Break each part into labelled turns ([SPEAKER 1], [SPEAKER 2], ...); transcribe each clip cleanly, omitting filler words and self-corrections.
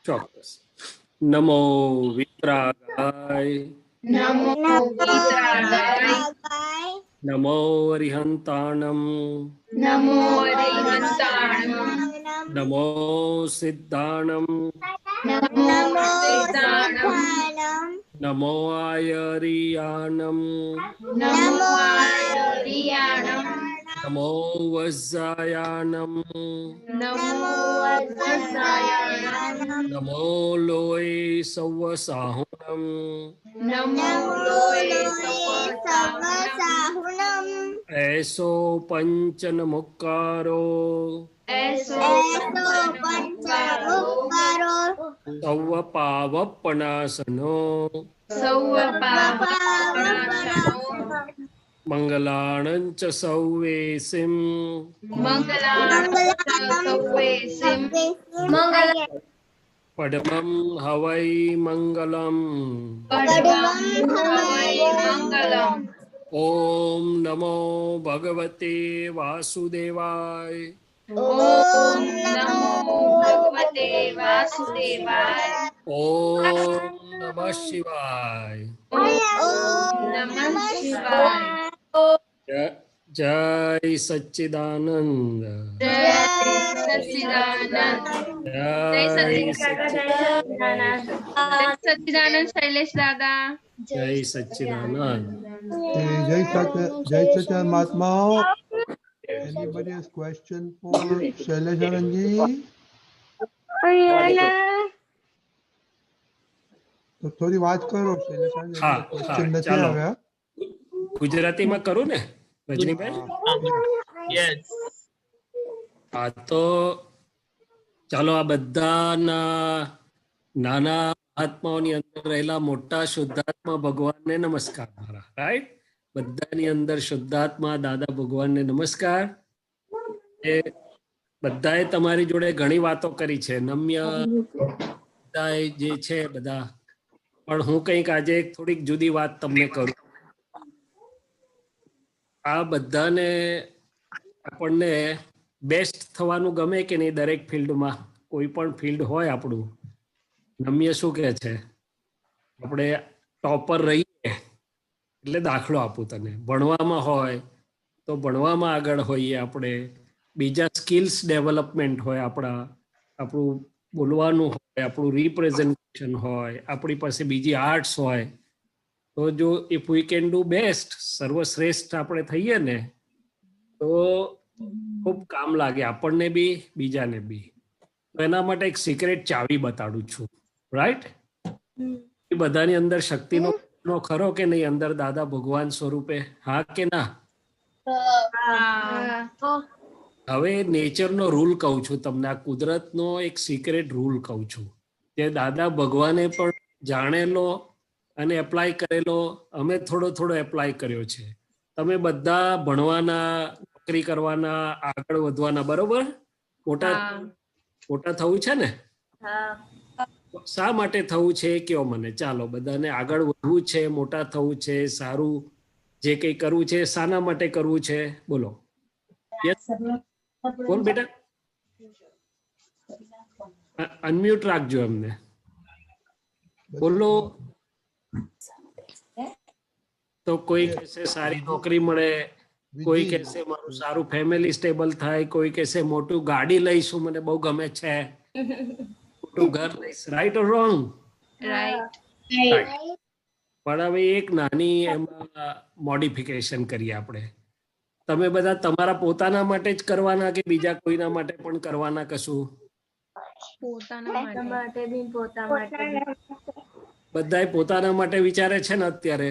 [SPEAKER 1] ચોક્કસ. નમો વિતરાગાય
[SPEAKER 2] નમો વિતરાગાય
[SPEAKER 1] નમો અરિહંતાણમ
[SPEAKER 2] નમો અરિહંતાણમ
[SPEAKER 1] નમો સિદ્ધાણમ
[SPEAKER 2] નમો સિદ્ધાણમ
[SPEAKER 1] નમો આયરિયાણમ
[SPEAKER 2] નમો આયરિયાણમ
[SPEAKER 1] નમો વજ્જાયાણમ
[SPEAKER 2] નમો વજ્જાયાણમ
[SPEAKER 1] નમો લોય સૌ સાહુણમ
[SPEAKER 2] નમો લોય સવસાહુનમ
[SPEAKER 1] એસો પંચન મુક્કારો
[SPEAKER 2] એસો પંચમુક્કારો
[SPEAKER 1] સૌ પાવપનાસનો
[SPEAKER 2] સૌ પાપનાશનો
[SPEAKER 1] મંગલાણં ચ સૌવેસિમ
[SPEAKER 2] મંગલાણં સૌવેસિમ મંગલમ
[SPEAKER 1] પડમં હવૈ મંગલમ
[SPEAKER 2] પડમં હવૈ મંગલમ
[SPEAKER 1] ઓમ નમો ભગવતે વાસુદેવાય
[SPEAKER 2] ઓમ નમો ભગવતે વાસુદેવાય
[SPEAKER 1] ઓમ નમઃ શિવાય
[SPEAKER 2] ઓમ નમઃ શિવાય
[SPEAKER 1] જય સચ્ચિદાનંદ
[SPEAKER 2] જય સચ્ચિદાનંદ
[SPEAKER 1] જય
[SPEAKER 2] સચ્ચિદાનંદ શૈલેષ દાદા
[SPEAKER 1] જય સચ્ચિદાનંદ.
[SPEAKER 3] Jai Sachan Mahatma. Anybody has question for Shailesh Anandji? તો થોડી વાત કરો શૈલેષ આનંદ.
[SPEAKER 1] હા,
[SPEAKER 3] question
[SPEAKER 1] હા,
[SPEAKER 3] નથી
[SPEAKER 1] ચાલો.
[SPEAKER 3] આવ્યા.
[SPEAKER 1] ગુજરાતીમાં કરું ને રજનીભાઈ? હા, તો ચાલો આ બધાના નાના મહાત્માઓની અંદર રહેલા મોટા શુદ્ધાત્મા ભગવાનને નમસ્કાર મારા. રાઈટ? બધાની અંદર શુદ્ધાત્મા દાદા ભગવાનને નમસ્કાર. એ બધાએ તમારી જોડે ઘણી વાતો કરી છે, નમ્ય બધાએ જે છે બધા, પણ હું કંઈક આજે એક થોડીક જુદી વાત તમને કરું. આ બધાને આપણને બેસ્ટ થવાનું ગમે કે નહીં? દરેક ફિલ્ડમાં, કોઈ પણ ફિલ્ડ હોય આપણું, નમ્ય શું કહે છે? આપણે ટોપર રહીએ એટલે દાખલો આપું તને, ભણવામાં હોય તો ભણવામાં આગળ હોઈએ આપણે, બીજા સ્કિલ્સ ડેવલપમેન્ટ હોય આપણા, આપણું બોલવાનું હોય, આપણું રિપ્રેઝન્ટેશન હોય, આપણી પાસે બીજી આર્ટ્સ હોય, તો જો if we can do best, સર્વશ્રેષ્ઠ આપણે થઈએ ને તો ખૂબ કામ લાગે આપણને બી બીજાને બી. તો એના માટે એક સિક્રેટ ચાવી બતાડું છું. રાઈટ? એ બધાની અંદર શક્તિનો ખરો કે નહીં? અંદર દાદા ભગવાન સ્વરૂપે, હા કે ના? હવે નેચરનો રૂલ કહું છું તમને, આ કુદરતનો એક સિક્રેટ રૂલ કહું છું, જે દાદા ભગવાને પણ જાણેલો અને એપ્લાય કરેલો, અમે થોડો થોડો એપ્લાય કર્યો છે. તમે બધા ભણવાના, નોકરી કરવાના, આગળ વધવાના, બરોબર? મોટા થવું છે ને? શા માટે થવું છે એ કયો મને. ચાલો, બધાને આગળ વધવું છે, મોટા થવું છે, સારું જે કંઈ કરવું છે, શાના માટે કરવું છે? બોલો. યસ, બોલ બેટા. અનમ્યુટ રાખજો એમને. બોલો. તો કોઈ કહેશે સારી નોકરી મળે, કોઈ કહેશે મારું સારું ફેમિલી સ્ટેબલ થાય, કોઈ કહેશે મોટું ગાડી લઈશું, મને બહુ ગમે છે, મોટું ઘર લઈશ. Right or wrong?
[SPEAKER 2] રાઈટ.
[SPEAKER 1] પણ હવે એક નાની એમાં મોડિફિકેશન કરીએ આપણે. તમે બધા તમારા પોતાના માટે જ કરવાના કે બીજા કોઈના માટે પણ કરવાના? કશું બધાય પોતાના માટે વિચારે છે ને અત્યારે,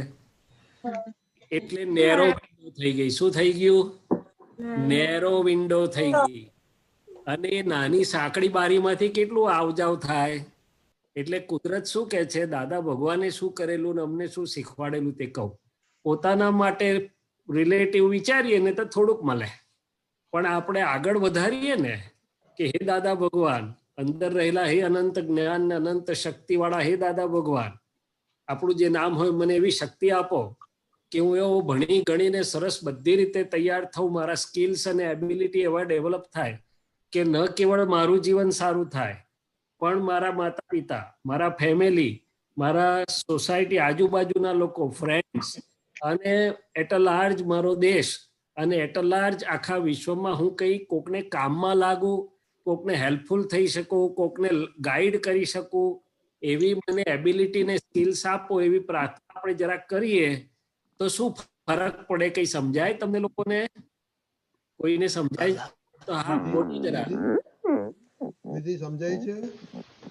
[SPEAKER 1] એટલે નેરો વિન્ડો થઈ ગઈ. શું થઈ ગયું? નેરો વિન્ડો થઈ ગઈ. અને એ નાની સાંકડી બારીમાંથી કેટલું આવજાવ થાય. એટલે કુદરત શું કહે છે, દાદા ભગવાને શું કરેલું ને અમને શું શીખવાડેલું તે કહું. પોતાના માટે રિલેટિવ વિચારીએ ને તો થોડુંક મળે, પણ આપણે આગળ વધારીએ ને કે હે દાદા ભગવાન, અંદર રહેલા હે અનંત જ્ઞાન ને અનંત શક્તિ વાળા હે દાદા ભગવાન, આપણું જે નામ હોય મને એવી શક્તિ આપો કે હું એવો ભણી ગણીને સરસ બધી રીતે તૈયાર થઉં, મારા સ્કિલ્સ અને એબિલિટી એવા ડેવલપ થાય કે ન કેવળ મારું જીવન સારું થાય પણ મારા માતા પિતા, મારા ફેમિલી, મારા સોસાયટી, આજુબાજુના લોકો, ફ્રેન્ડ્સ અને એટ અ લાર્જ મારો દેશ અને એટ અ લાર્જ આખા વિશ્વમાં હું કઈ કોકને કામમાં લાગુ, કોકને હેલ્પફુલ થઈ શકું, કોકને ગાઈડ કરી શકું, એવી મને એબિલિટી ને સ્કિલ્સ આપો, એવી પ્રાર્થના આપણે જરા કરીએ તો શું ફરક પડે? કઈ સમજાય તમને લોકોને? કોઈને સમજાય તો હા બોલો જરા.
[SPEAKER 3] વિધિ સમજાય છે?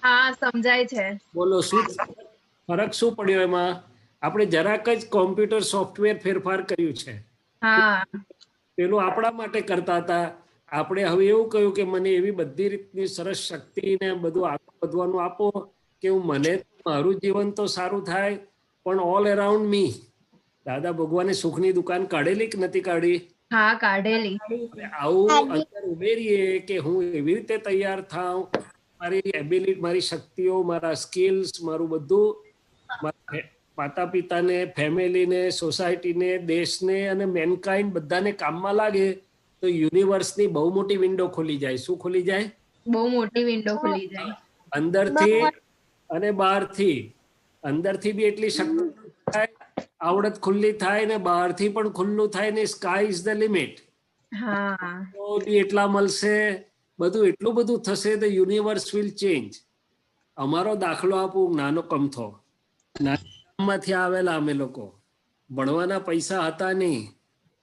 [SPEAKER 2] હા સમજાય છે.
[SPEAKER 1] બોલો શું ફરક શું પડ્યો એમાં? આપણે જરાક જ કોમ્પ્યુટર સોફ્ટવેર ફેરફાર કર્યું છે.
[SPEAKER 2] હા
[SPEAKER 1] પેલું આપણા માટે કરતા હતા, આપણે હવે એવું કહ્યું કે મને એવી બધી રીતની સરસ શક્તિ ને બધું આગળ વધવાનું આપો કે હું મને મારું જીવન તો સારું થાય પણ ઓલ અરાઉન્ડ મી. દાદા ભગવાને સુખની દુકાન કાઢેલી કે નથી કાઢી?
[SPEAKER 2] હા કાઢેલી.
[SPEAKER 1] આવું અંદર ઉમેરીએ કે હું એવી રીતે તૈયાર થાઉં, મારી એબિલિટી, મારી શક્તિઓ, મારા સ્કિલ્સ, મારું બધું મારા માતા પિતાને, ફેમિલીને, સોસાયટીને, દેશને અને મેનકાઇન્ડ બધાને કામમાં લાગે તો યુનિવર્સની બહુ મોટી વિન્ડો ખોલી જાય. શું ખોલી જાય?
[SPEAKER 2] બહુ મોટી વિન્ડો ખુલી જાય.
[SPEAKER 1] અંદરથી અને બહારથી. અંદરથી બી એટલી શક્તિ થાય, આવડત ખુલ્લી થાય ને બહારથી પણ ખુલ્લું થાય ને સ્કાય ઇઝ ધ લિમિટ.
[SPEAKER 2] હા
[SPEAKER 1] તો બી એટલા મળશે, બધું એટલું બધું થશે, ધ યુનિવર્સ વિલ ચેન્જ. અમારો દાખલો આપું, નાનો કમથો. નાનમાંથી આવેલા અમે લોકો, ભણવાના પૈસા હતા નહીં,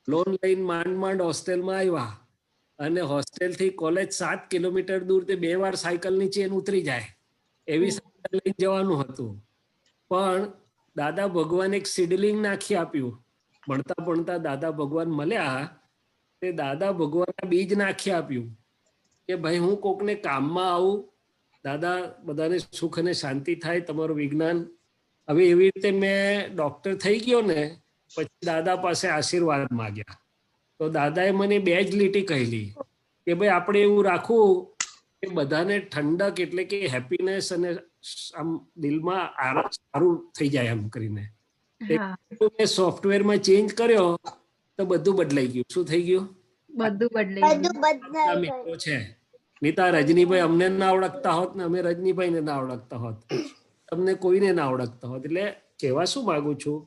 [SPEAKER 1] લોન લઈને માંડ માંડ હોસ્ટેલમાં આવ્યા અને હોસ્ટેલથી કોલેજ 7 કિલોમીટર દૂર, તે 2 વાર સાયકલની ચેન ઉતરી જાય એવી સાયકલ લઈને જવાનું હતું. પણ દાદા ભગવાન એક સીડલિંગ નાખી આપ્યું. ભણતા ભણતા દાદા ભગવાન મળ્યા, તે દાદા ભગવાનના બીજ નાખી આપ્યું કે ભાઈ હું કોકને કામમાં આવું, દાદા બધાને સુખ અને શાંતિ થાય, તમારું વિજ્ઞાન. હવે એવી રીતે મેં ડોક્ટર થઈ ગયો ને પછી દાદા પાસે આશીર્વાદ માંગ્યા તો દાદાએ મને 2 જ લીટી કહેલી કે ભાઈ આપણે એવું રાખવું કે બધાને ઠંડક એટલે કે હેપીનેસ અને આમ દિલમાં સારું થઈ જાય એમ કરીને. મેં સોફ્ટવેરમાં ચેન્જ કર્યો તો બધું બદલાઈ ગયું. શું થઈ ગયું?
[SPEAKER 2] બધું બદલાઈ
[SPEAKER 1] મિત્રો છે નીતા, રજનીભાઈ અમને ના ઓળખતા હોત ને અમે રજનીભાઈને ના ઓળખતા હોત, તમને કોઈને ના ઓળખતા હોત. એટલે કહેવા શું માંગુ છું,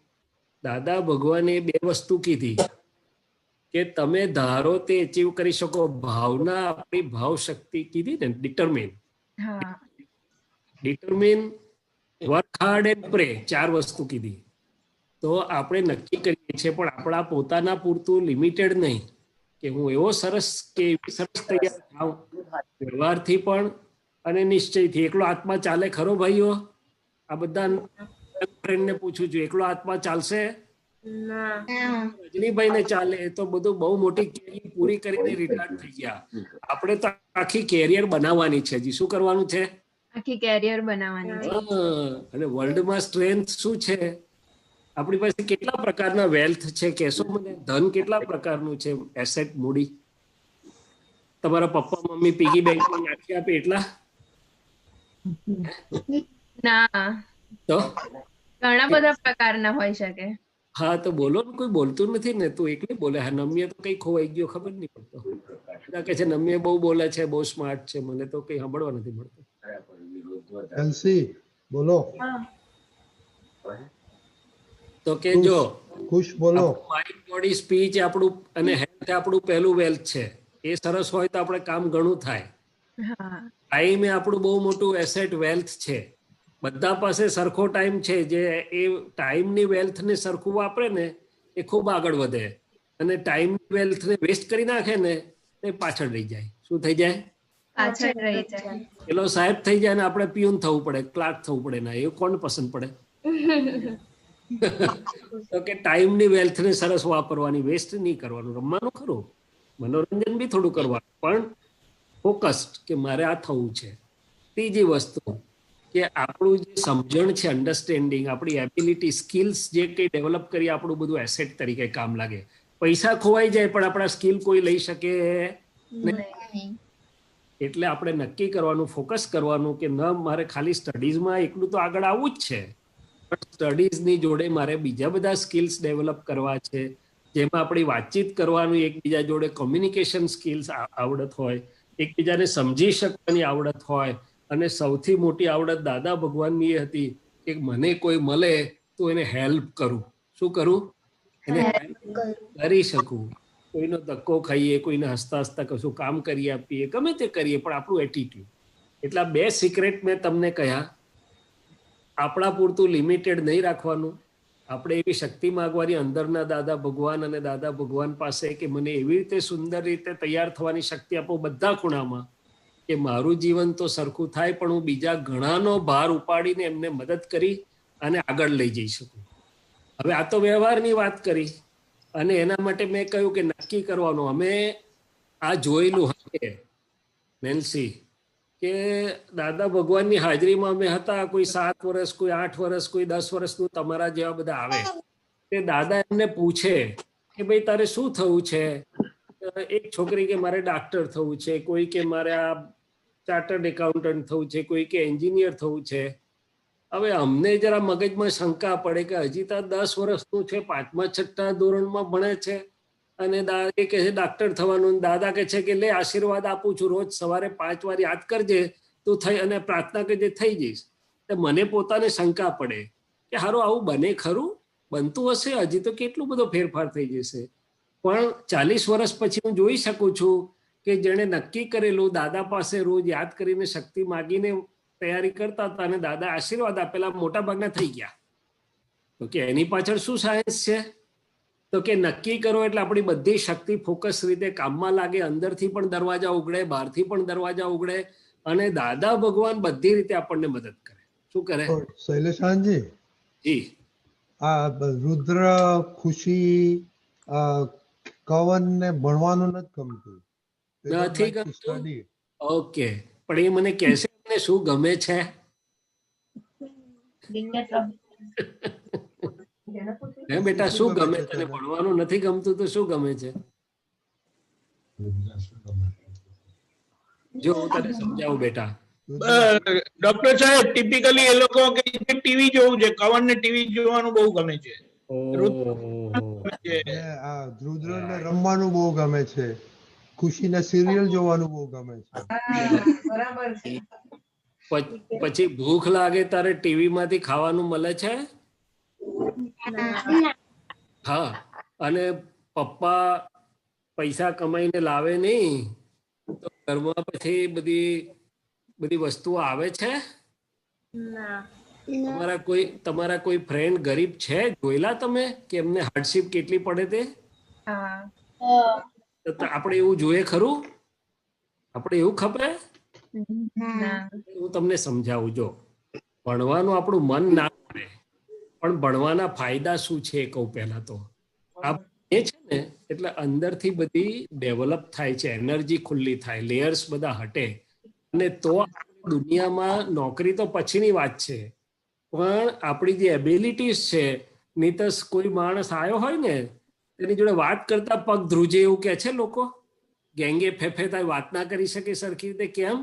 [SPEAKER 1] દાદા ભગવાને 2 વસ્તુ કીધી કે તમે ધારો તે અચીવ કરી શકો. ભાવના, આપણી ભાવ શક્તિ કીધી ને, ડિટરમિન, વર્ક હાર્ડ એન્ડ પ્રે, 4 વસ્તુ કીધી. તો આપણે નક્કી કરીએ છીએ પણ આપણા પોતાના પૂરતું લિમિટેડ નહીં કે હું એવો સરસ કે એવી સરસ તૈયાર થાઉં વ્યવહારથી પણ અને નિશ્ચયથી. એકલો આત્મા ચાલે ખરો ભાઈઓ? આ બધા ફ્રેન્ડને પૂછું છું, એકલો આત્મા ચાલશે? રજનીભાઈ ને ચાલે તો બધું બહુ મોટી કેરિયર પૂરી કરીને રિટાયર થઈ ગયા. આપણે તો આખી કેરિયર બનાવવાની છે. હજી શું કરવાનું છે?
[SPEAKER 2] આખી કેરિયર બનાવવાની છે.
[SPEAKER 1] અને વર્લ્ડમાં સ્ટ્રેન્થ શું છે? આપણી પાસે કેટલા પ્રકારના વેલ્થ છે કહેશો મને? ધન કેટલા પ્રકારનું છે? એસેટ, મૂડી. તમારા પપ્પા મમ્મી પીગી બેંકમાં નાખી આપે એટલા?
[SPEAKER 2] ના,
[SPEAKER 1] તો
[SPEAKER 2] ઘણા બધા પ્રકારના હોઈ શકે.
[SPEAKER 1] હા તો બોલો ને, કોઈ બોલતું નથી ને, તું એકલી બોલે. હા, નમ્ય તો કઈ ખોવાઈ ગયો ખબર નહીં પડતો. કે છે નમ્ય બહુ બોલે છે, બહુ સ્માર્ટ છે, મને તો કઈ સાંભળવા નથી મળતું.
[SPEAKER 3] એલસી બોલો.
[SPEAKER 1] તો કે જો
[SPEAKER 3] ખુશ બોલો.
[SPEAKER 1] માઇન્ડ, બોડી, સ્પીચ આપણું અને હેલ્થ આપણું પહેલું વેલ્થ છે. એ સરસ હોય તો આપણે કામ ઘણું થાય. ટાઈમ એ આપણું બહુ મોટું એસેટ, વેલ્થ છે. બધા પાસે સરખો ટાઈમ છે. જે એ ટાઈમની વેલ્થને સરખું વાપરે ને એ ખૂબ આગળ વધે, અને ટાઈમની વેલ્થને વેસ્ટ કરી નાખે ને એ પાછળ રહી જાય. શું થઈ જાય?
[SPEAKER 2] પાછળ રહી જાય.
[SPEAKER 1] પેલો સાહેબ થઈ જાય ને આપણે પિયુન થવું પડે, ક્લાર્ક થવું પડે. ના, એ કોણ પસંદ પડે? તો કે ટાઈમની વેલ્થને સરસ વાપરવાની, વેસ્ટ નહીં કરવાનું. રમવાનું ખરું, મનોરંજન બી થોડું કરવાનું, પણ ફોકસ્ડ કે મારે આ થવું છે. ત્રીજી વસ્તુ કે આપણું જે સમજણ છે, અન્ડરસ્ટેન્ડિંગ, આપણી એબિલિટી, સ્કિલ્સ જે કંઈ ડેવલપ કરી આપણું બધું એસેટ તરીકે કામ લાગે. પૈસા ખોવાઈ જાય પણ આપણા સ્કિલ કોઈ લઈ શકે નહીં. એટલે આપણે નક્કી કરવાનું, ફોકસ કરવાનું કે ન મારે ખાલી સ્ટડીઝમાં એકલું તો આગળ આવવું જ છે, પણ સ્ટડીઝની જોડે મારે બીજા બધા સ્કિલ્સ ડેવલપ કરવા છે, જેમાં આપણી વાતચીત કરવાનું, એકબીજા જોડે કોમ્યુનિકેશન સ્કિલ્સ આવડત હોય, એકબીજાને સમજી શકવાની આવડત હોય, અને સૌથી મોટી આવડત દાદા ભગવાનની એ હતી કે મને કોઈ મળે તો એને હેલ્પ કરું. શું કરું? એને હેલ્પ કરી શકું. કોઈનો ધક્કો ખાઈએ, કોઈને હસતા હસતા કશું કામ કરી આપીએ, ગમે તે કરીએ, પણ આપણું એટીટ્યુડ. એટલા 2 સિક્રેટ મેં તમને કહ્યા. આપણા પૂરતું લિમિટેડ નહીં રાખવાનું. આપણે એવી શક્તિ માંગવાની અંદરના દાદા ભગવાન અને દાદા ભગવાન પાસે કે મને એવી રીતે સુંદર રીતે તૈયાર થવાની શક્તિ આપો બધા ખૂણામાં કે મારું જીવન તો સરખું થાય, પણ હું બીજા ઘણાનો ભાર ઉપાડીને એમને મદદ કરી અને આગળ લઈ જઈ શકું. હવે આ તો વ્યવહારની વાત કરી અને એના માટે મેં કહ્યું કે નક્કી કરવાનું. અમે આ જોયેલું હશે નેન્સી કે દાદા ભગવાનની હાજરીમાં અમે હતા. કોઈ 7 વર્ષ, કોઈ 8 વર્ષ, કોઈ 10 વર્ષનું તમારા જેવા બધા આવે. તે દાદા એમને પૂછે કે ભાઈ તારે શું થવું છે? એક છોકરી કે મારે ડાક્ટર થવું છે, કોઈ કે મારે આ ચાર્ટર્ડ એકાઉન્ટન્ટ થવું છે, કોઈ કે એન્જિનિયર થવું છે. હવે અમને જરા મગજમાં શંકા પડે કે હજી તો 10 વર્ષનું છે, 5મા 6મા ધોરણમાં ભણે છે અને એ કહે છે ડાક્ટર થવાનું. દાદા કહે છે કે લે આશીર્વાદ આપું છું, રોજ સવારે 5 વાર યાદ કરજે તું થઈ અને પ્રાર્થના કરજે થઈ જઈશ. તો મને પોતાને શંકા પડે કે હારું આવું બને ખરું? બનતું હશે? હજી તો કેટલું બધો ફેરફાર થઈ જશે. પણ 40 વર્ષ પછી હું જોઈ શકું છું કે જેણે નક્કી કરેલું દાદા પાસે રોજ યાદ કરીને શક્તિ માગીને તૈયારી કરતા હતા અને દાદા આશીર્વાદ આપેલા મોટા ભાગના થઈ ગયા. તો કે એની પાછળ શું સાયન્સ છે? તો કે નક્કી કરો એટલે આપણી બધી શક્તિ ફોકસ રીતે કામમાં લાગે, અંદરથી પણ દરવાજા ઉગડે, બહારથી પણ દરવાજા ઉગડે અને દાદા ભગવાન બધી રીતે આપણને મદદ કરે. શું કરે?
[SPEAKER 3] શૈલેષાનજી,
[SPEAKER 1] જી,
[SPEAKER 3] આ રુદ્ર, ખુશી, કવન ને ભણવાનું નથી ગમતું.
[SPEAKER 1] નથી ગમતું? ઓકે, પણ એ મને કહેશે ને શું ગમે છે? હે બેટા, શું ગમે તને? ભણવાનું નથી ગમતું તો શું ગમે છે? જો હું તને સમજાવું બેટા.
[SPEAKER 4] ડોક્ટર સાહેબ, ટિપિકલી એ લોકો કે ટીવી જોવું છે, કવન ને ટીવી જોવાનું બહુ ગમે છે.
[SPEAKER 3] આ રુદ્ર ને રમવાનું બહુ ગમે છે, ખુશી ને સિરિયલ જોવાનું બહુ ગમે છે.
[SPEAKER 1] પછી ભૂખ લાગે તારે ટીવી માંથી ખાવાનું મળે છે? હા, અને પપ્પા પૈસા કમાઈને લાવે નહીં તો ઘરમાં પછી બધી વસ્તુઓ આવે છે? તમારા કોઈ ફ્રેન્ડ ગરીબ છે? જોયેલા તમે કે એમને હાર્ડશિપ કેટલી પડે તે? આપણે એવું જોઈએ ખરું? આપણે એવું ખબર? હું તમને સમજાવું. જો ભણવાનું આપણું મન ના કરે, પણ ભણવાના ફાયદા શું છે એ કહું. પહેલા તો આ એ છે ને એટલે અંદરથી બધી ડેવલપ થાય છે, એનર્જી ખુલ્લી થાય, લેયર્સ બધા હટે અને તો દુનિયામાં નોકરી તો પછીની વાત છે, પણ આપણી જે એબિલિટીઝ છે, નહીં તો કોઈ માણસ આવ્યો હોય ને એની જોડે વાત કરતા પગ ધ્રુજે એવું કે છે લોકો, ગેંગે ફેફે થાય, વાત ના કરી શકે સરખી રીતે. કેમ?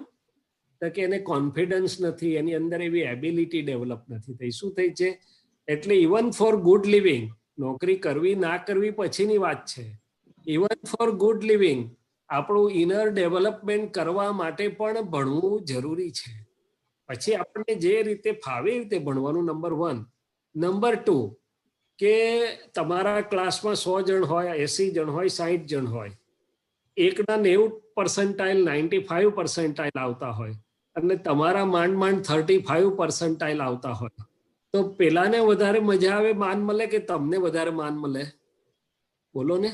[SPEAKER 1] તો કે એને કોન્ફિડન્સ નથી, એની અંદર એવી એબિલિટી ડેવલપ નથી થઈ. શું થઈ છે? એટલે ઇવન ફોર ગુડ લિવિંગ, નોકરી કરવી ના કરવી પછીની વાત છે, ઇવન ફોર ગુડ લિવિંગ આપણું ઇનર ડેવલપમેન્ટ કરવા માટે પણ ભણવું જરૂરી છે. પછી આપણને જે રીતે ફાવે એ રીતે ભણવાનું, નંબર 1. નંબર 2 કે તમારા ક્લાસમાં 100 જણ હોય, 80 જણ હોય, 60 જણ હોય, એકના 90% 95% આવતા હોય અને તમારા માંડ 35% આવતા હોય, તો પેલાને વધારે મજા આવે, માન મળે કે તમને વધારે માન મળે? બોલો ને.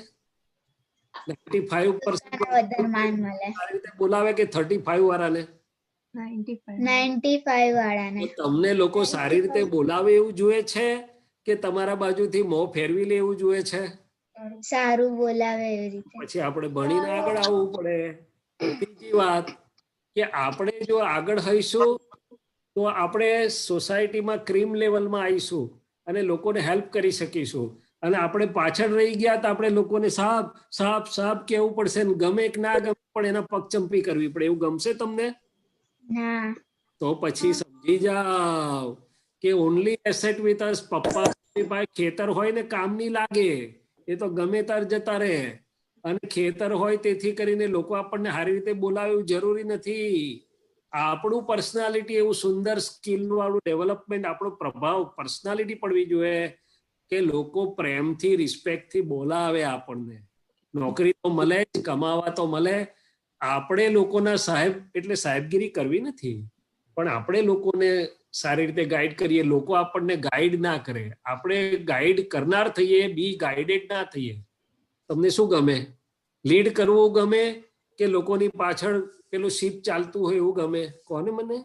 [SPEAKER 1] 95% બોલાવે કે 35 વાળાને?
[SPEAKER 5] 95 વાળાને.
[SPEAKER 1] તમને લોકો સારી રીતે બોલાવે એવું જોઈએ છે કે તમારા બાજુથી મોં ફેરવી લે એવું જોઈએ છે?
[SPEAKER 5] સારું બોલાવે એવી રીતે.
[SPEAKER 1] પછી આપણે ભણીને આગળ આવવું પડે. ત્રીજી વાત કે આપણે જો આગળ હઈશું તો આપણે સોસાયટીમાં ક્રીમ લેવલમાં આવીશું અને લોકોને હેલ્પ કરી શકીશું. અને આપણે પાછળ રહી ગયા તો આપણે લોકોને સાપ સાપ સાપ કહેવું પડશે, ગમે કે ના ગમે પણ એના પગચંપી કરવી પડે. એવું ગમશે તમને?
[SPEAKER 5] ના.
[SPEAKER 1] તો પછી સમજી જાઓ કે ઓનલી એસેટ વિથ અસ પપ્પા પાસે ખેતર હોય ને કામ નહીં લાગે, એ તો ગમે તાર જતા રહે. અને ખેતર હોય તેથી કરીને લોકો આપણને સારી રીતે બોલાવે એવું જરૂરી નથી. આપણું પર્સનાલિટી એવું સુંદર સ્કિલ વાળું ડેવલપમેન્ટ, આપણો પ્રભાવ પર્સનાલિટી પડવી જોઈએ કે લોકો પ્રેમથી રિસ્પેક્ટથી બોલાવે આપણને. નોકરી તો મળે જ, કમાવા તો મળે. આપણે લોકોના સાહેબ એટલે સાહેબગીરી કરવી નથી, પણ આપણે લોકોને સારી રીતે ગાઈડ કરીએ. લોકો આપણને ગાઈડ ના કરે, આપણે ગાઈડ કરનાર થઈએ, બી ગાઈડેડ ના થઈએ. તમને શું ગમે? લીડ કરવું ગમે કે લોકોની પાછળ પેલું શીપ ચાલતું હોય એવું ગમે? કોને મને?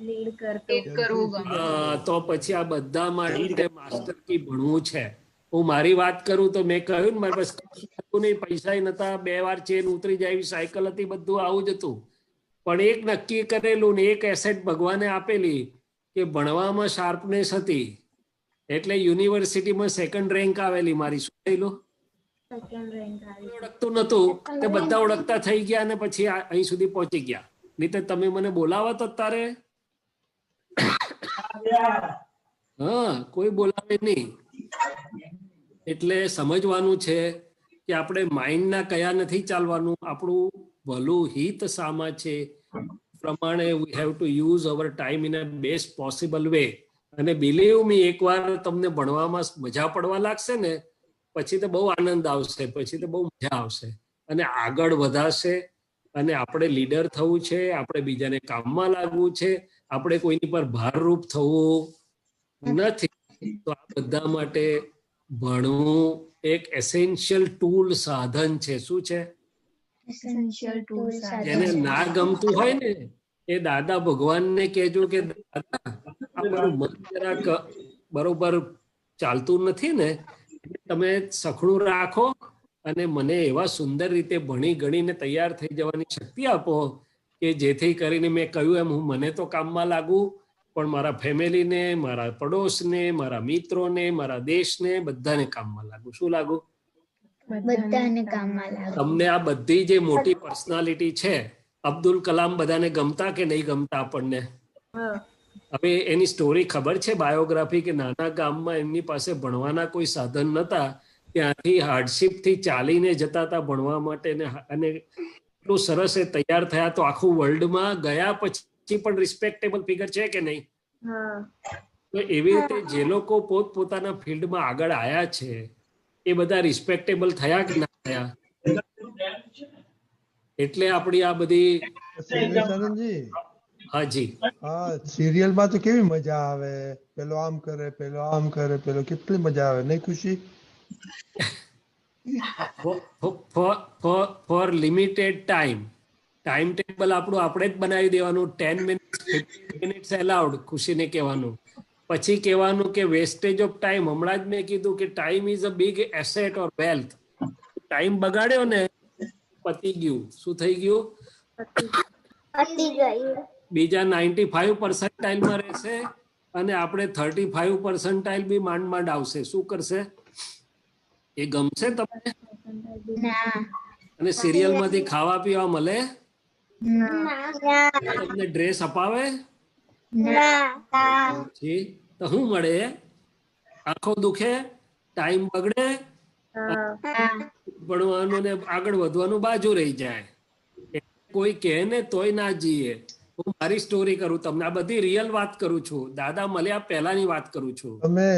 [SPEAKER 2] લીડ કરવું ગમે.
[SPEAKER 1] તો પછી આ બધા માટે માસ્ટર કી ભણવું છે. હું મારી વાત કરું તો મેં કહ્યું ને, મારી પાસે કશું હતું નહીં, પૈસા નતા, 2 વાર ચેન ઉતરી જાય એવી સાયકલ હતી, બધું આવું જ હતું. પણ એક નક્કી કરેલું ને એક એસેટ ભગવાને આપેલી કે ભણવામાં શાર્પનેસ હતી, એટલે યુનિવર્સિટીમાં 2nd રેન્ક આવેલી મારી. શું થયેલું? ઓળખતું નતું તે બધા ઓળખતા થઈ ગયા અને પછી અહીં સુધી પહોંચી ગયા. નહીં તો તમે મને બોલાવત અત્યારે? હા, કોઈ બોલાવે નહીં. એટલે સમજવાનું છે કે આપણે માઇન્ડના કયા નથી ચાલવાનું, આપણું ભલું હિત સામા છે પ્રમાણે we have to use hour time in a best possible way. અને બિલીવ મી, એકવાર તમને ભણવામાં મજા પડવા લાગશે ને, પછી તો બહુ આનંદ આવશે, પછી તો બહુ મજા આવશે અને આગળ વધાશે. અને આપણે લીડર થવું છે, આપણે બીજાને કામમાં લાગવું છે, આપણે કોઈની પર ભારરૂપ થવું નથી. તો આ બધા માટે ભણવું એક એસેન્શિયલ ટૂલ, સાધન છે. શું છે? જેને ના ગમતું હોય ને એ દાદા ભગવાનને કહેજો કે દાદા આપણું મન જરાક બરોબર ચાલતું નથી ને, તમે સખણું રાખો અને મને એવા સુંદર રીતે ભણી ગણીને તૈયાર થઈ જવાની શક્તિ આપો કે જેથી કરીને મેં કહ્યું એમ હું મને તો કામમાં લાગુ, પણ મારા ફેમિલીને, મારા પડોશને, મારા મિત્રોને, મારા દેશને, બધાને કામમાં લાગુ. શું લાગુ?
[SPEAKER 5] બધાને કામમાં લાગે.
[SPEAKER 1] તમને આ બધી જે મોટી પર્સનાલિટી છે, અબ્દુલ કલામ બધાને ગમતા કે નહીં ગમતા આપણને? હવે એની સ્ટોરી ખબર છે, બાયોગ્રાફી, કે નાના ગામમાં એમની પાસે ભણવાના કોઈ સાધન નતા, ત્યાંથી હાર્ડશીપ થી ચાલીને જતા હતા ભણવા માટે, અને એટલું સરસ એ તૈયાર થયા. તો આખું વર્લ્ડમાં ગયા પછી પણ રિસ્પેક્ટેબલ ફિગર છે કે નહીં? તો એવી રીતે જે લોકો પોતપોતાના ફિલ્ડમાં આગળ આયા છે એ બધા રિસ્પેક્ટેબલ થયા કે ના થયા? એટલે આપણી આ બધી
[SPEAKER 3] શૈલેષાનંદજી,
[SPEAKER 1] હાજી
[SPEAKER 3] હા, સિરિયલમાં તો કેવી મજા આવે, પેલો આમ કરે, પેલો આમ કરે, પેલો કેટલી મજા આવે નહીં ખુશી?
[SPEAKER 1] ફોર લિમિટેડ ટાઈમ ટેબલ આપણું આપણે જ બનાવી દેવાનું. 10 મિનિટ્સ એલાઉડ, ખુશીને કહેવાનું. પછી કહેવાનું કે વેસ્ટેજ ઓફ ટાઈમ. હમણાં જ મેં કીધું કે time is a big asset or wealth. Time બગાડ્યો ને, પતી ગયું. શું થઈ ગયું? બીજા 95% માં રહેશે અને આપણે 35% બી માંડ માંડ આવશે. શું કરશે? એ ગમશે તમને? અને સિરિયલ માંથી ખાવા પીવા મળે? તમને ડ્રેસ અપાવે? તો શું મળે? આંખો દુખે, ટાઈમ બગડે, ભણવાનું ને આગળ વધવાનું બાજુ રહી જાય. કોઈ કહે ને તોય ના જઈએ. હું મારી સ્ટોરી કરું તમને, આ બધી રિયલ વાત કરું છું, દાદા મળ્યા પહેલાની વાત કરું છું.
[SPEAKER 3] તમે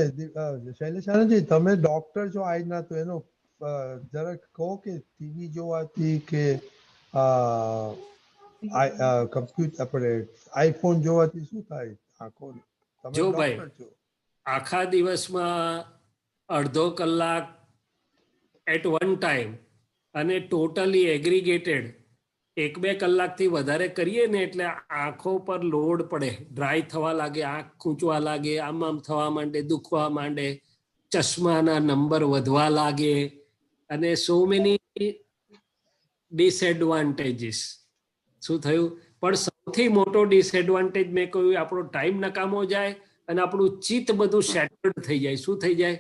[SPEAKER 3] શૈલેષાનંદજી, તમે ડોક્ટર છો આજના, તો એનો જરાક કહો કે ટીવી જોવાથી કે કમ્પ્યુટર આપણે આઈફોન જોવાથી શું થાય આંખો? તમે
[SPEAKER 1] જો ભાઈ,
[SPEAKER 3] ડોક્ટર છો.
[SPEAKER 1] આખા દિવસમાં અડધો કલાક એટ વન ટાઈમ અને ટોટલી એગ્રીગેટેડ 1-2 કલાકથી વધારે કરીએ ને એટલે આંખો પર લોડ પડે, ડ્રાય થવા લાગે, આંખ ખૂંચવા લાગે, આમ થવા માંડે, દુખવા માંડે, ચશ્માના નંબર વધવા લાગે અને સો મેની ડિસએડવાન્ટેજીસ. શું થયું? પણ સૌથી મોટો ડિસએડવાન્ટેજ મેં કહ્યું, આપણો ટાઈમ નકામો જાય અને આપણું ચિત્ત બધું સેટલ્ડ થઈ જાય. શું થઈ જાય?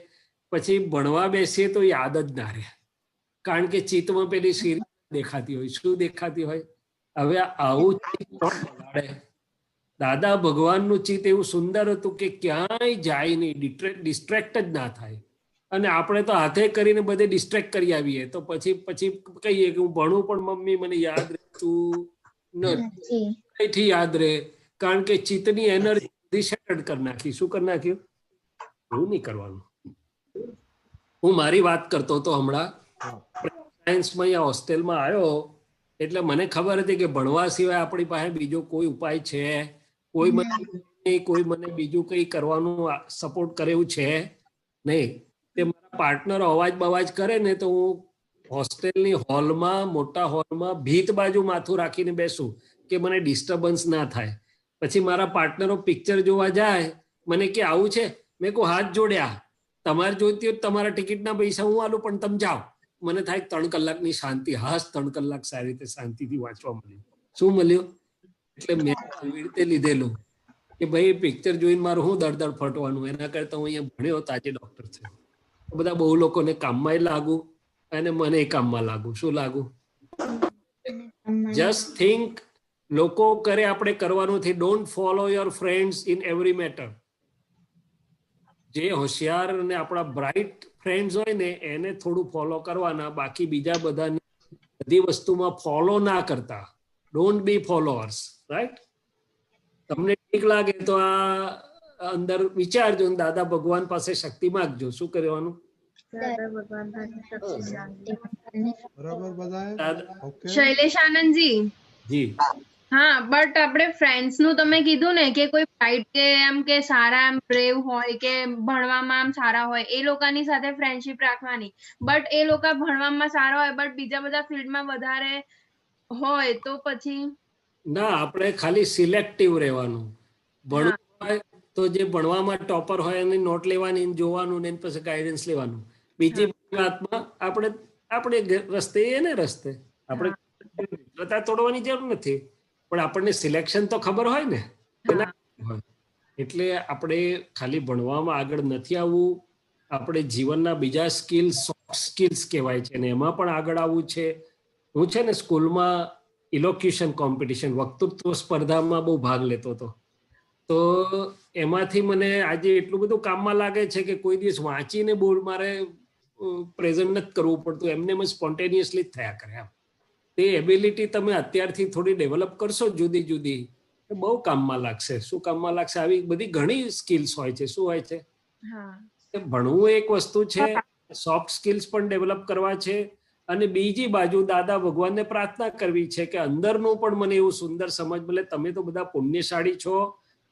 [SPEAKER 1] પછી ભણવા બેસીએ તો યાદ જ ના રહે, કારણ કે ચિત્તમાં પેલી સિરિયલ દેખાતી હોય. શું દેખાતી હોય? હવે આવું ચિત્ત કોણ બગાડે? દાદા ભગવાનનું ચિત્ત એવું સુંદર હતું કે ક્યાંય જાય નહીં, ડિસ્ટ્રેક્ટ જ ના થાય. અને આપણે તો હાથે કરીને બધે ડિસ્ટ્રેક્ટ કરી આવીએ, તો પછી કહીએ કે હું ભણું પણ મમ્મી મને યાદ રહેતું
[SPEAKER 5] નથી.
[SPEAKER 1] કઈથી યાદ રહે? કારણ કે ચિત્તની એનર્જી શેટર્ડ કરી નાખી. શું કરી નાખ્યું? એવું નહીં કરવાનું. હું મારી વાત કરતો હતો હમણાં સાયન્સમાં અહીંયા હોસ્ટેલમાં આવ્યો એટલે મને ખબર હતી કે ભણવા સિવાય આપણી પાસે બીજો કોઈ ઉપાય છે કોઈ મને બીજું કઈ કરવાનું સપોર્ટ કરે એવું છે નહીં. તે મારા પાર્ટનર અવાજ બવાજ કરે ને તો હું હોસ્ટેલની હોલમાં મોટા હોલમાં ભીત બાજુ માથું રાખીને બેસું કે મને ડિસ્ટર્બન્સ ના થાય. પછી મારા પાર્ટનરો પિક્ચર જોવા જાય મને કે આવું છે, મેં કહું હાથ જોડ્યા, તમારે જોઈતી હોય તમારા ટિકિટના પૈસા હું આલું પણ તમે જાઓ. મને થાય 3 કલાકની શાંતિ. 3 કલાક સારી રીતે શાંતિથી વાંચવા મળ્યું. શું મળ્યું? એટલે મેં આવી રીતે લીધેલું કે ભાઈ પિક્ચર જોઈને મારું હું દળ ફટવાનું, એના કરતા હું અહીંયા ભણ્યો તાજે ડોક્ટર છે. બધા બહુ લોકોને કામમાં લાગુ અને મને કામમાં લાગુ. શું લાગુ? જસ્ટ થિંક લોકો કરે આપણે કરવાનું નથી. Don't follow your friends in every matter. જે હોશિયાર અને આપણા બ્રાઇટ ફ્રેન્ડ્સ હોય ને એને થોડું ફોલો કરવાના, બાકી બીજા બધાની બધી વસ્તુમાં ફોલો ના કરતા. Don't be followers, right? તમને ઠીક લાગે તો આ અંદર વિચારજો, દાદા ભગવાન પાસે શક્તિ માંગજો. શું કરવાનું?
[SPEAKER 3] બરાબર બધા? ઓકે.
[SPEAKER 2] શૈલેષ આનંદજી.
[SPEAKER 1] જી.
[SPEAKER 2] હા, બટ આપણે ફ્રેન્ડ્સ નું તમે કીધું ને કે કોઈ બ્રાઇટ કે એમ કે સારા એમ બ્રેવ હોય કે ભણવામાં આમ સારા હોય એ લોકોની સાથે ફ્રેન્ડશિપ રાખવાની. બટ એ લોકો ભણવામાં સારા હોય બટ બીજા બધા ફિલ્ડમાં વધારે હોય તો પછી
[SPEAKER 1] ના, આપણે ખાલી સિલેક્ટિવ રહેવાનું. ભણવું હોય તો જે ભણવામાં ટોપર હોય એની નોટ લેવાની, જોવાનું ને પછી ગાઈડન્સ લેવાનું. બીજી વાતમાં આપણે રસ્તે એને રસ્તે આપણે મિત્રતા તોડવાની જરૂર નથી, પણ આપણને સિલેક્શન તો ખબર હોય ને. એટલે આપણે ખાલી ભણવામાં આગળ નથી આવવું, આપણે જીવનના બીજા સ્કિલ્સ, સોફ્ટ સ્કિલ્સ કહેવાય છે ને એમાં પણ આગળ આવવું છે. હું છે ને સ્કૂલમાં ઇલોક્યુશન કોમ્પિટિશન, વક્તૃત્વ સ્પર્ધામાં બહુ ભાગ લેતો હતો. તો એમાંથી મને આજે એટલું બધું કામમાં લાગે છે કે કોઈ દિવસ વાંચીને બોલ મારે પ્રેઝન્ટ નથી કરવું પડતું, એમને સ્પોન્ટેનિયસલી જ થયા કરે. તે એબિલિટી તમે અત્યારથી થોડી ડેવલપ કરશો જુદી જુદી, બહુ કામમાં લાગશે. શું કામમાં લાગશે? આવી બધી ઘણી સ્કિલ્સ હોય છે. શું હોય છે? ભણવું એક વસ્તુ છે, સોફ્ટ સ્કિલ્સ પણ ડેવલપ કરવા છે, અને બીજી બાજુ દાદા ભગવાનને પ્રાર્થના કરવી છે કે અંદરનું પણ મને એવું સુંદર સમજ મળે. તમે તો બધા પુણ્યશાળી છો,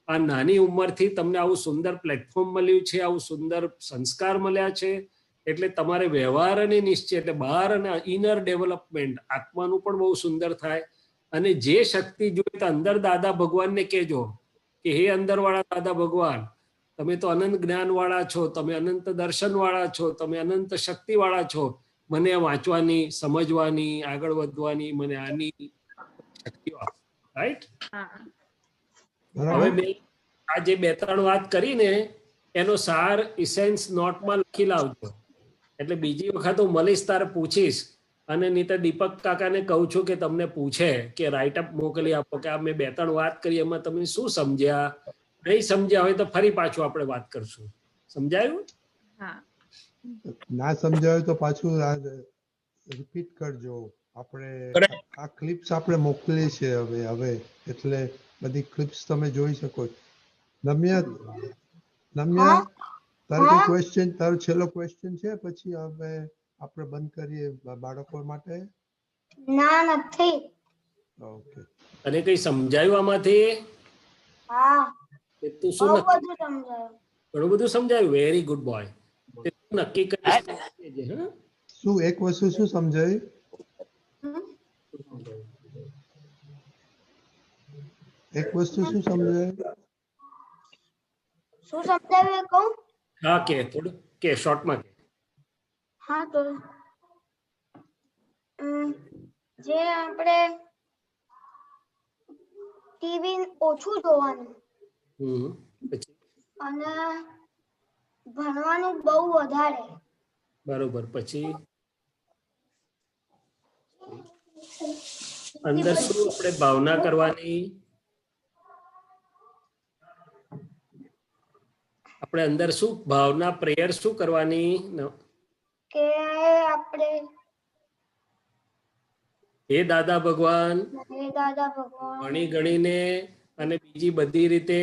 [SPEAKER 1] આ નાની ઉંમરથી તમને આવું સુંદર પ્લેટફોર્મ મળ્યું છે, આવું સુંદર સંસ્કાર મળ્યા છે, એટલે તમારે વ્યવહાર અને નિશ્ચય એટલે બહાર અને ઇનર ડેવલપમેન્ટ આત્માનું પણ બહુ સુંદર થાય. અને જે શક્તિ જોઈએ તો અંદર દાદા ભગવાનને કહેજો કે હે અંદરવાળા દાદા ભગવાન, તમે તો અનંત જ્ઞાન વાળા છો, તમે અનંત દર્શન વાળા છો, તમે અનંત શક્તિ વાળા છો, મને વાંચવાની, સમજવાની, આગળ વધવાની મને આની શક્તિઓ આપો. રાઈટ? હવે આ જે 2-3 વાત કરીને એનો સાર ઇસેન્સ નોટમાં લખી લાવજો. એટલે બીજી વખત હું મળીશ તારે પૂછીશ. અને નહીં તો દીપક કાકાને કહું છું કે તમને પૂછે કે રાઇટઅપ મોકલી આપો કે આ મેં 2-3 વાત કરી એમાં તમે શું સમજ્યા, નહીં સમજ્યા હોય તો ફરી પાછું આપણે વાત કરશું. સમજાયું?
[SPEAKER 3] ના સમજાયું તો પાછું રિપીટ કરજો. આપણે આ ક્લિપ્સ આપણે મોકલી છે હવે એટલે બધી ક્લિપ્સ તમે જોઈ શકો. નમ્યા તારો કોઈ ક્વેશ્ચન, તારો છેલ્લો ક્વેશ્ચન છે? પછી હવે આપણે બંધ કરીએ બાળકો માટે.
[SPEAKER 5] ના, નથી.
[SPEAKER 3] ઓકે.
[SPEAKER 1] અને કઈ સમજાયું આમાંથી?
[SPEAKER 5] હા,
[SPEAKER 1] તું શું
[SPEAKER 5] બહુ બધું સમજાયું.
[SPEAKER 1] ઘણું બધું સમજાયું. Very good boy. નક્કી કરી
[SPEAKER 3] શું એક વસ્તુ શું સમજાયું? એક વસ્તુ શું સમજાયું?
[SPEAKER 5] શું સમજાયું એ કહું?
[SPEAKER 1] હા, કે થોડું કે શોર્ટમાં કે.
[SPEAKER 5] હા, તો જે આપણે ટીવી ઓછું જોવાનું
[SPEAKER 1] પછી
[SPEAKER 5] અને ભણવાનું બહુ વધારે.
[SPEAKER 1] બરોબર. પછી અંદર શું આપણે ભાવના કરવાની? આપણે અંદર શું ભાવના, પ્રેયર શું કરવાની?
[SPEAKER 5] કે આપણે
[SPEAKER 1] હે દાદા ભગવાન,
[SPEAKER 5] હે દાદા ભગવાન,
[SPEAKER 1] ગણી ગણીને અને બીજી બધી રીતે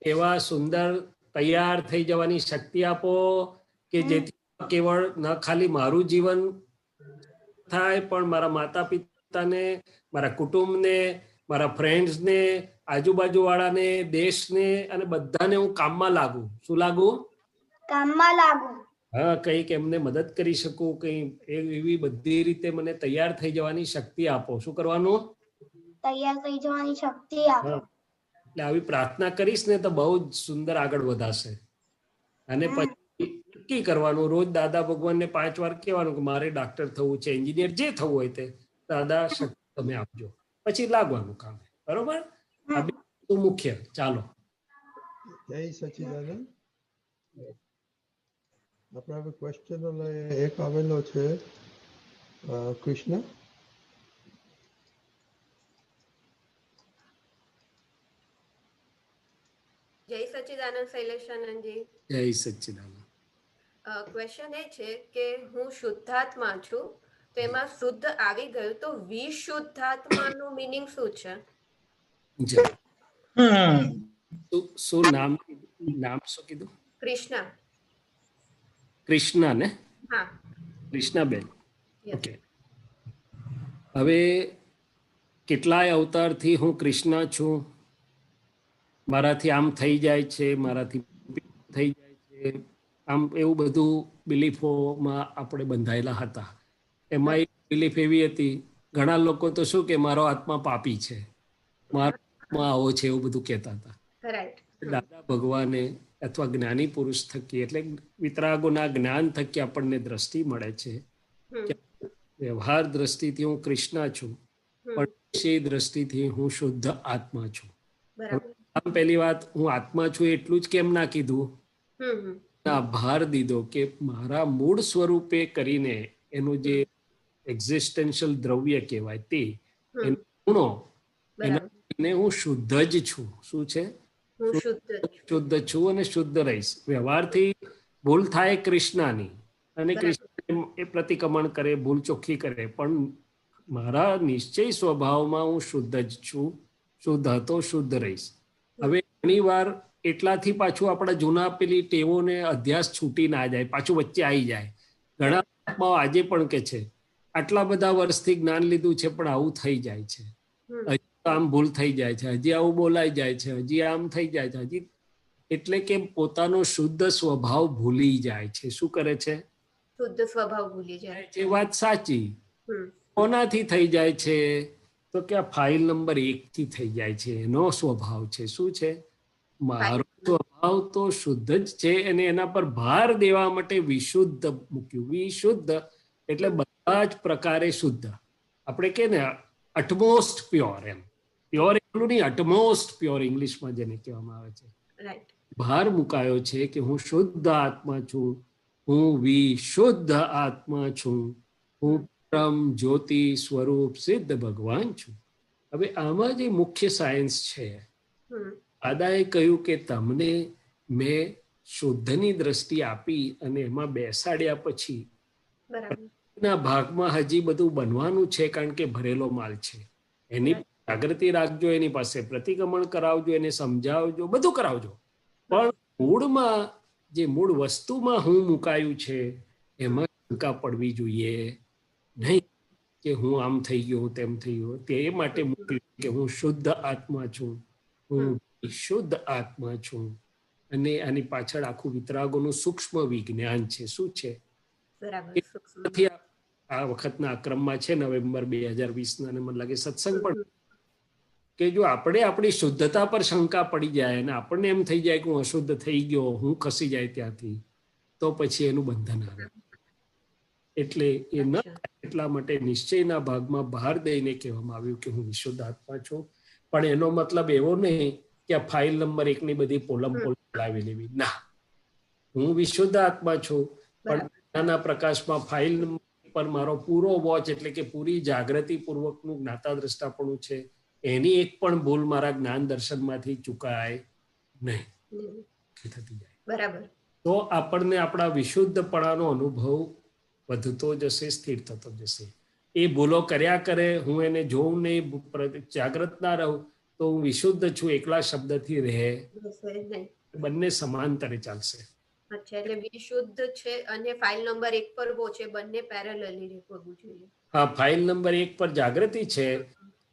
[SPEAKER 1] એવા સુંદર તૈયાર થઈ જવાની શક્તિ આપો કે જેથી કેવળ ન ખાલી મારું જીવન થાય પણ મારા માતા પિતાને, મારા કુટુંબને, મારા ફ્રેન્ડ્સને, આજુબાજુ વાળાને, દેશને અને બધાને હું કામમાં લાગુ. શું લાગુ?
[SPEAKER 5] કામમાં લાગુ.
[SPEAKER 1] હા, કંઈક એમને મદદ કરી શકું, કંઈ એવી બધી રીતે મને તૈયાર થઈ જવાની શક્તિ આપો. શું કરવાનું?
[SPEAKER 5] તૈયાર થઈ જવાની શક્તિ આપો.
[SPEAKER 1] એટલે આવી પ્રાર્થના કરીશ ને તો બહુ જ સુંદર આગળ વધાશે. અને પછી નક્કી કરવાનું, રોજ દાદા ભગવાનને 5 વાર કહેવાનું કે મારે ડોક્ટર થવું છે, એન્જિનિયર જે થવું હોય તે દાદા શક્તિ તમે આપજો. પછી લાગવાનું કામ. બરોબર? આ બે મુખ્ય. ચાલો,
[SPEAKER 3] જય સચ્ચિદાનંદ. આપણે હવે ક્વેશ્ચન એક આવેલો છે કૃષ્ણ.
[SPEAKER 6] જય સચ્ચિદાનંદ શૈલેષાનંદજી.
[SPEAKER 1] જય સચ્ચિદાનંદ.
[SPEAKER 6] ક્વેશ્ચન એ છે કે હું શુદ્ધાત્મા છું, તો એમાં શુદ્ધ આવી ગયું તો વિશુદ્ધાત્માનું મિનિંગ શું છે?
[SPEAKER 1] જય. શું નામ શું કીધું?
[SPEAKER 6] કૃષ્ણ.
[SPEAKER 1] કૃષ્ણ ને?
[SPEAKER 6] હા.
[SPEAKER 1] કૃષ્ણાબેન. ઓકે. હવે કેટલાય અવતારથી હું કૃષ્ણ છું. મારાથી આમ થઈ જાય છે, મારાથી થઈ જાય છે, આમ એવું બધું બિલીફોમાં આપણે બંધાયેલા હતા. એમાં એક બિલીફ એવી હતી, ઘણા લોકો તો શું કે મારો આત્મા પાપી છે, મારો આત્મા આવો છે, એવું બધું કહેતા હતા. દાદા ભગવાને અથવા જ્ઞાની પુરુષ થકી એટલે વિતરાગોના જ્ઞાન થકી આપણને દ્રષ્ટિ મળે છે કે વ્યવહાર દ્રષ્ટિથી હું કૃષ્ણ છું, પણ વિષય દ્રષ્ટિથી હું શુદ્ધ આત્મા છું. પહેલી વાત, હું આત્મા છું એટલું જ કેમ ના કીધું? ભાર દીધો કે મારા મૂળ સ્વરૂપે કરીને એનું જે એક્ઝિસ્ટન્શિયલ દ્રવ્ય કહેવાય તે એના ગુણો, એને હું શુદ્ધ જ છું. શું છે? શુદ્ધ છું અને શુદ્ધ રહીશ. વ્યવહારથી ભૂલ થાય કૃષ્ણની, અને કૃષ્ણ એ પ્રતિક્રમણ કરે, ભૂલ ચોખ્ખી કરે, પણ મારા નિશ્ચય સ્વભાવમાં હું શુદ્ધ જ છું, શુદ્ધ હતો, શુદ્ધ રહીશ. હવે ઘણી વાર એટલાથી પાછું આપણા જૂના પેલી ટેવોને અધ્યાસ છૂટી ના જાય, પાછું વચ્ચે આવી જાય. ઘણા આત્માઓ આજે પણ કે છે આટલા બધા વર્ષથી જ્ઞાન લીધું છે પણ આવું થઈ જાય છે, હજી આમ ભૂલ થઈ જાય છે, હજી આવું બોલાઈ જાય છે, હજી આમ થઈ જાય છે, હજી. એટલે કે પોતાનો શુદ્ધ સ્વભાવ ભૂલી જાય છે. શું કરે છે?
[SPEAKER 6] શુદ્ધ સ્વભાવ ભૂલી જાય
[SPEAKER 1] છે. વાત સાચી. કોનાથી થઈ જાય છે? તો કે આ ફાઇલ નંબર 1 થી થઈ જાય છે. એનો સ્વભાવ છે. શું છે? મારો સ્વભાવ તો શુદ્ધ જ છે, અને એના પર ભાર દેવા માટે વિશુદ્ધ મૂક્યું. વિશુદ્ધ એટલે બધા જ પ્રકારે શુદ્ધ. આપણે કે ને અટમોસ્ટ પ્યોર. એમ પ્યોર એટલું નહીં, અટમોસ્ટ પ્યોર ઇંગ્લિશમાં જેને કહેવામાં આવે છે. ભાર મુકાયો છે કે હું શુદ્ધ આત્મા છું, હું વિશુદ્ધ આત્મા છું, હું પરમ જ્યોતિ સ્વરૂપ સિદ્ધ ભગવાન છું. હવે આમાં જે મુખ્ય સાયન્સ છે, દાદાએ કહ્યું કે તમને મેં શુદ્ધની દ્રષ્ટિ આપી અને એમાં બેસાડ્યા પછી ના ભાગમાં હજી બધું બનવાનું છે, કારણ કે ભરેલો માલ છે. એની જાગૃતિ રાખજો, એની પાસે પ્રતિક્રમણ કરાવજો, એને સમજાવજો, બધું કરાવજો, પણ મૂળમાં જે મૂળ વસ્તુમાં હું મુકાયું છે એમાં શંકા પડવી જોઈએ નહીં કે હું આમ થઈ ગયો, તેમ થઈ ગયો. તે માટે મોકલ્યું કે હું શુદ્ધ આત્મા છું, હું શુદ્ધ આત્મા છું. અને આની પાછળ આખું વિતરાગોનું સૂક્ષ્મ વિજ્ઞાન છે. શું છે? આ વખતના ક્રમમાં છે નવેમ્બર 2020 અને મને લાગે સત્સંગ પણ, કે જો આપણે આપણી શુદ્ધતા પર શંકા પડી જાય અને આપણને એમ થઈ જાય કે હું અશુદ્ધ થઈ ગયો, હું ખસી જાય ત્યાંથી, તો પછી એનું બંધન આવે. એટલે એ ન એટલા માટે નિશ્ચયના ભાગમાં બહાર દઈને કહેવામાં આવ્યું કે હું વિશુદ્ધ આત્મા છું. પણ એનો મતલબ એવો નહીં કે આ ફાઇલ નંબર 1 ની બધી પોલમ લાવી લેવી. ના, હું વિશુદ્ધ આત્મા છું, પણ જ્ઞાનના પ્રકાશમાં ફાઇલ નંબર પર મારો પૂરો વોચ એટલે કે પૂરી જાગૃતિ પૂર્વકનું જ્ઞાતા દ્રષ્ટાપણું છે. એની એક પણ ભૂલ મારા જ્ઞાન દર્શનમાંથી ચૂકાય નહીં, થતી જાય.
[SPEAKER 6] બરાબર.
[SPEAKER 1] તો આપણને આપણા વિશુદ્ધપણાનો અનુભવ વધતો જશે, સ્થિર થતો જશે. એ ભૂલો કર્યા કરે, હું એને જોઉં નહીં, જાગ્રત ના રહું, તો હું વિશુદ્ધ છું એકલા શબ્દથી રહે
[SPEAKER 6] નહીં.
[SPEAKER 1] બંને સમાંતરે ચાલશે.
[SPEAKER 6] અચ્છા, એટલે વિશુદ્ધ છે અને ફાઇલ નંબર 1 પર વો છે, બંને પેરેલલી હોવું જોઈએ.
[SPEAKER 1] હા, ફાઇલ નંબર 1 પર જાગૃતિ છે,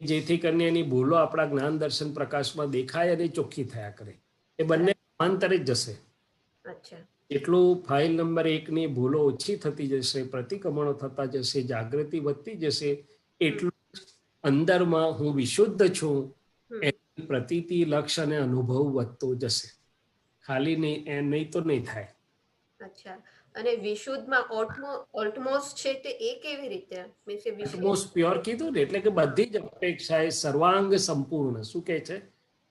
[SPEAKER 1] જેથી કરીને એની ભૂલો આપણા જ્ઞાન દર્શન પ્રકાશમાં દેખાય અને ચોખ્ખી થયા કરે. એ બંને સમાંતરે જ જશે.
[SPEAKER 6] અચ્છા,
[SPEAKER 1] એટલું ફાઇલ નંબર 1 ની ભૂલો ઓછી થતી જશે, પ્રતિક્રમણો થતા જશે, જાગૃતિ વધતી જશે, એટલું અંદરમાં હું વિશુદ્ધ છું એની પ્રતીતિ, લક્ષ અને અનુભવ વધતો જશે. ખાલી નહીં તો નહીં થાય.
[SPEAKER 6] અચ્છા. અને વિશુદ્ધમાં ઓલ્ટમોસ્ટ છે તે એ કેવી રીતે? મીન્સ કે
[SPEAKER 1] ઓલમોસ્ટ પ્યોર કીધું ને, એટલે કે બધી જ અપેક્ષાએ સર્વાંગ સંપૂર્ણ. શું કહે છે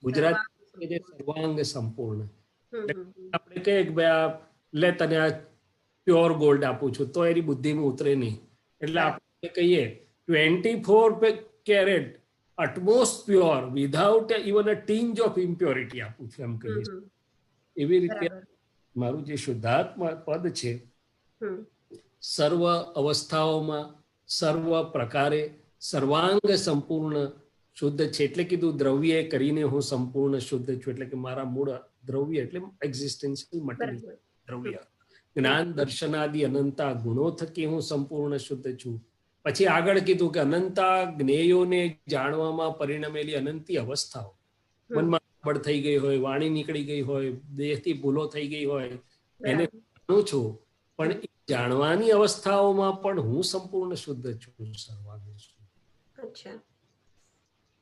[SPEAKER 1] ગુજરાતી? સર્વાંગ સંપૂર્ણ. આપણે કહીએ કે ભાઈ આ લે તને આ પ્યોર ગોલ્ડ આપું છું, તો એની બુદ્ધિમાં ઉતરે નહીં. એટલે આપણે કહીએ 24 carat utmost pure without even a tinge of impurity આપું છું, એમ કહીએ. એવી રીતે મારું જે શુદ્ધાત્મા પદ છે, સર્વ અવસ્થાઓમાં સર્વ પ્રકારે સર્વાંગ સંપૂર્ણ શુદ્ધ છે. એટલે કીધું દ્રવ્ય કરીને હું સંપૂર્ણ શુદ્ધ છું. એટલે કે મારા મૂળ દ્રવ્ય એટલે એક્ઝિસ્ટન્શિયલ મટીરિયલ દ્રવ્ય, જ્ઞાન દર્શનાદિ અનંતા ગુણો થકી હું સંપૂર્ણ શુદ્ધ છું. પછી આગળ કીધું કે અનંતા જ્ઞેયોને જાણવામાં પરિણમેલી અનંતી અવસ્થાઓ, મનમાં બળ થઈ ગઈ હોય, વાણી નીકળી ગઈ હોય, દેહથી ભૂલો થઈ ગઈ હોય, એને જાણું છું. પણ જાણવાની અવસ્થાઓમાં પણ હું સંપૂર્ણ શુદ્ધ છું, સર્વાંગ શુદ્ધ.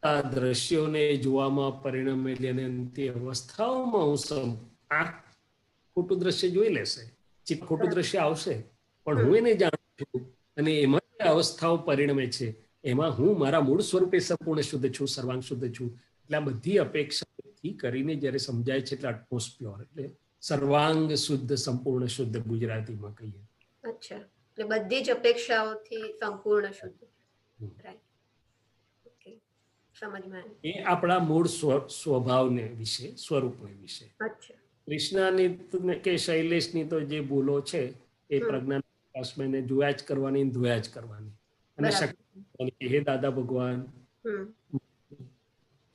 [SPEAKER 1] આ દ્રશ્યોને જોવામાં પરિણમેલી અનંતી અવસ્થાઓમાં હું આ ખોટું દ્રશ્ય જોઈ લેશે, ખોટું દ્રશ્ય આવશે, પણ હું એને જાણું છું અને એમાં અવસ્થાઓ પરિણમે છે, એમાં હું મારા મૂળ સ્વરૂપે સંપૂર્ણ શુદ્ધ છું, સર્વાંગ શુદ્ધ છું. એટલે આ બધી અપેક્ષાથી કરીને જ્યારે સમજાય છે એટલે અટમોસ્ટ પ્યોર, એટલે સર્વાંગ શુદ્ધ, સંપૂર્ણ શુદ્ધ ગુજરાતીમાં કહીએ.
[SPEAKER 6] અચ્છા, એટલે બધી જ અપેક્ષાઓથી સંપૂર્ણ શુદ્ધ. રાઈટ, ઓકે, સમજમાં. એ
[SPEAKER 1] આપણા મૂળ સ્વભાવને વિશે, સ્વરૂપને વિશે.
[SPEAKER 6] અચ્છા,
[SPEAKER 1] કૃષ્ણની કે શૈલેષની તો જે ભૂલો છે એ પ્રજ્ઞાન પ્રકાશમાં જોયા જ કરવાની, ધોયા જ કરવાની. અને શક્તિ, હે દાદા ભગવાન,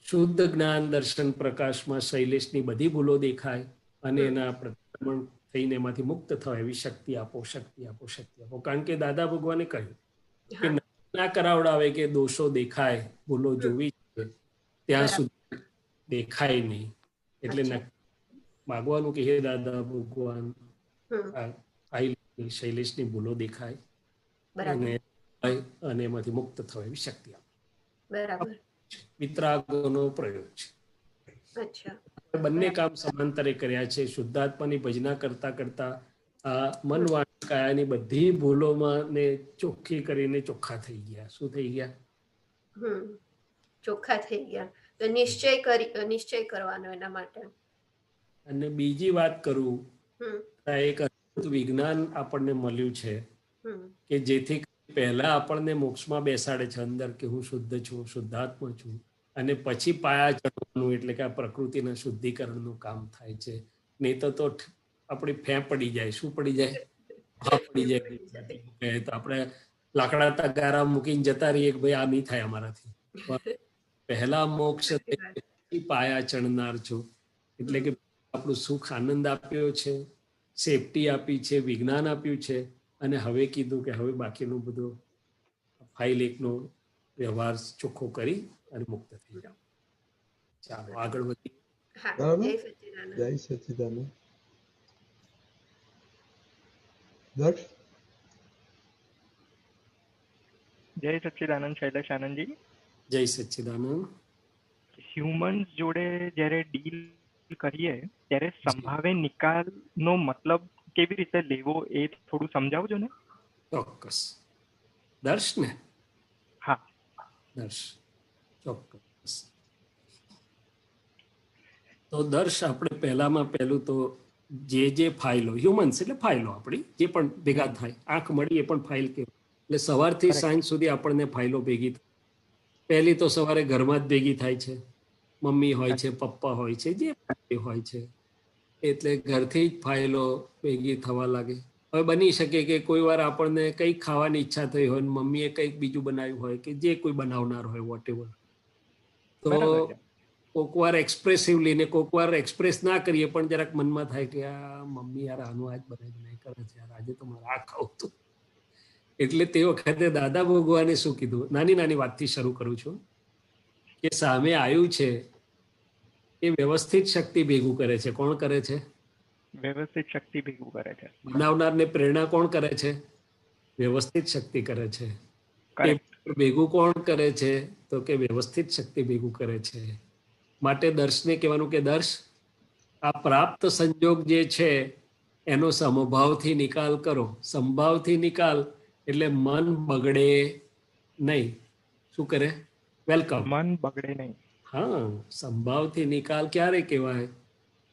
[SPEAKER 1] શુદ્ધ જ્ઞાન દર્શન પ્રકાશમાં શૈલેષની બધી ભૂલો દેખાય અને એના પ્રતિક્રમણ થઈને એમાંથી મુક્ત થાય એવી શક્તિ આપો, શક્તિ આપો, શક્તિ આપો. કારણ કે દાદા ભગવાને કહ્યું કે ના કરાવડાવે કે દોષો દેખાય, ભૂલો જોવી છે ત્યાં સુધી દેખાય નહીં. એટલે માગવાનું કે હે દાદા ભગવાન, શૈલેષની ભૂલો દેખાય અને એમાંથી મુક્ત થવા એવી શક્તિ આપો.
[SPEAKER 6] બરાબર.
[SPEAKER 1] વિતરાગોનો પ્રયોગ છે. બંને કામ સમાંતરે કર્યા છે. શુદ્ધાત્માની ભજના કરતા કરતા આ મન, વાણી, કાયાની બધી ભૂલોમાં ને ચોખ્ખી કરીને ચોખ્ખા થઈ ગયા. શું થઈ ગયા?
[SPEAKER 6] ચોખ્ખા થઈ ગયા. તો નિશ્ચય કરવાનો એના માટે.
[SPEAKER 1] અને બીજી વાત કરું, એક અદ્ભુત વિજ્ઞાન આપણને મળ્યું છે કે જેથી પહેલા આપણને મોક્ષમાં બેસાડે છે અંદર કે હું શુદ્ધ છું, શુદ્ધાત્મા છું, અને પછી પાયા ચડવાનું એટલે કે આ પ્રકૃતિના શુદ્ધિકરણનું કામ થાય છે. નહીં તો આપણી ફે પડી જાય. શું પડી જાય? પડી જાય. તો આપણે લાકડા તગારા મૂકીને જતા રહીએ કે ભાઈ આ નહીં થાય અમારાથી. પહેલા મોક્ષ પાયા ચડનાર છું. એટલે કે આપણું સુખ આનંદ આપ્યો છે, સેફટી આપી છે, વિજ્ઞાન આપ્યું છે, અને હવે કીધું કે હવે બાકીનું બધું ફાઇલ 1 નો વ્યવહાર ચોખ્ખો કરી અને મુક્ત થઈ જાઓ. ચાલો આગળ વધીએ.
[SPEAKER 3] જય સચ્ચિદાનંદ. દર્શ.
[SPEAKER 7] જય સચ્ચિદાનંદ શૈલેષ આનંદજી.
[SPEAKER 1] જય સચ્ચિદાનંદ.
[SPEAKER 7] હ્યુમન્સ જોડે જ્યારે ડીલ કરીએ ત્યારે સંભાવે નિકાલનો મતલબ કેવી રીતે લેવો એ થોડું સમજાવજો ને.
[SPEAKER 1] ચોક્કસ. દર્શ ને?
[SPEAKER 7] હા,
[SPEAKER 1] દર્શ. ચોક્કસ. તો દર્શ આપણે પહેલામાં પહેલું તો જે ફાઇલો, હ્યુમન્સ એટલે ફાઇલો આપણી જે પણ ભેગા થાય, આંખ મળી એ પણ ફાઇલ કહેવાય. એટલે સવારથી સાંજ સુધી આપણને ફાઇલો ભેગી થાય. પહેલી તો સવારે ઘરમાં જ ભેગી થાય છે. મમ્મી હોય છે, પપ્પા હોય છે, જે હોય છે, એટલે ઘરથી જ ફાઇલો ભેગી થવા લાગે. હવે બની શકે કે કોઈ વાર આપણને કંઈક ખાવાની ઈચ્છા થઈ હોય ને મમ્મીએ કંઈક બીજું બનાવ્યું હોય કે જે કોઈ બનાવનાર હોય વોટ એવર, તો
[SPEAKER 7] બરાબર છે.
[SPEAKER 1] કોક વાર એક્સપ્રેસિવલી ને કોક વાર એક્સપ્રેસ ના કરીએ પણ જરાક મનમાં થાય કે આ મમ્મી યાર આનું આજ બનાવી કરે છે યાર, આજે તો મારે આ ખાવું હતું. એટલે તે વખતે દાદા ભગવાને શું કીધું, નાની નાની વાતથી શરૂ કરું છું, કે સામે આવ્યું છે એ વ્યવસ્થિત શક્તિ ભેગું કરે છે. કોણ કરે છે?
[SPEAKER 7] વ્યવસ્થિત શક્તિ ભેગું કરે છે.
[SPEAKER 1] બનાવનારને પ્રેરણા કોણ કરે છે? વ્યવસ્થિત શક્તિ કરે છે.
[SPEAKER 7] Correct.
[SPEAKER 1] એ ભેગું કોણ કરે છે? તો કે વ્યવસ્થિત શક્તિ ભેગું કરે છે. માટે દર્શને કહેવાનું કે દર્શ, આ પ્રાપ્ત સંજોગ જે છે એનો સમભાવથી નિકાલ કરો. સંભાવથી નિકાલ એટલે મન બગડે નહીં. શું કરે? વેલકમ.
[SPEAKER 7] મન બગડે નહીં.
[SPEAKER 1] હા, સંભાવથી નિકાલ ક્યારે કહેવાય?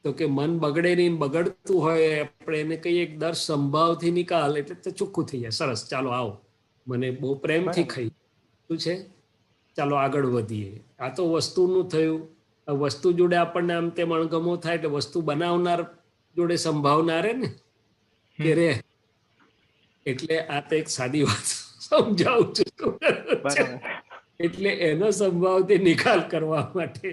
[SPEAKER 1] તો કે મન બગડે નહીં, બગડતું હોય આપણે એને કહીએ દર્શ સંભાવથી નિકાલ એટલે તો ચોખ્ખું થઈ જાય. સરસ, ચાલો આવો, મને બહુ પ્રેમથી
[SPEAKER 7] બરાબર.
[SPEAKER 1] ખાઈ શું છે, ચાલો આગળ વધીએ. આ તો વસ્તુનું થયું. આ વસ્તુ જોડે આપણને આમ તેમ અણગમો થાય એટલે વસ્તુ બનાવનાર જોડે સંભાવના રહે ને કે રે. એટલે આ તો એક સાદી વાત સમજાવું છું.
[SPEAKER 7] બરાબર.
[SPEAKER 1] એટલે એનો સંભાવથી નિકાલ કરવા માટે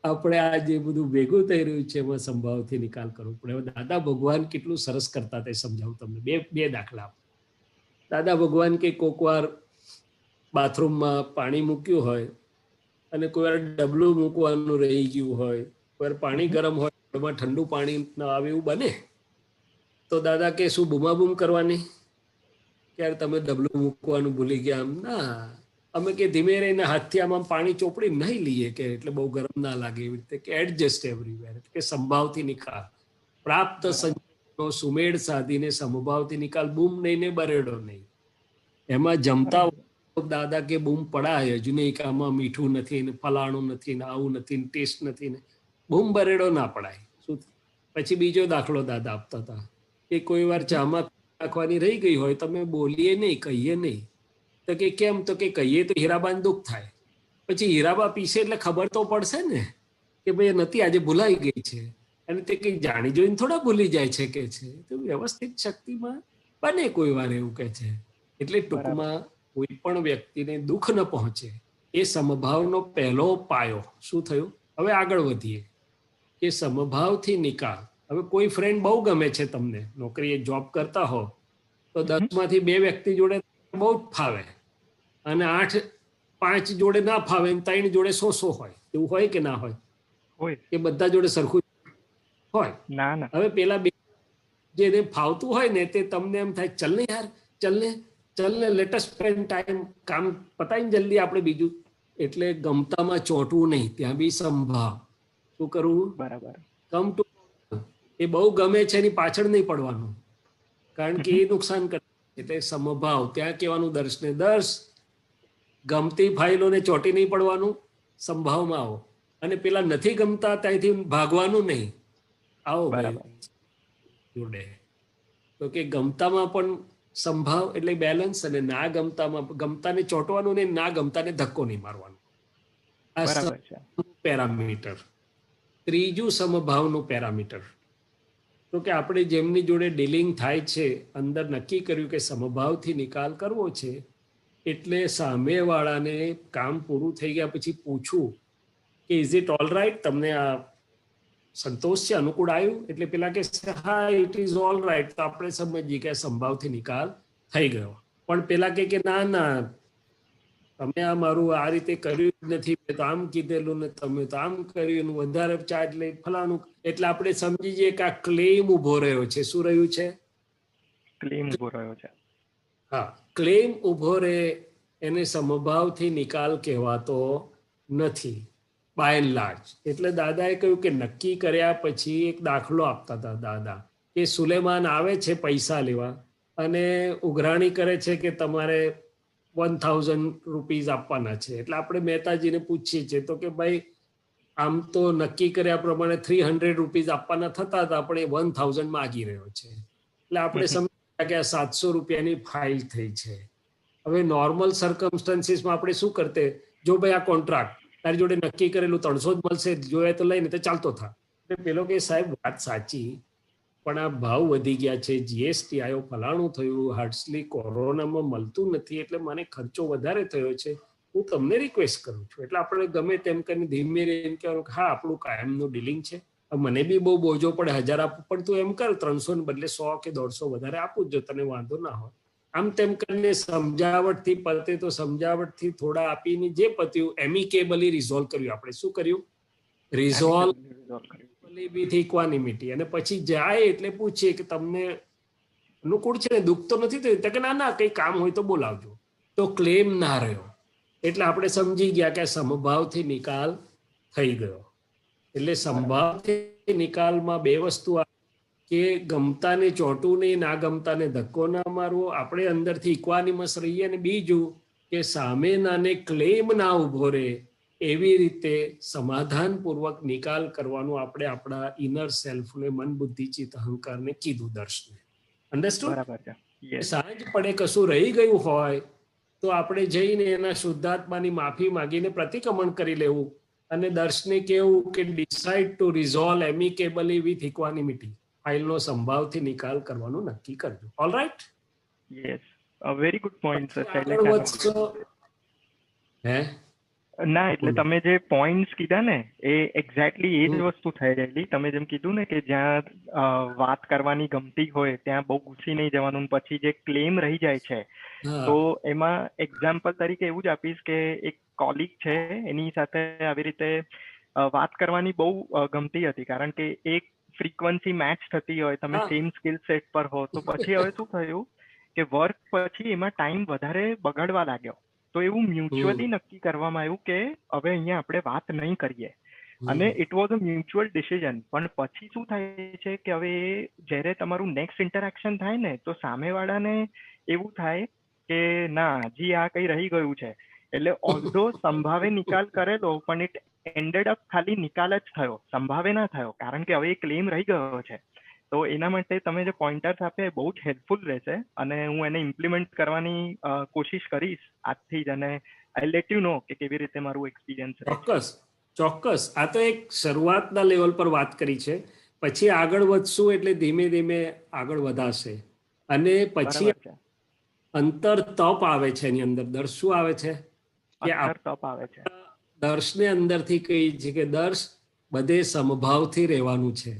[SPEAKER 1] આપણે આ જે બધું ભેગું થઈ રહ્યું છે એમાં સંભાવથી નિકાલ કરવો પડે. હવે દાદા ભગવાન કેટલું સરસ કરતા તે સમજાવું તમને. બે દાખલા. દાદા ભગવાન કે કોક વાર બાથરૂમમાં પાણી મૂક્યું હોય અને કોઈ વાર ડબલું મૂકવાનું રહી ગયું હોય, કોઈ વાર પાણી ગરમ હોય એમાં ઠંડુ પાણી ના આવે એવું બને, તો દાદા કે શું બૂમાબૂમ કરવાની? ક્યારે તમે ડબલું મૂકવાનું ભૂલી ગયા? આમ ના, અમે કે ધીમે રહીને હાથથી આમ પાણી ચોપડી નહીં લઈએ કે એટલે બહુ ગરમ ના લાગે એવી રીતે કે એડજસ્ટ એવરીવેર, કે સંભાવથી નિકાલ. પ્રાપ્ત સંજોગનો સુમેળ સાધીને સમભાવથી નિકાલ. બૂમ નહીં ને બરેડો નહીં. એમાં જમતા દાદા કે બૂમ પડાય હજુ નહીં કે આમાં મીઠું નથી ને ફલાણું નથી ને આવું નથી ને ટેસ્ટ નથી ને, બૂમ બરેડો ના પડાય. શું? પછી બીજો દાખલો દાદા આપતા હતા કે કોઈ વાર ચામાં નાખવાની રહી ગઈ હોય, તમે બોલીએ નહીં, કહીએ નહીં. તો કે કેમ? તો કે કહીએ તો હીરાબાને દુઃખ થાય. પછી હીરાબા પીસે એટલે ખબર તો પડશે ને કે ભાઈ નથી, આજે ભૂલાઈ ગઈ છે. અને તે કંઈક જાણી જોઈને થોડા ભૂલી જાય છે કે છે. તો વ્યવસ્થિત શક્તિમાં બને કોઈ વાર એવું કે છે. એટલે ટૂંકમાં કોઈ પણ વ્યક્તિને દુઃખ ન પહોંચે એ સમભાવનો પહેલો પાયો. શું થયું? હવે આગળ વધીએ કે સમભાવથી નિકાલ. હવે કોઈ ફ્રેન્ડ બહુ ગમે છે તમને, નોકરીએ જોબ કરતા હો તો 10 માંથી 2 વ્યક્તિ જોડે બહુ જ ફાવે અને 5 જોડે ના ફાવે, 3 જોડે 100 હોય. એવું હોય કે ના હોય?
[SPEAKER 7] હોય.
[SPEAKER 1] કે બધા જોડે સરખું હોય?
[SPEAKER 7] ના ના.
[SPEAKER 1] હવે પેલા બે જેને ફાવતું હોય ને તે તમને એમ થાય ચલ ને યાર, ચલ ને લેટેસ્ટ સ્પેન્ડ ટાઈમ, કામ પતાઈને જલ્દી આપણે બીજું. એટલે ગમતામાં ચોંટવું નહીં, ત્યાં બી સંભાવ. શું કરવું?
[SPEAKER 7] બરાબર.
[SPEAKER 1] કમ ટુ, એ બહુ ગમે છે એની પાછળ નહીં પડવાનું, કારણ કે એ નુકસાન કરે. એટલે સમભાવ ત્યાં કહેવાનું દર્શને દર્શ, ગમતી ફાઇલોને ચોંટી નહીં પડવાનું, સંભાવમાં આવો. અને પેલા નથી ગમતા ત્યાંથી ભાગવાનું નહીં, આવો જોડે. તો કે ગમતામાં પણ સંભાવ એટલે બેલેન્સ, અને ના ગમતામાં ગમતાને ચોંટવાનું નહીં, ના ગમતાને ધક્કો નહીં મારવાનો. આ પેરામીટર. ત્રીજું સમભાવનું પેરામીટર તો કે આપણે જેમની જોડે ડીલિંગ થાય છે, અંદર નક્કી કર્યું કે સમભાવથી નિકાલ કરવો છે, એટલે સામેવાળાને કામ પૂરું થઈ ગયા પછી પૂછવું કે ઇઝ ઇટ ઓલ રાઈટ? તમને આ સંતોષ છે, અનુકૂળ આવ્યું? એટલે પેલા કે હા ઇટ ઇઝ ઓલ રાઈટ. તો આપણે સમજીએ કે સંભાવથી નિકાલ થઈ ગયો. પણ પેલા કે ના ના, તમે આ મારું આ રીતે કર્યું નથી, મેં તો આમ કીધેલું ને તમે તો આમ કર્યું, વધારે ચાર્જ લઈ ફલાણું. એટલે આપણે સમજી જઈએ કે આ ક્લેમ ઉભો રહ્યો છે. શું રહ્યું છે?
[SPEAKER 7] ક્લેમ ઉભો રહ્યો છે.
[SPEAKER 1] હા, ક્લેમ ઉભો રહે એને સમભાવથી નિકાલ કહેવાતો નથી બાય એન્ડ લાર્જ. એટલે દાદાએ કહ્યું કે નક્કી કર્યા પછી એક દાખલો આપતા હતા દાદા કે સુલેમાન આવે છે પૈસા લેવા અને ઉઘરાણી કરે છે કે તમારે 1000 રૂપીઝ આપવાના છે. એટલે આપણે મહેતાજીને પૂછીએ છીએ તો કે ભાઈ આમ તો નક્કી કર્યા પ્રમાણે 300 રૂપીઝ આપવાના થતા હતા, આપણે 1000 માગી રહ્યો છે. એટલે આપણે સમજ્યા કે આ 700 રૂપિયાની ફાઇલ થઈ છે. હવે નોર્મલ સર્કમસ્ટન્સીસમાં આપણે શું કરતે? જો ભાઈ આ કોન્ટ્રાક્ટ તારી જોડે નક્કી કરેલું 300 જ મળશે, જોઈએ તો લઈને તો ચાલતો થા. એટલે પેલો કે સાહેબ વાત સાચી, પણ આ ભાવ વધી ગયા છે, જીએસટી આવ્યો, ફલાણું થયું, હાર્ડલી કોરોનામાં મળતું નથી એટલે મને ખર્ચો વધારે થયો છે, હું તમને રિક્વેસ્ટ કરું છું. એટલે આપણે ગમે તેમ કરીને ધીમે રહીને કહેવાનું હા આપણું કાયમનું ડીલિંગ છે, મને બી બહુ બોજો પડે 1000 આપવું પણ તું એમ કર 300 ને બદલે 100 કે 150 વધારે આપું જો તને વાંધો ના હોય. આમ તેમ કરીને સમજાવટથી પતે તો સમજાવટથી થોડા આપીને જે પત્યું એમિકેબલી રિઝોલ્વ કર્યું. આપણે શું કર્યું? Resolve with equanimity. અને પછી જાય એટલે પૂછીએ કે તમને અનુકૂળ છે ને, દુઃખ તો નથી થયું? તો કે ના ના કઈ કામ હોય તો બોલાવજો. તો ક્લેમ ના રહ્યો. એટલે આપણે સમજી ગયા કે સમભાવથી નિકાલ થઈ ગયો. એટલે સંભાવથી નિકાલમાં બે વસ્તુ કે ગમતાને ચોંટવું નહીં, ના ગમતાને ધક્કો ના મારવો, આપણે અંદરથી ઇક્વાનિમસ રહીએ, અને બીજું કે સામેનાને ક્લેમ ના ઉભો રહે એવી રીતે સમાધાનપૂર્વક નિકાલ કરવાનું આપણે આપણા ઇનર સેલ્ફને, મન બુદ્ધિ ચિત્ત અહંકારને કીધું દર્શને. અન્ડરસ્ટુડ? સાંજ પડે કશું રહી ગયું હોય તો આપણે જઈને એના શુદ્ધાત્માની માફી માંગીને પ્રતિક્રમણ કરી લેવું અને દર્શને કેવું કે decide two resolve એમિકેબલી with equanimity. ફાઇલનો સંભાવથી નિકાલ કરવાનું નક્કી કરજો. All right?
[SPEAKER 7] Yes, a very good point sir.
[SPEAKER 1] હે
[SPEAKER 7] ના, એટલે તમે જે પોઈન્ટ્સ કીધા ને એ એક્ઝેક્ટલી એ જ વસ્તુ થઈ રહેલી. તમે જેમ કીધું ને કે જ્યાં વાત કરવાની ગમતી હોય ત્યાં બહુ ઘૂસી નહીં જવાનું, પછી જે ક્લેમ રહી જાય છે તો એમાં એક્ઝામ્પલ તરીકે એવું જ આપીશ કે એક કોલિગ છે, એની સાથે આવી રીતે વાત કરવાની બહુ ગમતી હતી, કારણ કે એક ફ્રીક્વન્સી મેચ થતી હોય, તમે સેમ સ્કિલ સેટ પર હો. તો પછી હવે શું થયું કે વર્ક પછી એમાં ટાઈમ વધારે બગાડવા લાગ્યો. તો એવું મ્યુચ્યુઅલી નક્કી કરવામાં આવ્યું કે હવે અહીંયા આપણે વાત નહીં કરીએ, અને it was a mutual decision. પણ પછી શું થાય છે કે હવે જ્યારે તમારું નેક્સ્ટ ઇન્ટરેક્શન થાય ને તો સામેવાળાને એવું થાય કે ના હજી આ કઈ રહી ગયું છે. એટલે ઓલ્ધો સંભાવે નિકાલ કરેલો પણ ઇટ એન્ડેડ અપ ખાલી નિકાલ જ થયો, સંભાવે ના થયો, કારણ કે હવે એ ક્લેમ રહી ગયો છે. તો એના માટે તમે જે પોઈન્ટર્સ આપ્યા એ બહુ જ હેલ્પફુલ રહેશે, અને હું એને ઇમ્પ્લિમેન્ટ કરવાની કોશિશ કરીશ આજથી જ, અને આઈ લેટ યુ નો કે કેવી રીતે મારું એક્સપિરિયન્સ રહે.
[SPEAKER 1] ચોક્કસ ચોક્કસ. આ તો એક શરૂઆતના લેવલ પર વાત કરી છે, પછી આગળ વધશું એટલે ધીમે ધીમે આગળ વધાશે. અને પછી અંતર તપ આવે છે એની અંદર. દર્શ શું આવે છે કે
[SPEAKER 7] તપ આવે છે.
[SPEAKER 1] દર્શને અંદરથી કહી છે કે દર્શ બધે સમભાવથી રહેવાનું છે.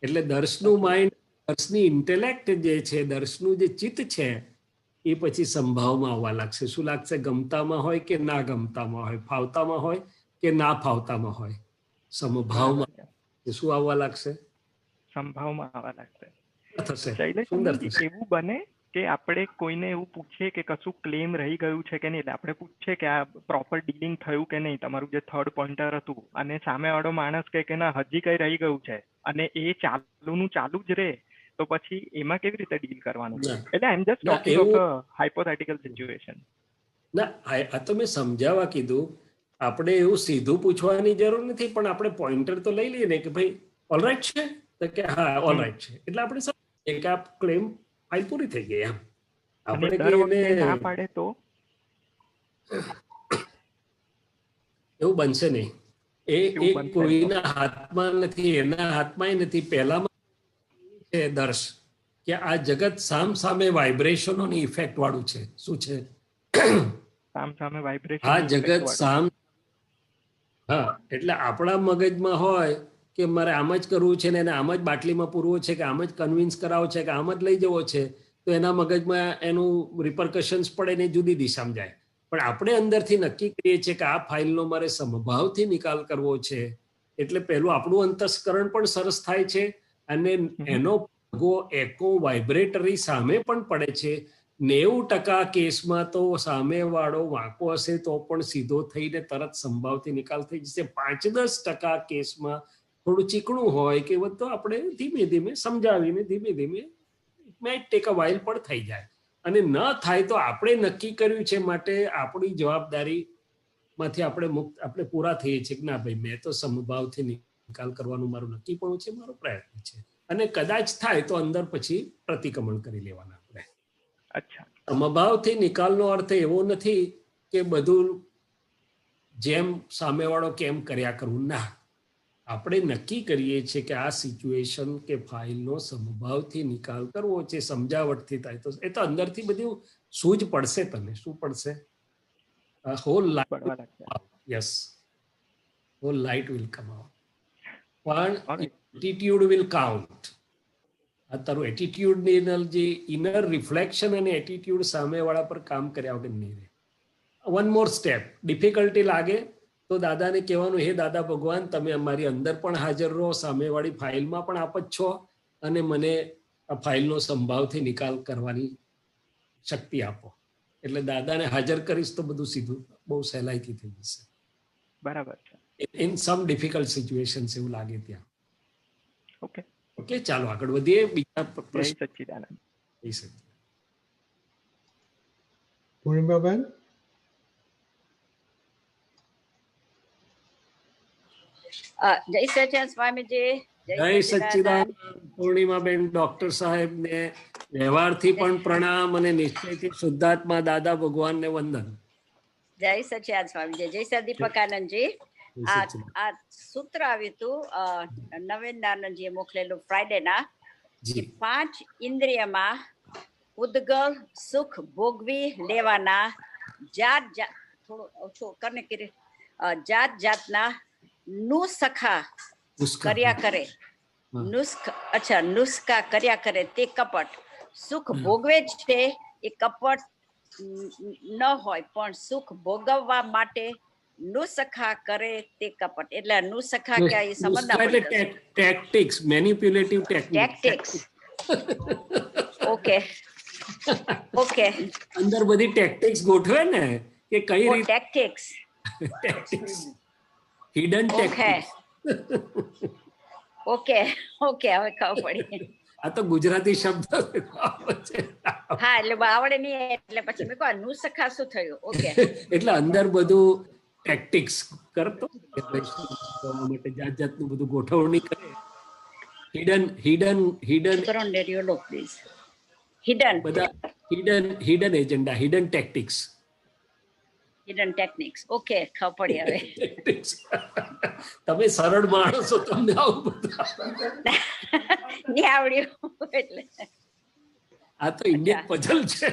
[SPEAKER 1] એટલે દર્શનું માઇન્ડ, દર્શની ઇન્ટેલેક્ટ જે છે, દર્શનું જે ચિત્ત છે એ પછી સંભાવમાં આવવા લાગશે. શું લાગશે? ગમતામાં હોય કે ના ગમતામાં હોય, ફાવતામાં હોય કે ના ફાવતામાં હોય, સમભાવમાં શું આવવા લાગશે?
[SPEAKER 7] સંભાવમાં આવવા લાગશે.
[SPEAKER 1] થશે.
[SPEAKER 7] સુંદર થશે. એવું બને કે આપણે કોઈને એવું પૂછીએ કે કશું ક્લેમ રહી ગયું છે કે નહીં, એટલે આપણે પૂછીએ કે આ પ્રોપર ડીલિંગ થયું કે નહીં, તમારું જે થર્ડ પોઈન્ટર હતું, અને સામેવાળો માણસ કે ના હજી કઈ રહી ગયું છે, અને એ ચાલુનું ચાલુ જ રહે, તો પછી એમાં કેવી રીતે ડીલ કરવાનું? એટલે I am just talking of a hypothetical situation.
[SPEAKER 1] ના, આ તો મેં સમજાવવા કીધું. આપણે એવું સીધું પૂછવાની જરૂર નથી, પણ આપણે પોઈન્ટર તો લઈ લઈએ ને કે ભાઈ ઓલરાઈટ છે, તો કે હા ઓલરાઈટ છે, એટલે આપણે સમજીએ કે આ ક્લેમ ફાઇલ પૂરી થઈ ગઈ. એમ આપણે
[SPEAKER 7] ના પાડે તો
[SPEAKER 1] એવું બનશે નહીં. એ કોઈના હાથમાં નથી, એના હાથમાં નથી. પહેલામાં છે દર્શ કે આ જગત સામ સામે વાઇબ્રેશનોની ઇફેક્ટ વાળું છે. શું છે?
[SPEAKER 7] સામ સામે વાઇબ્રેશન.
[SPEAKER 1] આ જગત સામ. હા, એટલે આપણા મગજમાં હોય કે મારે આમ જ કરવું છે ને એને આમ જ બાટલીમાં પૂરવો છે કે આમ જ કન્વિન્સ કરાવો છે કે આમ જ લઈ જવો છે, તો એના મગજમાં એનું રિપરકશન્સ પડે ને જુદી દિશામાં જાય. પણ આપણે અંદરથી નક્કી કરીએ છીએ કે આ ફાઇલનો મારે સમભાવથી નિકાલ કરવો છે, એટલે પહેલું આપણું અંતસ્કરણ પણ સરસ થાય છે, અને એનો એકો વાઇબ્રેટરી સામે પણ પડે છે. 90% કેસમાં તો સામેવાળો વાંકો હશે તો પણ સીધો થઈને તરત સંભાવથી નિકાલ થઈ જશે. 5-10% કેસમાં થોડું ચીકણું હોય કે તો આપણે ધીમે ધીમે સમજાવીને ધીમે ધીમે મેટ ટેક અ વાઇલ પણ થઈ જાય. અને ન થાય તો આપણે નક્કી કર્યું છે માટે આપણી જવાબદારીમાંથી આપણે પૂરા થઈએ છીએ કે ના ભાઈ મેં તો સમભાવથી નિકાલ કરવાનું મારું નક્કી પણ છે, મારો પ્રયત્ન છે. અને કદાચ થાય તો અંદર પછી પ્રતિક્રમણ કરી લેવાના આપણે. સમભાવથી નિકાલનો અર્થ એવો નથી કે બધું જેમ સામેવાળો કેમ કર્યા કરવું. ના, આપણે નક્કી કરીએ છીએ કે આ સિચ્યુએશન કે ફાઇલનો સંભાવથી નિકાલ કરવો છે, સમજાવટથી થાય તો એ તો અંદરથી બધું સૂજ પડશે. તને શું પડશે? હોલ
[SPEAKER 7] પડવા લાગશે.
[SPEAKER 1] Yes, hole light will come out. પણ
[SPEAKER 7] Alright.
[SPEAKER 1] Attitude will count. આ તારું એટીટ્યુડની જે ઇનર રિફ્લેક્શન અને એટીટ્યુડ સામેવાળા પર કામ કર્યા વગર નહીં રહે. One more step. ડિફિકલ્ટી લાગે તો દાદાને કહેવાનું, હે દાદા ભગવાન, તમે અમારી અંદર પણ હાજર રહો, સામેવાળી ફાઇલમાં પણ આપ જ છો, અને મને આ ફાઇલનો સંભાવથી નિકાલ કરવાની શક્તિ આપો. એટલે દાદાને હાજર કરીશ તો બધું સીધું બહુ સહેલાઈથી થઈ જશે.
[SPEAKER 7] બરાબર છે.
[SPEAKER 1] ઇન સમ ડિફિકલ્ટ સિચ્યુએશન્સ એવું લાગે ત્યાં.
[SPEAKER 7] ઓકે,
[SPEAKER 1] ઓકે, ચાલો આગળ વધીએ. બીજા
[SPEAKER 7] જય
[SPEAKER 1] પ્રશ્ન
[SPEAKER 7] સચ્ચિદાનંદ.
[SPEAKER 1] થઈ શકે.
[SPEAKER 3] પૂર્ણિમાબેન,
[SPEAKER 8] જય સચ્ચિદાનંદ સ્વામીજી.
[SPEAKER 1] જય સચ્ચિદાનંદ. પૂર્ણિમાબેન, ડોક્ટર સાહેબને વ્યવહારથી પણ પ્રણામ અને નિશ્ચયથી શુદ્ધાત્મા દાદા ભગવાનને વંદન.
[SPEAKER 8] જય સચ્ચિદાનંદ સ્વામીજી. જય સર દીપકાનંદજી.
[SPEAKER 1] જય સચ્ચિદાનંદ.
[SPEAKER 8] આ સૂત્ર આવ્યું હતું નવીનાનંદજીએ મોકલેલું ફ્રાઈડે ના.
[SPEAKER 1] જી
[SPEAKER 8] 5 ઇન્દ્રિયમાં ઉદ્ગલ સુખ ભોગવી લેવાના જાત જાત, થોડું ઓછું કરને કરી, જાત જાતના નુસખા
[SPEAKER 1] પુષ્કળ.
[SPEAKER 8] કર્યા કરે, નુસ્ખા કર્યા કરે તે કપટ. સુખ ભોગવે છે એ કપટ ન હોય, પણ સુખ ભોગવવા માટે નુસખા કરે તે કપટ. એટલે નુસખા ક્યાં એ
[SPEAKER 1] નુસ્ખા એટલે
[SPEAKER 8] સમજના
[SPEAKER 1] ટેક્ટિક્સ, મેનિપ્યુલેટિવ
[SPEAKER 8] ટેક્ટિક્સ. ઓકે ઓકે,
[SPEAKER 1] અંદર બધી ટેક્ટિક્સ ગોઠવે ને કે કઈ રીતે
[SPEAKER 8] tactics.
[SPEAKER 1] Tactics, hidden
[SPEAKER 8] okay
[SPEAKER 1] tactics.
[SPEAKER 8] Okay okay, હવે ખબર પડી.
[SPEAKER 1] આ તો ગુજરાતી શબ્દ છે.
[SPEAKER 8] હા, એટલે આવડે નહીં એટલે પછી મેં કહ્યું નુસખા શું થયું. ઓકે,
[SPEAKER 1] એટલે અંદર બધું ટેક્ટિક્સ કરતો માટે જાત જાતનું બધું ગોઠવણી કરે. Hidden hidden hidden
[SPEAKER 8] please. Hidden
[SPEAKER 1] બધા hidden agenda, hidden tactics.
[SPEAKER 8] Hidden techniques. Okay, ખબર પડી હવે.
[SPEAKER 1] તમે સરળ માણસો, તમને આવું બધું
[SPEAKER 8] નહીં આવડ્યું એટલે.
[SPEAKER 1] આ તો ઇન્ડિયન પઝલ છે.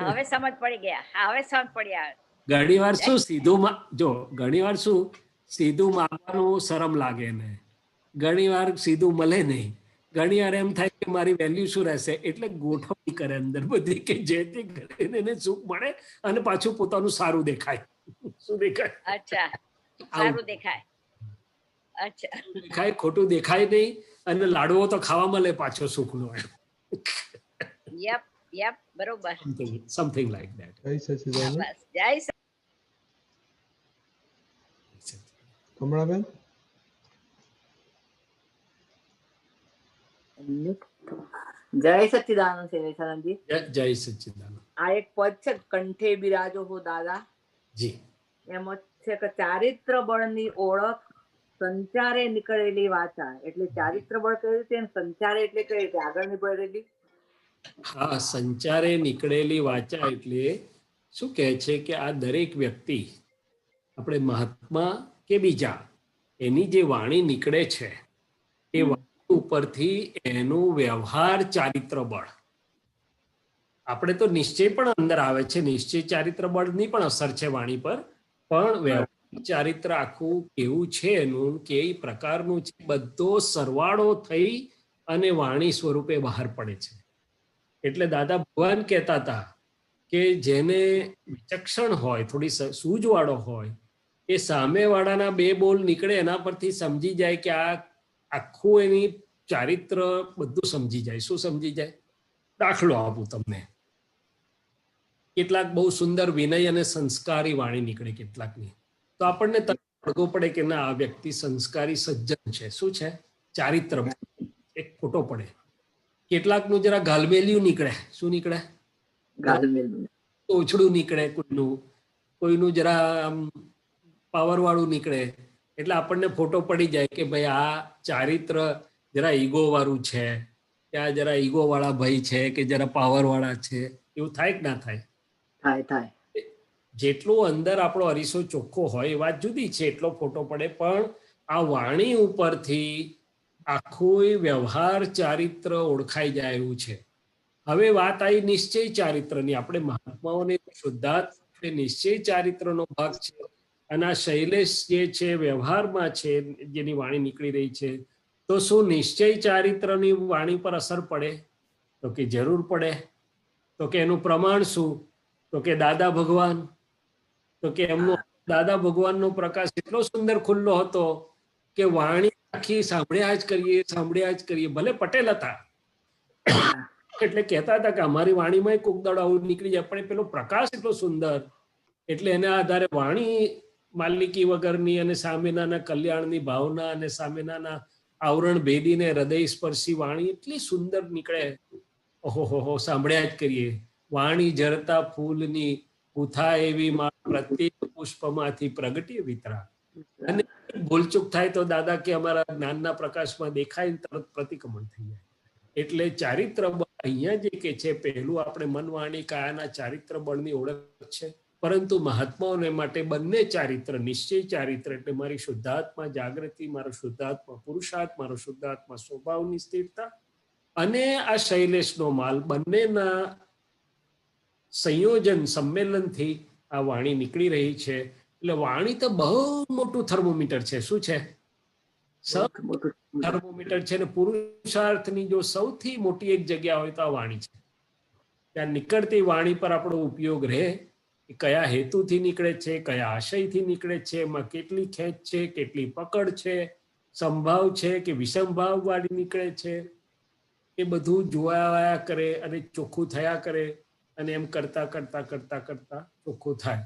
[SPEAKER 8] હવે સમજ પડી ગયા. હા, હવે સમજ પડી. આવે
[SPEAKER 1] ઘણીવાર શું સીધું જો ઘણીવાર શું સીધું માગવાનું શરમ લાગે ને, ઘણીવાર સીધું મળે નહીં, ઘણીવાર એમ થાય કે મારી વેલ્યુ શું રહેશે, એટલે ગોઠવણી કરે અંદર બધી કે જેથી કરીને એને સુખ મળે અને પાછું પોતાનું સારું દેખાય. શું દેખાય?
[SPEAKER 8] અચ્છા, સારું દેખાય. અચ્છા,
[SPEAKER 1] દેખાય, ખોટું દેખાય નહીં, અને લાડવો તો ખાવા મળે પાછો સુખનો.
[SPEAKER 8] યપ યપ, બરોબર.
[SPEAKER 1] Something like that.
[SPEAKER 3] જય સચ્ચિદાનંદ.
[SPEAKER 8] બસ, જય
[SPEAKER 3] કમળાબેન,
[SPEAKER 9] જય સચ્ચિદાનંદ સેવેશાનંદજી.
[SPEAKER 1] જય સચ્ચિદાનંદ.
[SPEAKER 9] આ એક પદ છે, કંઠે બિરાજો હો દાદા.
[SPEAKER 1] જી.
[SPEAKER 9] એમાં છે કે ચારિત્ર બળની ઓળખ સંચારે નીકળેલી વાચા. એટલે ચારિત્ર બળ કઈ રીતે, સંચારે એટલે કઈ રીતે આગળ નીકળેલી.
[SPEAKER 1] હા, સંચારે નીકળેલી વાચા એટલે શું કહે છે કે આ દરેક વ્યક્તિ, આપણે મહાત્મા કે બીજા, એની જે વાણી નીકળે છે એ વાણી ઉપરથી એનું વ્યવહાર ચારિત્ર બળ. આપણે તો નિશ્ચય પણ અંદર આવે છે, નિશ્ચય ચારિત્ર બળની પણ અસર છે વાણી પર, પણ વ્યવહાર ચારિત્ર આખું કેવું છે એનું, કે પ્રકારનું છે, બધો સરવાળો થઈ અને વાણી સ્વરૂપે બહાર પડે છે. એટલે દાદા ભગવાન કહેતા હતા કે જેને વિચક્ષણ હોય, થોડી સૂઝવાળો હોય, એ સામેવાળાના 2 બોલ નીકળે એના પરથી સમજી જાય કે આ આખું એની ચારિત્ર બધું સમજી જાય. શું સમજી જાય? દાખલો આપું તમને. કેટલાક બહુ સુંદર વિનય અને સંસ્કારી વાણી નીકળે કેટલાકની, તો આપણને પડઘો પડે કે ના, આ વ્યક્તિ સંસ્કારી સજ્જન છે. શું છે? ચારિત્ર એક ખોટો પડે. કેટલાકનું જરા ગાલમેલિયું નીકળે. શું નીકળે? ઓછડું નીકળે. કોઈનું જરા આમ પાવર વાળું નીકળે. એટલે આપણને ફોટો પડી જાય કે ભાઈ આ ચારિત્ર જરા ઈગો વાળું છે, ત્યાં જરા ઈગો વાળા ભાઈ છે કે જરા પાવર વાળા છે. એવું થાય કે ના થાય?
[SPEAKER 9] થાય થાય.
[SPEAKER 1] જેટલું અંદર આપણો અરીસો ચોખ્ખો હોય એ વાત જુદી છે, એટલો ફોટો પડે, પણ આ વાણી ઉપરથી આખું વ્યવહાર ચારિત્ર ઓળખાઈ જાય એવું છે. હવે વાત આવી નિશ્ચય ચારિત્રની. આપણે મહાત્માઓને શુદ્ધાત્મા નિશ્ચય ચારિત્રનો ભાગ છે, અને આ શૈલેષ જે છે વ્યવહારમાં છે, જેની વાણી નીકળી રહી છે, તો શું નિશ્ચય ચારિત્રની વાણી પર અસર પડે? તો કે જરૂર પડે. તો કે એનું પ્રમાણ શું? તો કે દાદા ભગવાન. તો કે એમનો દાદા ભગવાનનો પ્રકાશ એટલો સુંદર ખુલ્લો હતો કે વાણી આખી સાંભળ્યા જ કરીએ. ભલે પટેલ હતા એટલે કહેતા હતા કે અમારી વાણીમાં કોક દાડો આવું નીકળી જાય, પણ પેલો પ્રકાશ એટલો સુંદર, એટલે એના આધારે વાણી માલિકી વગરની અને સામેનાના કલ્યાણની ભાવના અને સામેનાના આવરણ ભેદીને હૃદય સ્પર્શી વાણી એટલી સુંદર નીકળે. ઓહો, સાંભળ્યા જ કરીએ. વાણી ઝરતા ફૂલની ઉથા એવી માં પ્રત્યેક પુષ્પમાંથી પ્રગટી વિતરા. અને ભૂલચૂક થાય તો દાદા કે અમારા જ્ઞાનના પ્રકાશમાં દેખાય, તરત પ્રતિક્રમણ થઈ જાય. એટલે ચારિત્ર બળ અહીંયા જે કે છે, પહેલું આપણે મન વાણી કાયાના ચારિત્ર બળની ઓળખ છે, પરંતુ મહાત્માઓને માટે બંને ચારિત્ર, નિશ્ચય ચારિત્ર એટલે મારી શુદ્ધાત્મા જાગૃતિ, મારો શુદ્ધાત્મા પુરુષાર્થ, મારો શુદ્ધાત્મા સ્વભાવની સ્થિરતા અને આ શૈલેષનો માલ, બંનેના સંયોજન સંમેલનથી આ વાણી નીકળી રહી છે. એટલે વાણી તો બહુ મોટું થર્મોમીટર છે. શું છે? થર્મોમીટર છે. ને પુરુષાર્થની જો સૌથી મોટી એક જગ્યા હોય તો આ વાણી છે. ત્યાં નીકળતી વાણી પર આપણો ઉપયોગ રહે, કયા હેતુથી નીકળે છે, કયા આશયથી નીકળે છે, એમાં કેટલી ખેંચ છે, કેટલી પકડ છે, સંભાવ છે કે વિષમભાવ વાળી નીકળે છે, એ બધું જોયા કરે અને ચોખ્ખું થયા કરે, અને એમ કરતા કરતા કરતા કરતા ચોખ્ખું થાય.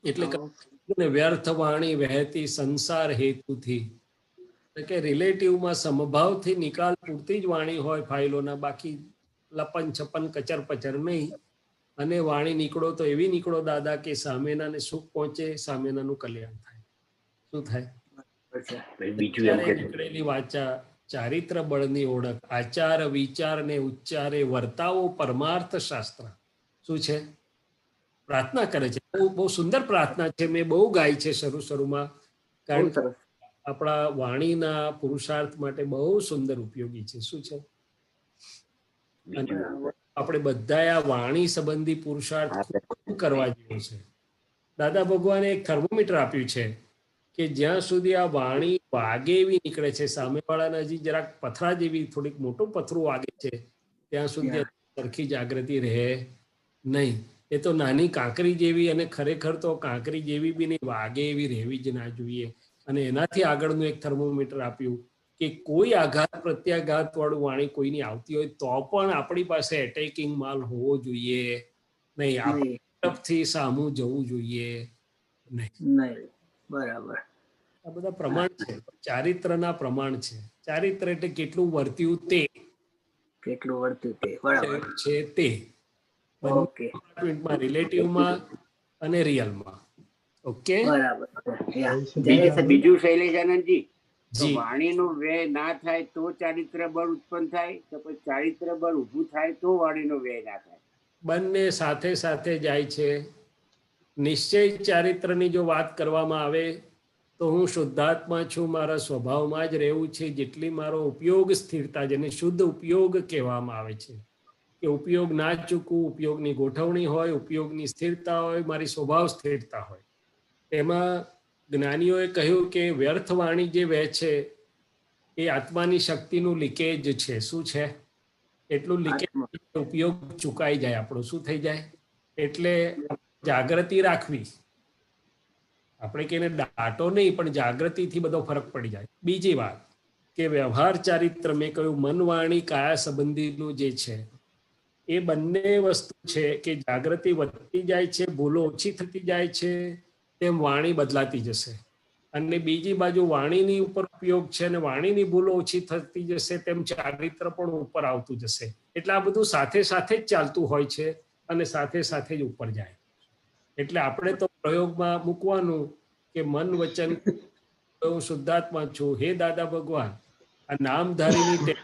[SPEAKER 1] એટલે વ્યર્થ વાણી વહેતી સંસાર હેતુથી, કે રિલેટિવમાં સમભાવથી નિકાલ પૂરતી જ વાણી હોય ફાઇલોના, બાકી લપન છપન કચર પચર નહીં. અને વાણી નીકળો તો એવી નીકળો દાદા કે સામેનાને સુખ પહોંચે, સામેનાનું કલ્યાણ થાય. શું થાય? નીકળેલી વાચા ચારિત્ર બળની ઓળખ, આચાર વિચાર ને ઉચ્ચારે વર્તાવો પરમાર્થ શાસ્ત્ર. શું છે? પ્રાર્થના કરે છે. બહુ સુંદર પ્રાર્થના છે, મેં બહુ ગાઈ છે શરૂમાં, કારણ કે આપણા વાણીના પુરુષાર્થ માટે બહુ સુંદર ઉપયોગી છે. શું છે? આપણે બધા આ વાણી સંબંધી પુરુષાર્થ કરવા જેવું છે. દાદા ભગવાને એક થર્મોમીટર આપ્યું છે કે જ્યાં સુધી આ વાણી વાગે એવી નીકળે છે, સામેવાળાને હજી જરાક પથરા જેવી થોડીક મોટું પથરું વાગે છે, ત્યાં સુધી સરખી જાગૃતિ રહે નહીં. એ તો નાની કાંકરી જેવી, અને ખરેખર તો કાંકરી જેવી બી નહીં, વાગે એવી રહેવી જ ના જોઈએ. અને એનાથી આગળનું એક થર્મોમીટર આપ્યું કે કોઈ આઘાત પ્રત્યાઘાત વાળું વાણી કોઈની આવતી હોય તો પણ આપણી પાસે એટેકિંગ માલ હોવો જોઈએ નહીં, આપણી તરફથી સામું જવું જોઈએ નહીં.
[SPEAKER 9] બરાબર.
[SPEAKER 1] આ બધા પ્રમાણ છે, ચારિત્રના પ્રમાણ છે. ચારિત્ર એટલે કેટલું વર્ત્યું તે,
[SPEAKER 9] કેટલું વર્ત્યું તે, બરાબર
[SPEAKER 1] છે તે, રિલેટિવમાં અને રિયલમાં. ઓકે,
[SPEAKER 9] બરાબર.
[SPEAKER 10] બીજું શૈલેષાનંદજી, વાણીનો વ્યય ના થાય તો ચારિત્ર બળ ઉત્પન્ન થાય, તો પછી ચારિત્ર બળ ઉભું થાય તો વાણીનો વ્યય ના થાય?
[SPEAKER 1] બંને સાથે સાથે જાય છે. નિશ્ચય ચારિત્રની જો વાત કરવામાં આવે તો હું શુદ્ધાત્મા છું, મારા સ્વભાવમાં જ રહેવું છે. જેટલી મારો ઉપયોગ સ્થિરતા, જેને શુદ્ધ ઉપયોગ કહેવામાં આવે છે, કે ઉપયોગ ના ચૂકવું, ઉપયોગની ગોઠવણી હોય, ઉપયોગની સ્થિરતા હોય, મારી સ્વભાવ સ્થિરતા હોય. એમાં જ્ઞાનીઓએ કહ્યું કે વ્યર્થ વાણી જે વહે છે એ આત્માની શક્તિનું લીકેજ છે. શું છે? એટલું લીકેજ, ઉપયોગ ચૂકાઈ જાય આપણો. શું થઈ જાય? એટલે જાગૃતિ રાખવી. આપણે કહીને દાટો નહીં, પણ જાગૃતિથી બધો ફરક પડી જાય. બીજી વાત કે વ્યવહાર ચારિત્ર, મેં કહ્યું મન વાણી કાયા સંબંધીનું જે છે, એ બંને વસ્તુ છે કે જાગૃતિ વધતી જાય છે, ભૂલો ઓછી થતી જાય છે, તેમ વાણી બદલાતી જશે. અને બીજી બાજુ વાણીની ઉપર ઉપયોગ છે અને વાણીની ભૂલો ઓછી થતી જશે, તેમ ચારિત્ર પણ ઉપર આવતું જશે. એટલે આ બધું સાથે સાથે જ ચાલતું હોય છે અને સાથે સાથે જ ઉપર જાય. એટલે આપણે તો પ્રયોગમાં મૂકવાનું કે મન વચન હું શુદ્ધાત્મા છું, હે દાદા ભગવાન, આ નામધારીની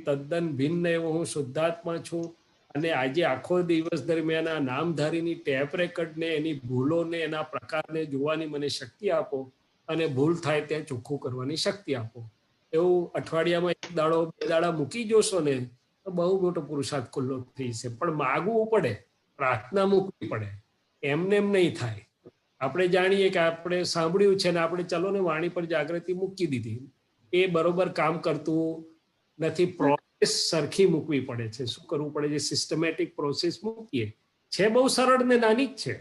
[SPEAKER 1] તદ્દન ભિન્ન એવો હું શુદ્ધાત્મા છું, અને આજે આખો દિવસ દરમિયાન આ નામધારીની ટેપ રેકર્ડને એની ભૂલોને એના પ્રકારને જોવાની મને શક્તિ આપો અને ભૂલ થાય ત્યાં ચોખ્ખું કરવાની શક્તિ આપો. એવું અઠવાડિયામાં 1 દાડો 2 દાડા મૂકી જોશો ને તો બહુ મોટો પુરુષાર્થ ખુલ્લો થઈ છે. પણ માગવું પડે, પ્રાર્થના મૂકવી પડે, એમને એમ નહીં થાય. આપણે જાણીએ કે આપણે સાંભળ્યું છે ને આપણે ચલો ને વાણી પર જાગૃતિ મૂકી દીધી, એ બરોબર કામ કરતું નથી. પ્રોસેસ સરખી મૂકવી પડે છે. શું કરવું પડે છે? સિસ્ટમેટિક પ્રોસેસ મૂકીએ છે. બહુ સરળ ને નાની જ છે.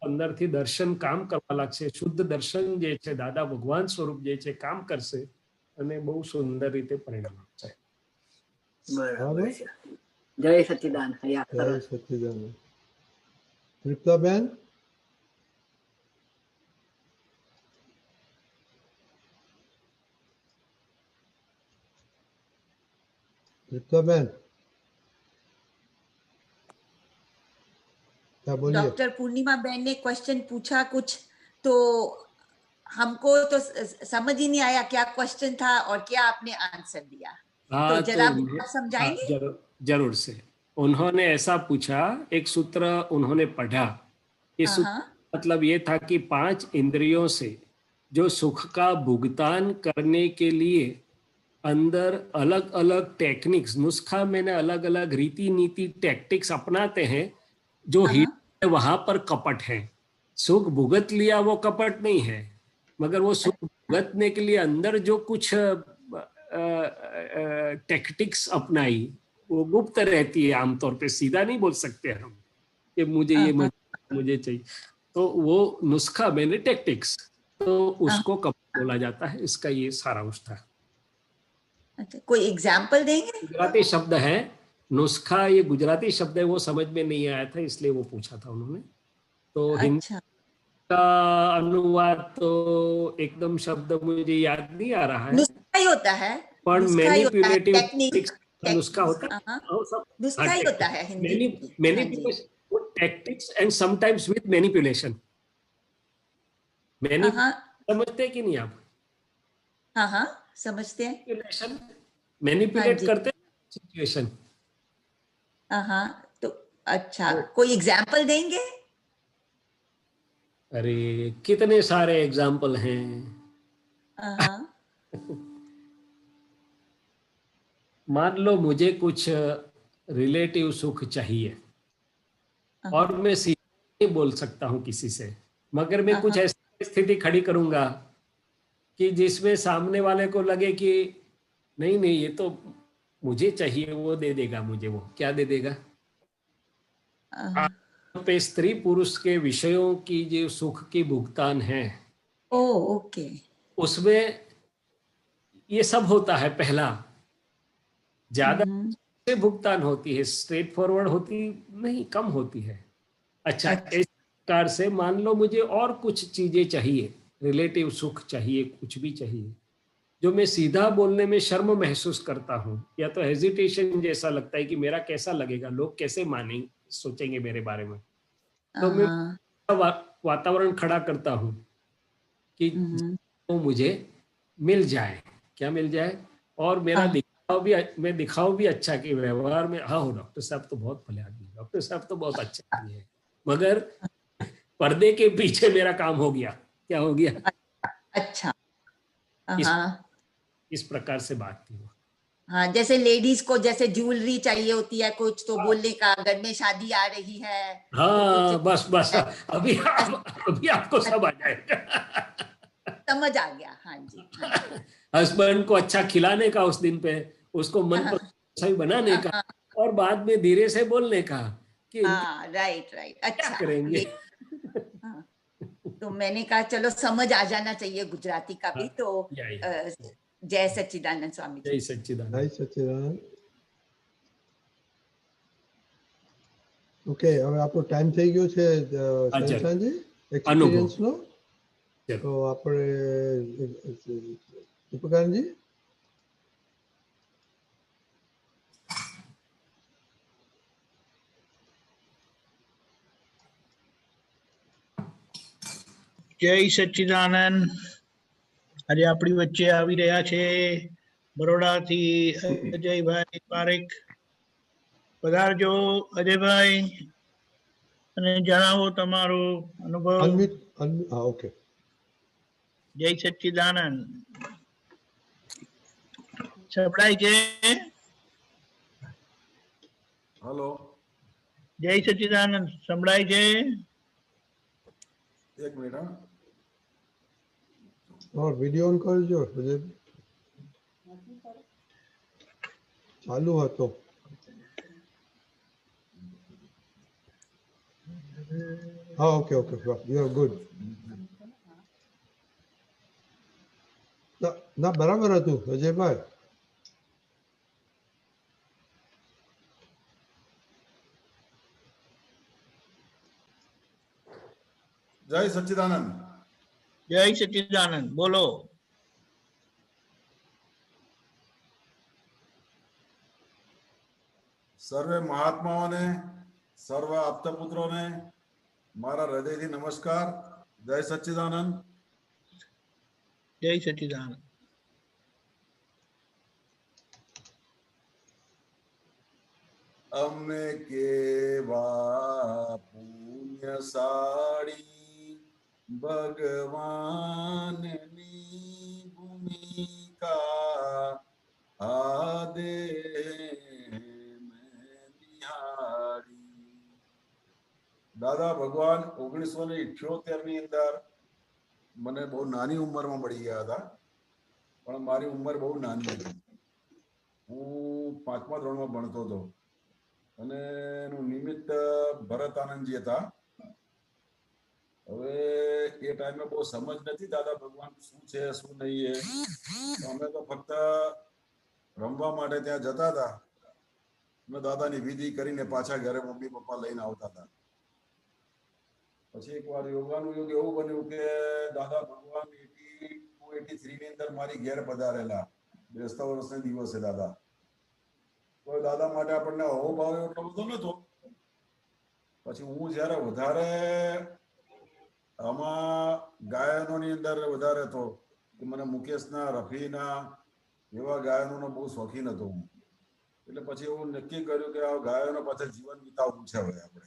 [SPEAKER 1] અંદરથી દર્શન કામ કરવા લાગશે. શુદ્ધ દર્શન જે છે, દાદા ભગવાન સ્વરૂપ જે છે, કામ કરશે અને બહુ સુંદર રીતે પરિણામ આપશે.
[SPEAKER 9] જય સચ્ચિદાનંદ.
[SPEAKER 3] જય સચ્ચિદાનંદ. તૃપ્તાબેન, तृप्ताबेन क्या बोलिए?
[SPEAKER 11] डॉक्टर पूर्णिमा बहन ने क्वेश्चन पूछा कुछ, तो हमको तो समझ ही नहीं आया क्या क्वेश्चन था और क्या आपने आंसर दिया. तो जरा आप समझाएंगे?
[SPEAKER 1] जरूर से. उन्होंने ऐसा पूछा, एक सूत्र उन्होंने पढ़ा. ये सूत्र मतलब ये था कि 5 इंद्रियों से जो सुख का भुगतान करने के लिए अंदर अलग अलग टेक्निक्स, नुस्खा मैंने अलग अलग रीति नीति टैक्टिक्स अपनाते हैं. जो हित है वहां पर कपट है. सुख भुगत लिया वो कपट नहीं है, मगर वो सुख भुगतने के लिए अंदर जो कुछ टैक्टिक्स अपनाई वो गुप्त रहती है. आमतौर पे सीधा नहीं बोल सकते हम कि मुझे ये मुझे चाहिए. तो वो नुस्खा मैंने टैक्टिक्स, तो उसको कपट बोला जाता है. इसका ये सारांश था.
[SPEAKER 11] अच्छा, कोई एग्जाम्पल देंगे?
[SPEAKER 1] गुजराती शब्द है नुस्खा, ये गुजराती शब्द है, वो समझ में नहीं आया था इसलिए वो पूछा था उन्होंने. तो हिंदी का अनुवाद तो एकदम शब्द मुझे याद नहीं आ रहा है.
[SPEAKER 11] नुस्खा ही होता है,
[SPEAKER 1] पर मैनिपुलेटिव नुस्खा होता है.
[SPEAKER 11] नुस्खा ही होता है Hindi.
[SPEAKER 1] Manipulation, tactics and sometimes with manipulation. समझते हैं कि नहीं आप?
[SPEAKER 11] हाँ समझते हैं.
[SPEAKER 1] मैनिपुलेट करते हैं सिचुएशन.
[SPEAKER 11] हाँ, तो अच्छा, कोई एग्जाम्पल देंगे?
[SPEAKER 1] अरे कितने सारे एग्जाम्पल हैं. मान लो मुझे कुछ रिलेटिव सुख चाहिए और मैं सीधे नहीं बोल सकता हूँ किसी से, मगर मैं कुछ ऐसी स्थिति खड़ी करूंगा कि जिसमें सामने वाले को लगे कि नहीं ये तो मुझे चाहिए, वो दे देगा मुझे. वो क्या दे देगा? पे स्त्री पुरुष के विषयों की जो सुख की भुगतान है,
[SPEAKER 11] ओके,
[SPEAKER 1] उसमें ये सब होता है. पहला ज्यादा से भुगतान होती है, स्ट्रेट फॉरवर्ड होती नहीं, कम होती है. अच्छा, इस प्रकार से मान लो मुझे और कुछ चीजें चाहिए, रिलेटिव सुख चाहिए, कुछ भी चाहिए, जो मैं सीधा बोलने में शर्म महसूस करता हूँ या तो हेजिटेशन जैसा लगता है कि मेरा कैसा लगेगा, लोग कैसे मानेंगे, सोचेंगे मेरे बारे में. तो मैं वातावरण खड़ा करता हूँ कि तो मुझे मिल जाए. क्या मिल जाए? और मेरा मैं दिखाऊं भी अच्छा कि व्यवहार में हाँ हो, डॉक्टर साहब तो बहुत भले आदमी, डॉक्टर साहब तो बहुत अच्छे आदमी है, मगर पर्दे के पीछे मेरा काम हो गया. क्या हो गया?
[SPEAKER 11] अच्छा,
[SPEAKER 1] इस प्रकार से बात थी.
[SPEAKER 11] हाँ, जैसे लेडीज को जैसे ज्वेलरी चाहिए होती है कुछ, तो बोलने का घर में शादी आ रही है.
[SPEAKER 1] हाँ, तो बस अभी आपको सब आ जाएगा.
[SPEAKER 11] समझ आ गया. हाँ जी.
[SPEAKER 1] हस्बैंड को अच्छा खिलाने का उस दिन पे, उसको मन पसंद बनाने का, और बाद में धीरे से बोलने का कि
[SPEAKER 11] राइट. अच्छा
[SPEAKER 1] करेंगे.
[SPEAKER 11] तो मैंने कहा चलो समझ आ जाना चाहिए गुजराती का भी. तो जय सच्चिदानंद स्वामी.
[SPEAKER 1] जय सच्चिदानंद.
[SPEAKER 3] जय सच्चिदानंद. ઓકે, હવે આપણો ટાઈમ થઈ ગયો છે સંસાજી એક્સપિરિયન્સ નો. તો આપણે દીપકાનજી.
[SPEAKER 4] જય સચ્ચિદાનંદ. આજે આપણી વચ્ચે આવી રહ્યા છે બરોડાથી અજયભાઈ પારેખ. પધારજો અજયભાઈ અને જણાવો તમારો અનુભવ.
[SPEAKER 3] ઓકે.
[SPEAKER 4] જય સચ્ચિદાનંદ. સંભળાય છે?
[SPEAKER 12] હેલો.
[SPEAKER 4] જય સચ્ચિદાનંદ સંભળાય છે?
[SPEAKER 12] એક મિનિટ.
[SPEAKER 3] હા, વિડિયો ઓન કરજો. ચાલુ હતો. હા, okay okay, you are good. ના, બરાબર હતું અજયભાઈ.
[SPEAKER 12] જય સચ્ચિદાનંદ.
[SPEAKER 4] જય સચ્ચિદાનંદ. બોલો.
[SPEAKER 12] સર્વે મહાત્માઓને, સર્વ આપતપુત્રોને મારા હૃદયથી નમસ્કાર. જય સચ્ચિદાનંદ.
[SPEAKER 4] જય સચ્ચિદાનંદ.
[SPEAKER 12] અમે કેવા પુણ્યશાળી ભગવાનની ભૂમિકા આદે દાદા ભગવાન 1978 ની અંદર મને બહુ નાની ઉંમરમાં મળી ગયા હતા, પણ મારી ઉંમર બહુ નાની હતી. હું 5મા ધોરણમાં ભણતો હતો અને એનું નિમિત્ત ભરત આનંદજી હતા. હવે એ ટાઈમે બહુ સમજ નથી દાદા ભગવાન શું છે શું નહીં. અમે તો ફક્ત રમવા માટે ત્યાં જતા હતા અને દાદાની વિધિ કરીને પાછા ઘરે મમ્મી પપ્પા લઈને આવતા હતા. પછી એકવાર યોગાનું યુગ એવું બન્યું કે દાદા ભગવાન 82-83 ની અંદર મારી ઘેર પધારેલા. બેસતા વર્ષના દિવસે દાદા. તો દાદા માટે આપણને અહોભાવ એટલો બધો નતો. પછી હું જયારે વધારે આમાં ગાયનોની અંદર વધારે હતો કે મને મુકેશના, રફીના એવા ગાયનોનો બહુ શોખીન હતો હું. એટલે પછી એવું નક્કી કર્યું કે આ ગાયનો પાછળ જીવન વિતાવવું છે હવે આપણે.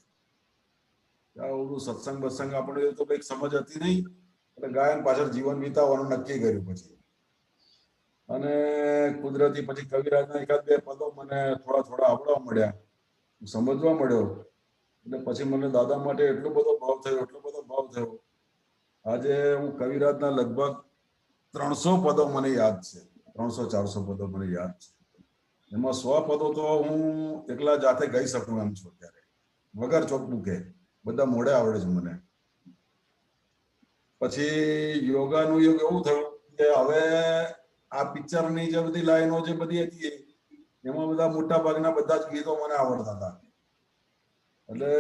[SPEAKER 12] આવું સત્સંગ બત્સંગ આપણે તો કંઈક સમજ હતી નહીં, એટલે ગાયન પાછળ જીવન વિતાવવાનું નક્કી કર્યું પછી. અને કુદરતી પછી કવિરાજના એકાદ બે પદો મને થોડા આવડવા મળ્યા, સમજવા મળ્યો. એટલે પછી મને દાદા માટે એટલો બધો ભાવ થયો. આજે હું કવિરાજના લગભગ 300 પદો મને યાદ છે. 300-400 પદો મને યાદ છે. એમાં 100 પદો તો હું એકલા જાતે ગાઈ શકું એમ છું અત્યારે, વગર ચોક મૂકે. બધા મોઢે આવડે છે મને. પછી યોગાનું યુગ એવું થયું કે હવે આ પિક્ચરની જે બધી લાઈનો જે બધી હતી એમાં બધા મોટા ભાગના બધા જ ગીતો મને આવડતા હતા. એટલે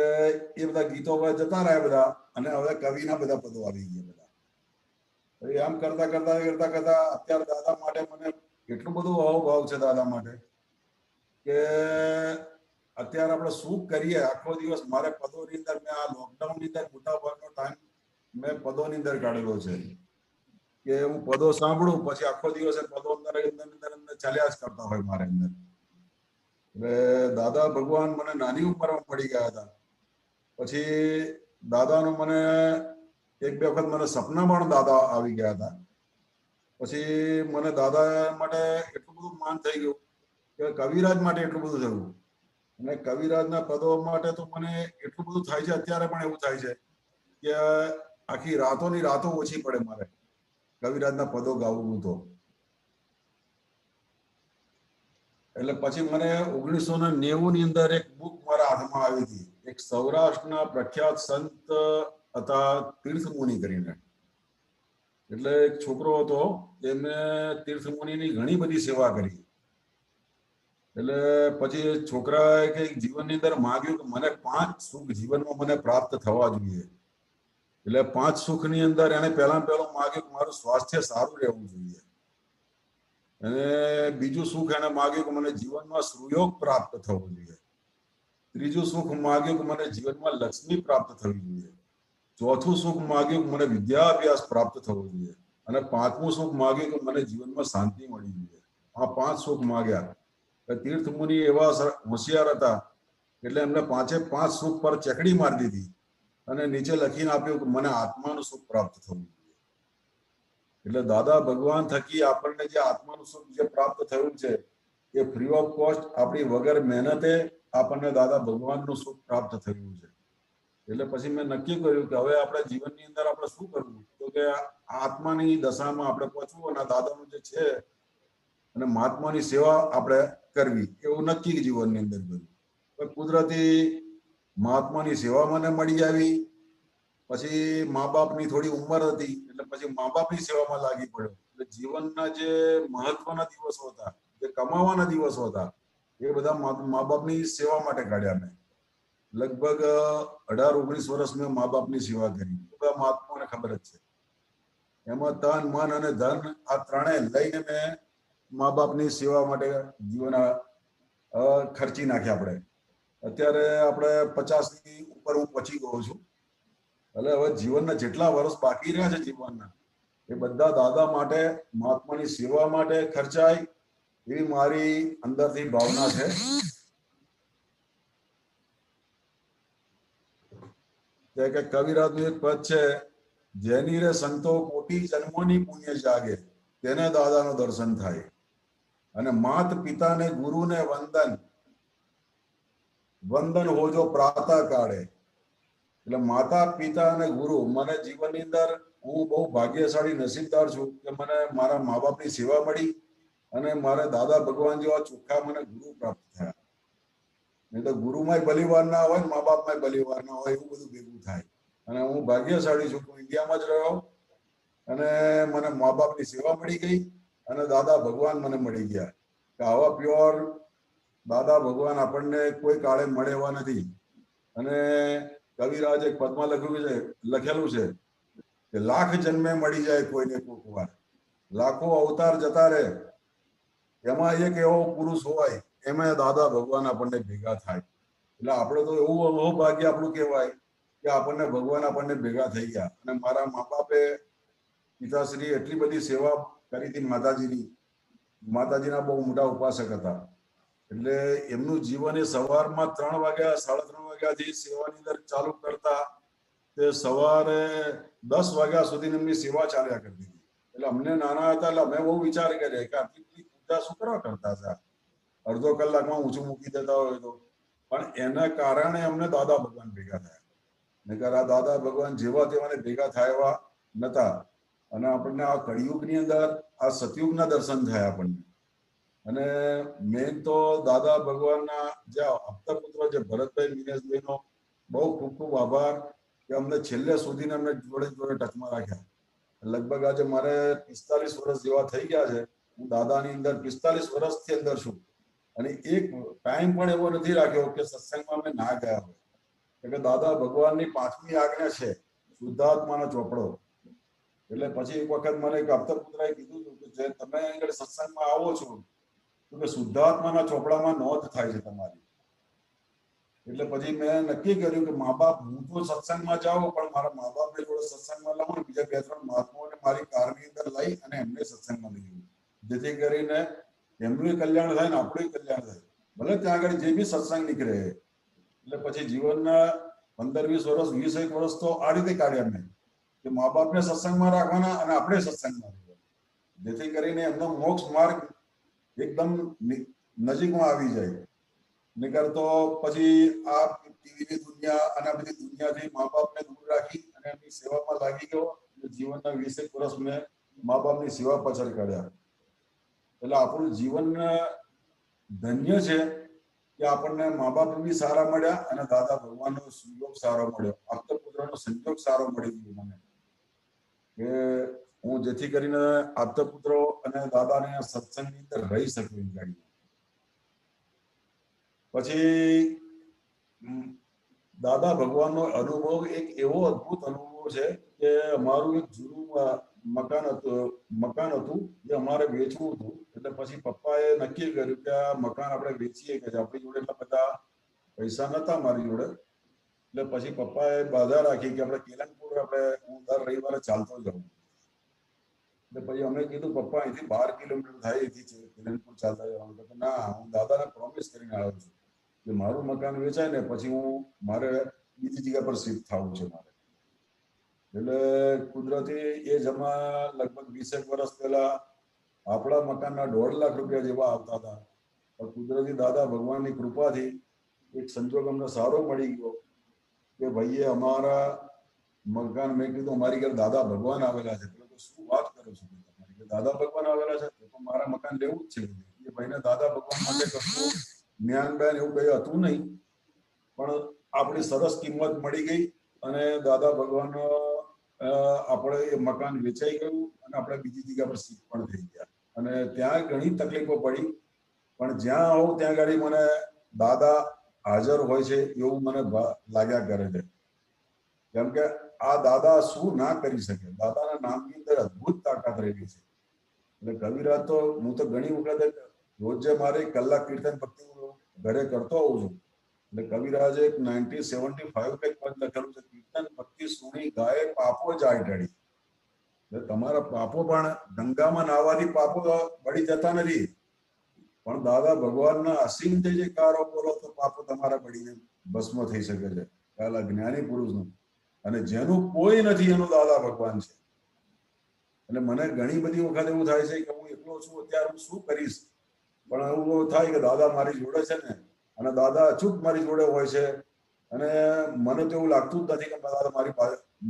[SPEAKER 12] એ બધા ગીતો હવે જતા રહ્યા બધા, અને હવે કવિના બધા પદો આવી ગયા બધા. આમ કરતા અત્યારે દાદા માટે મને એટલું બધું અહોભાવ છે દાદા માટે કે અત્યારે આપણે શું કરીએ આખો દિવસ. મારે પદોની અંદર મેં આ લોકડાઉનની અંદર મોટા ભાગનો ટાઈમ મેં પદોની અંદર કાઢેલો છે કે હું પદો સાંભળું પછી આખો દિવસ પદો અંદર ચાલ્યા જ કરતા હોય મારે અંદર. એટલે દાદા ભગવાન મને નાની ઉંમરમાં મળી ગયા હતા. પછી દાદાનું મને 1-2 વખત મને સપના પણ દાદા આવી ગયા હતા. પછી મને દાદા માટે એટલું બધું માન થઈ ગયું કે કવિરાજ માટે એટલું બધું થયું. અને કવિરાજના પદો માટે તો મને એટલું બધું થાય છે અત્યારે પણ એવું થાય છે કે આખી રાતોની રાતો ઓછી પડે મારે કવિરાજના પદો ગાવું તો. એટલે પછી મને 1990 ની અંદર એક બુક મારા હાથમાં આવી હતી. એક સૌરાષ્ટ્રના પ્રખ્યાત સંત હતા તીર્થમુનિ કરીને. એટલે એક છોકરો હતો, એમને તીર્થમુનિની ઘણી બધી સેવા કરી. એટલે પછી છોકરાએ કઈક જીવનની અંદર માંગ્યું કે મને 5 સુખ જીવનમાં મને પ્રાપ્ત થવા જોઈએ. એટલે 5 સુખની અંદર એને પહેલું માંગ્યું કે મારું સ્વાસ્થ્ય સારું રહેવું જોઈએ. અને બીજું સુખ એને માંગ્યું કે મને જીવનમાં સુયોગ પ્રાપ્ત થવો જોઈએ. ત્રીજું સુખ માંગ્યું કે મને જીવનમાં લક્ષ્મી પ્રાપ્ત થવી જોઈએ. ચોથું સુખ માંગ્યું કે મને વિદ્યાભ્યાસ પ્રાપ્ત થવો જોઈએ. અને 5મું સુખ માંગ્યું કે મને જીવનમાં શાંતિ મળવી જોઈએ. આ 5 સુખ માંગ્યા. તીર્થમુનિ એવા હોશિયાર હતા એટલે એમને 5 સુખ પર ચકડી મારી દીધી અને નીચે લખીને આપ્યું કે મને આત્માનું સુખ પ્રાપ્ત થવું. એટલે દાદા ભગવાન થકી આપણને જે આત્માનું સુખ જે પ્રાપ્ત થયું છે એ ફ્રી ઓફ કોસ્ટ આપણી વગર મહેનતે આપણને દાદા ભગવાનનું સુખ પ્રાપ્ત થયું છે. એટલે પછી મેં નક્કી કર્યું કે હવે આપણે જીવનની અંદર આપણે શું કરવું, તો કે આત્માની દશામાં આપણે પહોંચવું અને દાદાનું જે છે અને મહાત્માની સેવા આપણે કરવી, એવું નક્કી જીવનની અંદર કર્યું. કુદરતી મહાત્માની સેવા મને મળી આવી. પછી મા બાપની થોડી ઉંમર હતી એટલે પછી મા બાપની સેવામાં લાગી પડ્યો. એટલે જીવનના જે મહત્વના દિવસો હતા, જે કમાવાના દિવસો હતા, એ બધા મા બાપની સેવા માટે કાઢ્યા. મેં લગભગ 18-19 વર્ષ મેં મા બાપની સેવા કરી. બધા મહાત્માઓને ખબર જ છે. એમાં તન મન અને ધન આ ત્રણેય લઈને મેં મા બાપની સેવા માટે જીવન ખર્ચી નાખ્યા. આપણે અત્યારે આપણે 50ની ઉપર હું પહોંચી ગયો છું. એટલે હવે જીવનના જેટલા વર્ષ બાકી રહ્યા છે જીવનના, એ બધા દાદા માટે મહાત્માની સેવા માટે ખર્ચાય એવી મારી અંદરથી ભાવના છે. કે કવિરાજનું એક પદ છે, જેની રે સંતો કોટી જન્મોની પુણ્ય જાગે, તેને દાદાનું દર્શન થાય. અને માત પિતાને ગુરુને વંદન હોજો પ્રાતઃ કાળે. એટલે માતા પિતા અને ગુરુ, મને જીવનની અંદર હું બહુ ભાગ્યશાળી નસીબદાર છું કે મને મારા મા બાપની સેવા મળી અને મારે દાદા ભગવાન જેવા ચોખ્ખા મને ગુરુ પ્રાપ્ત થયા. નહીં તો ગુરુમાંય બલિવાર ના હોય, મા બાપમાંય બલિવાર ના હોય, એવું બધું ભેગું થાય. અને હું ભાગ્યશાળી છું, હું ઇન્ડિયામાં જ રહ્યો અને મને મા બાપની સેવા મળી ગઈ અને દાદા ભગવાન મને મળી ગયા. કે આવા પ્યોર દાદા ભગવાન આપણને કોઈ કાળે મળે એવા નથી. અને કવિરાજ એક પદમાં લખેલું છે કે લાખ જન્મે મળી જાય કોઈને કોક વાર, લાખો અવતાર જતા રહે, એમાં એક એવો પુરુષ હોય એમાં દાદા ભગવાન આપણને ભેગા થાય. એટલે આપણે તો એવું ભાગ્ય આપણું કહેવાય કે આપણને ભગવાન આપણને ભેગા થઈ ગયા. અને મારા મા બાપે પિતાશ્રી એટલી બધી સેવા કરી હતી માતાજીના બહુ મોટા ઉપાસક હતા. એટલે એમનું જીવન એ સવારમાં 3 વાગ્યા 3:30 વાગ્યાથી સેવાની અંદર ચાલુ કરતા તે સવારે 10 વાગ્યા સુધી એમની સેવા ચાલ્યા કરતી હતી. એટલે અમને નાના હતા એટલે અમે બહુ વિચાર કર્યા કે આટલી પૂજા શું કરવા કરતા હતા, અડધો કલાકમાં ઊંચું મૂકી દેતા હોય તો. પણ એના કારણે અમને દાદા ભગવાન ભેગા થયા. નહીંતર આ દાદા ભગવાન જેવા તેવાને ભેગા થયા એવા નતા. અને આપણને આ કળિયુગની અંદર આ સતયુગના દર્શન થયા આપણને. અને મેન તો દાદા ભગવાનના જે આપતા પુત્ર જે ભરતભાઈ મિનેશભાઈનો બહુ ખૂબ ખૂબ આભાર કે અમને છેલ્લે સુધીને અમને જોડે ટચમાં રાખ્યા. લગભગ આજે મારે 45 વર્ષ જેવા થઈ ગયા છે. હું દાદાની અંદર 45 વર્ષથી અંદર છું અને એક ટાઈમ પણ એવો નથી રાખ્યો કે સત્સંગમાં અમે ના ગયા હોય. એટલે દાદા ભગવાનની 5મી આજ્ઞા છે શુદ્ધાત્માનો ચોપડો. એટલે પછી એક વખત મને એક આપતા પુત્રએ કીધું હતું કે જે તમે આગળ સત્સંગમાં આવો છો તો કે શુદ્ધાત્માના ચોપડામાં નોંધ થાય છે તમારી. એટલે પછી મેં નક્કી કર્યું કે મા બાપ, હું તો સત્સંગમાં જાઉં પણ મારા મા બાપને જોડે સત્સંગમાં લાવું ને બીજા 2-3 મહાત્માઓને મારી કારની અંદર લઈ અને એમને સત્સંગમાં લઈ જવું, જેથી કરીને એમનું કલ્યાણ થાય ને આપણું કલ્યાણ થાય. ભલે ત્યાં આગળ જે બી સત્સંગ નીકળે. એટલે પછી જીવનના 15-20 વર્ષ 21 વર્ષ તો આ રીતે કાઢ્યા મેં કે મા બાપને સત્સંગમાં રાખવાના અને આપણે સત્સંગમાં રહેવાના, જેથી કરીને એમનો મોક્ષ માર્ગ એકદમ નજીકમાં આવી જાય. નહીતર તો પછી આ ટીવીની દુનિયા અને આ બધી દુનિયાથી મા બાપને દૂર રાખી અને એમની સેવામાં લાગી ગયો. જીવનના 20 વર્ષ મેં મા બાપની સેવા પાછળ કાઢ્યા. એટલે આપણું જીવન ધન્ય છે કે આપણને મા બાપ બી સારા મળ્યા અને દાદા ભગવાનનો સંયોગ સારો મળ્યો, આપતા પુત્રનો સંયોગ સારો મળી ગયો મને કે હું જેથી કરીને આપતા પુત્રો અને દાદાને સત્સંગની અંદર રહી શક્યો. પછી દાદા ભગવાનનો અનુભવ એક એવો અદ્ભુત અનુભવ છે કે અમારું એક જૂનું મકાન હતું જે અમારે વેચવું હતું. એટલે પછી પપ્પાએ નક્કી કર્યું કે આ મકાન આપણે વેચીએ કે આપણી જોડે એટલા બધા પૈસા નતા મારી જોડે. એટલે પછી પપ્પાએ બાધા રાખી કે આપણે કેલનપુર હું દર રવિવારે ચાલતો જાઉં. એટલે પછી અમે કીધું પપ્પા અહીંથી 12 કિલોમીટર થાય, અહીંથી કેલનપુર ચાલતા જવાનું. ના, હું દાદાને પ્રોમિસ કરીને આવ્યો છું કે મારું મકાન વેચાય ને પછી મારે બીજી જગ્યા પર શિફ્ટ થવું છે મારે. એટલે કુદરતી એ જમા લગભગ 20 વર્ષ પહેલા આપણા મકાનના 1.5 લાખ રૂપિયા જેવા આવતા હતા. પણ કુદરતી દાદા ભગવાનની કૃપાથી એક સંજોગ અમને સારો મળી ગયો કે ભાઈએ અમારા મકાન, મેં કીધું અમારી ઘર દાદા ભગવાન આવેલા છે. શું વાત કરો છો તમારી ઘર દાદા ભગવાન આવેલા છે? તો મારા મકાન લેવું જ છે. એ ભાઈને દાદા ભગવાન માટે કશું જ્ઞાન બેન એવું કઈ હતું નહીં, પણ આપણી સરસ કિંમત મળી ગઈ અને દાદા ભગવાન આપણે એ મકાન વેચાઈ ગયું અને આપણે બીજી જગ્યા પર શિફ્ટ પણ થઈ ગયા. અને ત્યાં ઘણી તકલીફો પડી, પણ જ્યાં આવું ત્યાં ગાડી મને દાદા હાજર હોય છે એવું મને લાગ્યા કરે છે. કેમ કે આ દાદા શું ના કરી શકે, દાદાના નામની અંદર અદભુત તાકાત રહેલી છે. એટલે કવિરાજ તો હું તો ઘણી વખત રોજ મારે કલાક કીર્તન ભક્તિ ઘરે કરતો હોઉં છું. એટલે કવિરાજે એક 1975 કંઈક પદ લખેલું છે, કીર્તન ભક્તિ સુણી ગાય પાપો જાય ટળી. એટલે તમારા પાપો પણ ગંગામાં નાહવાથી પાપો બળી જતા નથી, પણ દાદા ભગવાનના અસીમ જે કારો બોલો તો પાપો તમારા બળીને ભસ્મ થઈ શકે છે. પહેલા જ્ઞાની પુરુષનું, અને જેનું કોઈ નથી એનું દાદા ભગવાન છે. એટલે મને ઘણી બધી વખત એવું થાય છે કે હું એકલો છું, અત્યારે હું શું કરીશ, પણ એવું થાય કે દાદા મારી જોડે છે ને, અને દાદા અચૂક મારી જોડે હોય છે. અને મને તો એવું લાગતું જ નથી કે દાદા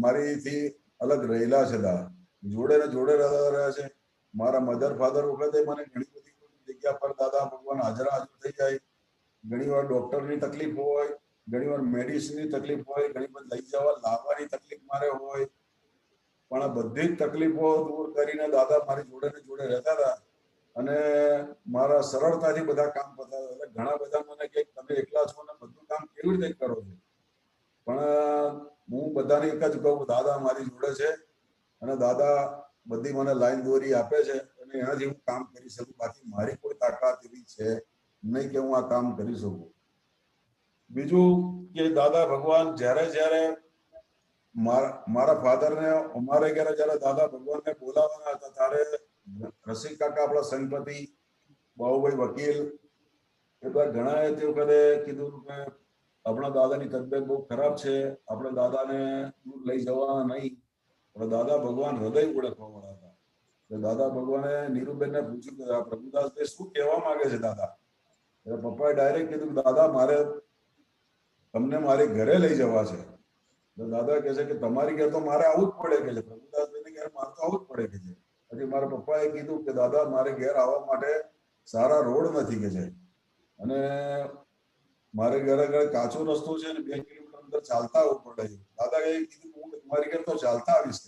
[SPEAKER 12] મારીથી અલગ રહેલા છે. દાદા જોડે ને જોડે રહ્યા છે. મારા મધર ફાધર વખતે મને ઘણી બધી જગ્યા પર દાદા ભગવાન હાજર થઈ જાય. ઘણી વાર ડોક્ટરની તકલીફ હોય, ઘણી વાર મેડિસિનની તકલીફ હોય, ઘણી વાર લઈ જવા લાવવાની તકલીફ મારે હોય, પણ આ બધી જ તકલીફો દૂર કરીને દાદા મારી જોડે ને જોડે રહેતા હતા અને મારા સરળતાથી બધા કામ પતાવ્યા. એટલે ઘણા બધા મને કે તમે એકલા છો ને બધું કામ કેવી રીતે કરો છો, પણ હું બધાને એક જ કહું, દાદા મારી જોડે છે અને દાદા બધી મને લાઈન દોરી આપે છે અને એનાથી હું કામ કરી શકું. બાકી મારી કોઈ તાકાત એવી છે નહીં કે હું આ કામ કરી શકું. બીજું કે દાદા ભગવાન જ્યારે મારા ફાધરને અમારે ઘરે જયારે દાદા ભગવાનને બોલાવવાના હતા ત્યારે રસિક કાકા આપણા સંગપતિ બાહુભાઈ વકીલ એ બધા ઘણા તે વખતે કીધું કે આપણા દાદાની તબિયત બહુ ખરાબ છે, આપણે દાદાને દૂર લઈ જવાના નહીં. પણ દાદા ભગવાન હૃદય ઓળખવા વાળા હતા. દાદા ભગવાને નીરુબેનને પૂછ્યું કે આ પ્રભુદાસભાઈ શું કહેવા માંગે છે દાદા? એટલે પપ્પાએ ડાયરેક્ટ કીધું કે દાદા મારે તમને મારી ઘરે લઈ જવા છે. દાદા કહે છે કે તમારી ઘેર તો મારે આવવું જ પડે કે છે, પ્રભુદાસભાઈને ઘેર મારે તો આવવું જ પડે કે છે. પછી મારા પપ્પાએ કીધું કે દાદા મારે ઘેર આવવા માટે સારા રોડ નથી કે છે, અને મારે ઘરે કાચો રસ્તો છે ને 2 કિલોમીટર અંદર ચાલતા આવવું પડે છે. દાદા એ કીધું હું તમારી ઘેર તો ચાલતા આવીશ.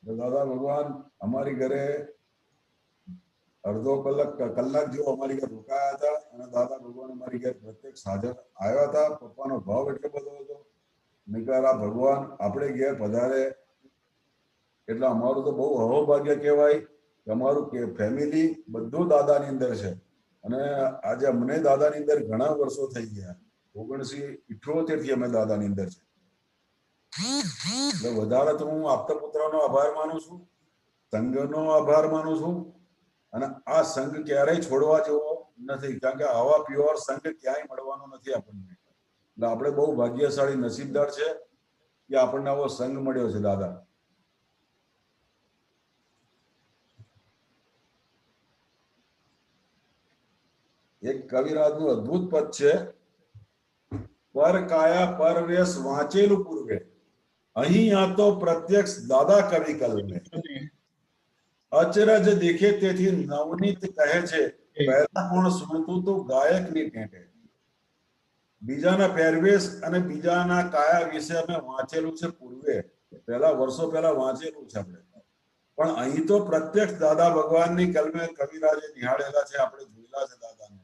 [SPEAKER 12] દાદા ભગવાન અમારી ઘરે અડધો કલાક જેવો અમારી ઘર રોકાયા હતા અને દાદા ભગવાન અમારી ઘેર પ્રત્યક્ષ હાજર આવ્યા હતા. પપ્પાનો ભાવ એટલો બધો હતો, નિકારા ભગવાન આપણે ઘેર પધારે એટલે અમારું તો બહુ અહોભાગ્ય કહેવાય કે અમારું ફેમિલી બધું દાદાની અંદર છે. અને આજે અમને દાદાની અંદર ઘણા વર્ષો થઈ ગયા, 1978 થી અમે દાદાની અંદર છે. એટલે વધારે તો હું આપતા પુત્રનો આભાર માનું છું, સંઘનો આભાર માનું છું. અને આ સંઘ ક્યારેય છોડવા જેવો નથી, કારણ કે આવા પ્યોર સંઘ ક્યાંય મળવાનો નથી આપણને. એટલે આપણે બહુ ભાગ્યશાળી નસીબદાર છે કે આપણને આવો સંઘ મળ્યો છે. દાદા એક કવિરાજનું અદ્ભુત પદ છે, પર કાયા પરવેશ વાંચેલું પૂર્વે, અહીં આ તો પ્રત્યક્ષ દાદા કવિ કલમે, અચરજ દેખે તેથી નવનીત કહે છે, પહેલા કોણ સુનતું તો ગાયકની ટેટે. બીજાના પહેરવેશ અને બીજાના કાયા વિશે અમે વાંચેલું છે પૂર્વે, પહેલા વર્ષો પહેલા વાંચેલું છે આપણે, પણ અહીં તો પ્રત્યક્ષ દાદા ભગવાનની કલમે કવિરાજે નિહાળેલા છે, આપણે જોયેલા છે દાદાને.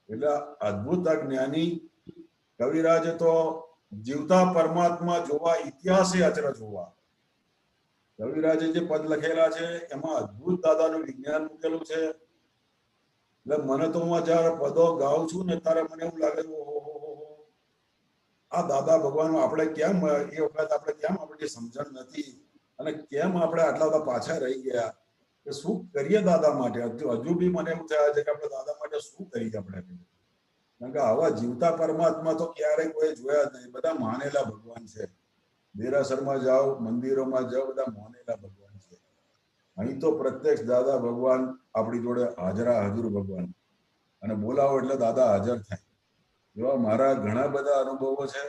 [SPEAKER 12] એટલે અદ્ભુત જ્ઞાની કવિરાજે તો જીવતા પરમાત્મા જોવા, ઇતિહાસે અચરજ જોવા. કવિરાજે જે પદ લખેલા છે એમાં અદ્ભુત દાદાનું વિજ્ઞાન મૂકેલું છે. એટલે મને તો હું જયારે પદો ગાઉં છું ને ત્યારે મને એવું લાગે છે આ દાદા ભગવાન આપણે કેમ એ વખત આપણે કેમ આપણી સમજણ નથી અને કેમ આપણે આટલા બધા પાછા રહી ગયા કે શું કરીએ દાદા માટે. હજુ બી મને એવું થાય છે કે આપણે દાદા માટે શું કરીએ આપણે. કારણ કે આવા જીવતા પરમાત્મા તો ક્યારેય કોઈ જોયા જ નહીં. બધા માનેલા ભગવાન છે. દેરાસરમાં જાઓ, મંદિરોમાં જાઓ, બધા માનેલા ભગવાન છે. અહીં તો પ્રત્યક્ષ દાદા ભગવાન આપણી જોડે હાજરા હાજર ભગવાન, અને બોલાવો એટલે દાદા હાજર થાય. એવા મારા ઘણા બધા અનુભવો છે.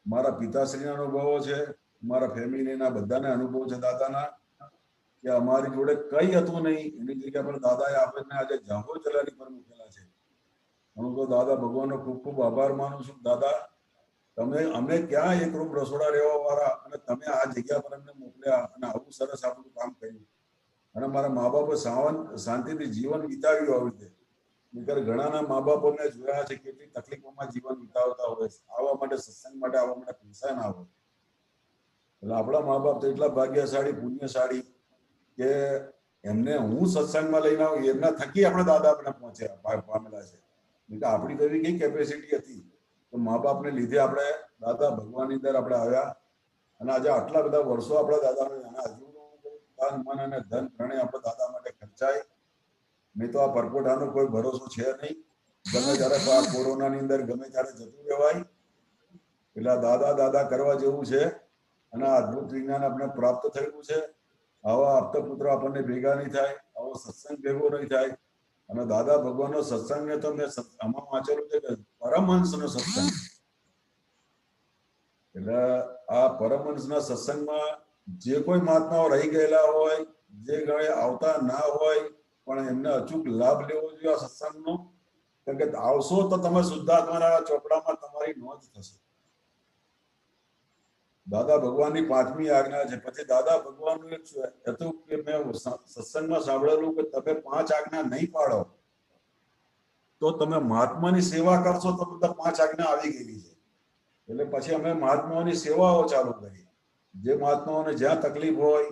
[SPEAKER 12] મારા પિતાશ્રીના અનુભવો છે, મારા ફેમિલીના બધાના અનુભવો છે દાદાના, કે અમારી જોડે કઈ હતું નહીં, એની જગ્યા પર દાદાએ આપણને આજે જાંબો જલાની પર મૂકેલા છે. હું તો દાદા ભગવાનનો ખૂબ ખૂબ આભાર માનું છું. દાદા, તમે અમે ક્યાં એક રૂમ રસોડા રહેવા વાળા, અને તમે આ જગ્યા પર અમને મોકલ્યા અને આવું સરસ આપણું કામ કર્યું, અને મારા મા બાપે શાંતિથી જીવન વિતાવ્યું આવી રીતે. નહીંતર ઘણાના મા બાપો મેં જોયા છે કેટલી તકલીફોમાં જીવન વિતાવતા હોય છે. આવવા માટે, સત્સંગ માટે આવવા માટે પૈસા ના હોય. એટલે આપણા મા બાપ તો એટલા ભાગ્યશાળી, પુણ્યશાળી કે એમને હું સત્સંગમાં લઈને આવું, એમના થકી આપણે દાદા આપણે પામેલા છે. એટલે આપણી તો એવી કઈ કેપેસિટી હતી તો મા બાપને લીધે આપણે દાદા ભગવાનની અંદર આપણે આવ્યા, અને આજે આટલા બધા વર્ષો આપણા દાદાને હજુ તન મન અને ધન ત્રણે આપણે દાદા માટે ખર્ચાય. નહીં તો આ પરપોટાનો કોઈ ભરોસો છે નહીં. ગમે ત્યારે કોરોનાની અંદર ગમે ત્યારે જતું રહેવાય. એટલે દાદા દાદા કરવા જેવું છે, અને આ અદભુત વિજ્ઞાન આપણે પ્રાપ્ત થયેલું છે. આવા આપતા પુત્ર આપણને ભેગા નહીં થાય, આવો સત્સંગ ભેગો નહીં થાય. અને દાદા ભગવાનનો સત્સંગને તો મેં આમાં વાંચેલું છે કે પરમહંસનો સત્સંગ. એટલે આ પરમહંસના સત્સંગમાં જે કોઈ મહાત્માઓ રહી ગયેલા હોય, જે ગળે આવતા ના હોય, પણ એમને અચૂક લાભ લેવો જોઈએ આ સત્સંગનો. કારણ કે આવશો તો તમે શુદ્ધાત્માના ચોપડામાં તમારી નોંધ થશે. દાદા ભગવાનની 5મી આજ્ઞા છે. પછી દાદા ભગવાનનું એક હતું કે મેં સત્સંગમાં સાંભળેલું કે તમે 5 આજ્ઞા નહીં પાડો તો તમે મહાત્માની સેવા કરશો તો બધા 5 આજ્ઞા આવી ગયેલી છે. એટલે પછી અમે મહાત્માઓની સેવાઓ ચાલુ કરી. જે મહાત્માઓને જ્યાં તકલીફ હોય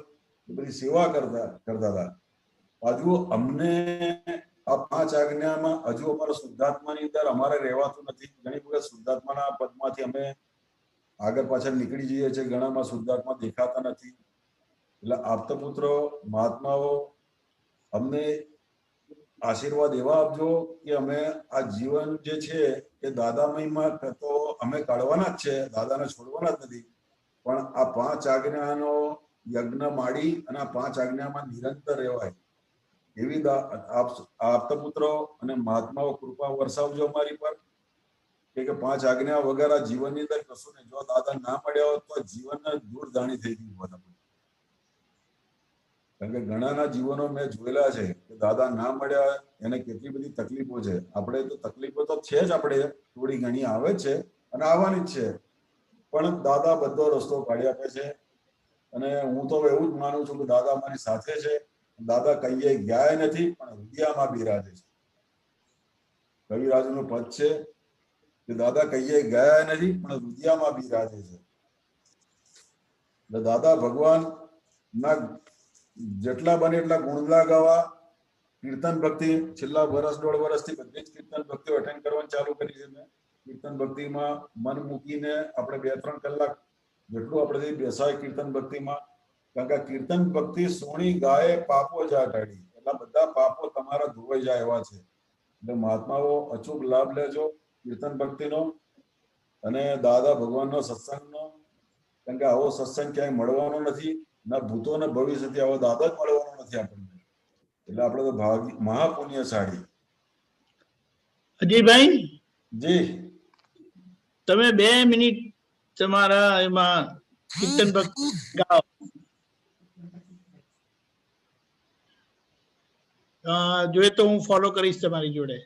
[SPEAKER 12] એ બધી સેવા કરતા હતા. હજુ અમને આ 5 આજ્ઞામાં હજુ અમારા શુદ્ધાત્માની અંદર અમારે રહેવાતું નથી. ઘણી વખત શુદ્ધાત્માના પદમાંથી અમે આગળ પાછળ નીકળી જઈએ છીએ. ઘણામાં શુદ્ધાત્મા દેખાતા નથી. એટલે આપતા પુત્રો, મહાત્માઓ, અમને આશીર્વાદ એવા આપજો કે અમે આ જીવન જે છે એ દાદામયમાં તો અમે કાઢવાના જ છે, દાદાને છોડવાના જ નથી. પણ આ 5 આજ્ઞાનો યજ્ઞ માડી અને આ 5 આજ્ઞામાં નિરંતર રહેવાય એવી આપતા પુત્રો અને મહાત્માઓ કૃપા વરસાવજો અમારી પર. કે 5 આજ્ઞા વગર આ જીવનની અંદર કશું નહીં. જો દાદા ના મળ્યા હોત તો જીવન દૂરધાણી થઈ ગયું હોત. કારણ કે ઘણાના જીવનો મેં જોયેલા છે કે દાદા ના મળ્યા, એને કેટલી બધી તકલીફો છે. આપણે તો તકલીફો તો છે જ, આપણે થોડી ઘણી આવે જ છે અને આવવાની જ છે, પણ દાદા બધો રસ્તો કાઢી આપે છે. અને હું તો એવું જ માનું છું કે દાદા મારી સાથે છે. દાદા કહીએ ગયા નથી, પણ હૃદયમાં બિરાજે છે. કવિરાજનું પદ છે કે દાદા કહીએ ગયા નથી, પણ હૃદયમાં બિરાજે છે. દાદા ભગવાન ના જેટલા બને એટલા ગુણગા ગાવા. કીર્તન ભક્તિ છેલ્લા 1.5 વર્ષથી બધી જ કીર્તન ભક્તિઓ અટેન્ડ કરવાની ચાલુ કરી છે મેં. કીર્તન ભક્તિમાં મન મૂકીને આપણે 2-3 કલાક જેટલું આપણે બેસાય કીર્તન ભક્તિમાં. કારણ કે કીર્તન ભક્તિ સોણી ગાય પાપો જા ટાળી, એટલા બધા પાપો તમારા ધોવાઈ જાય એવા છે. એટલે મહાત્માઓ અચૂક લાભ લેજો કીર્તન ભક્તિનો અને દાદા ભગવાનનો સત્સંગનો. કારણ કે આવો સત્સંગ ક્યાંય મળવાનો નથી, ના ભૂતો ને ભવિષ્યથી આવો દાદા જ મળવાનો નથી આપણને. એટલે આપણે તો મહાપુણ્યશાળી.
[SPEAKER 4] અજયભાઈ
[SPEAKER 12] જી,
[SPEAKER 4] તમે 2 મિનિટ તમારા એમાં કીર્તન ભક્તિ ગાઓ. જોઈએ તો હું ફોલો કરીશ તમારી જોડે.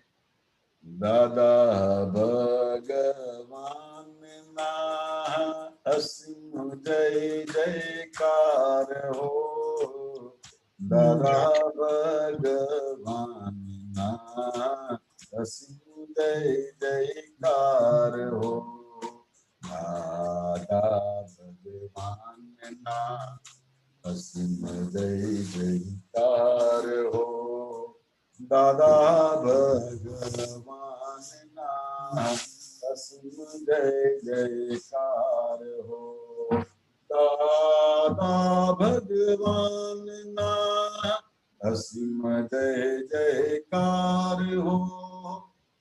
[SPEAKER 12] દાદા ભગવાન ના અસીમ જય જયકાર હો. દાદા ભગવાન ના અસીમ જય જયકાર હો. દાદા ભગવાન ના અસીમ જય જયકાર હો. દાદા ભગવાનના અસીમ જય જયકાર હો. દાદા ભગવાનના અસીમ જય જયકાર હો.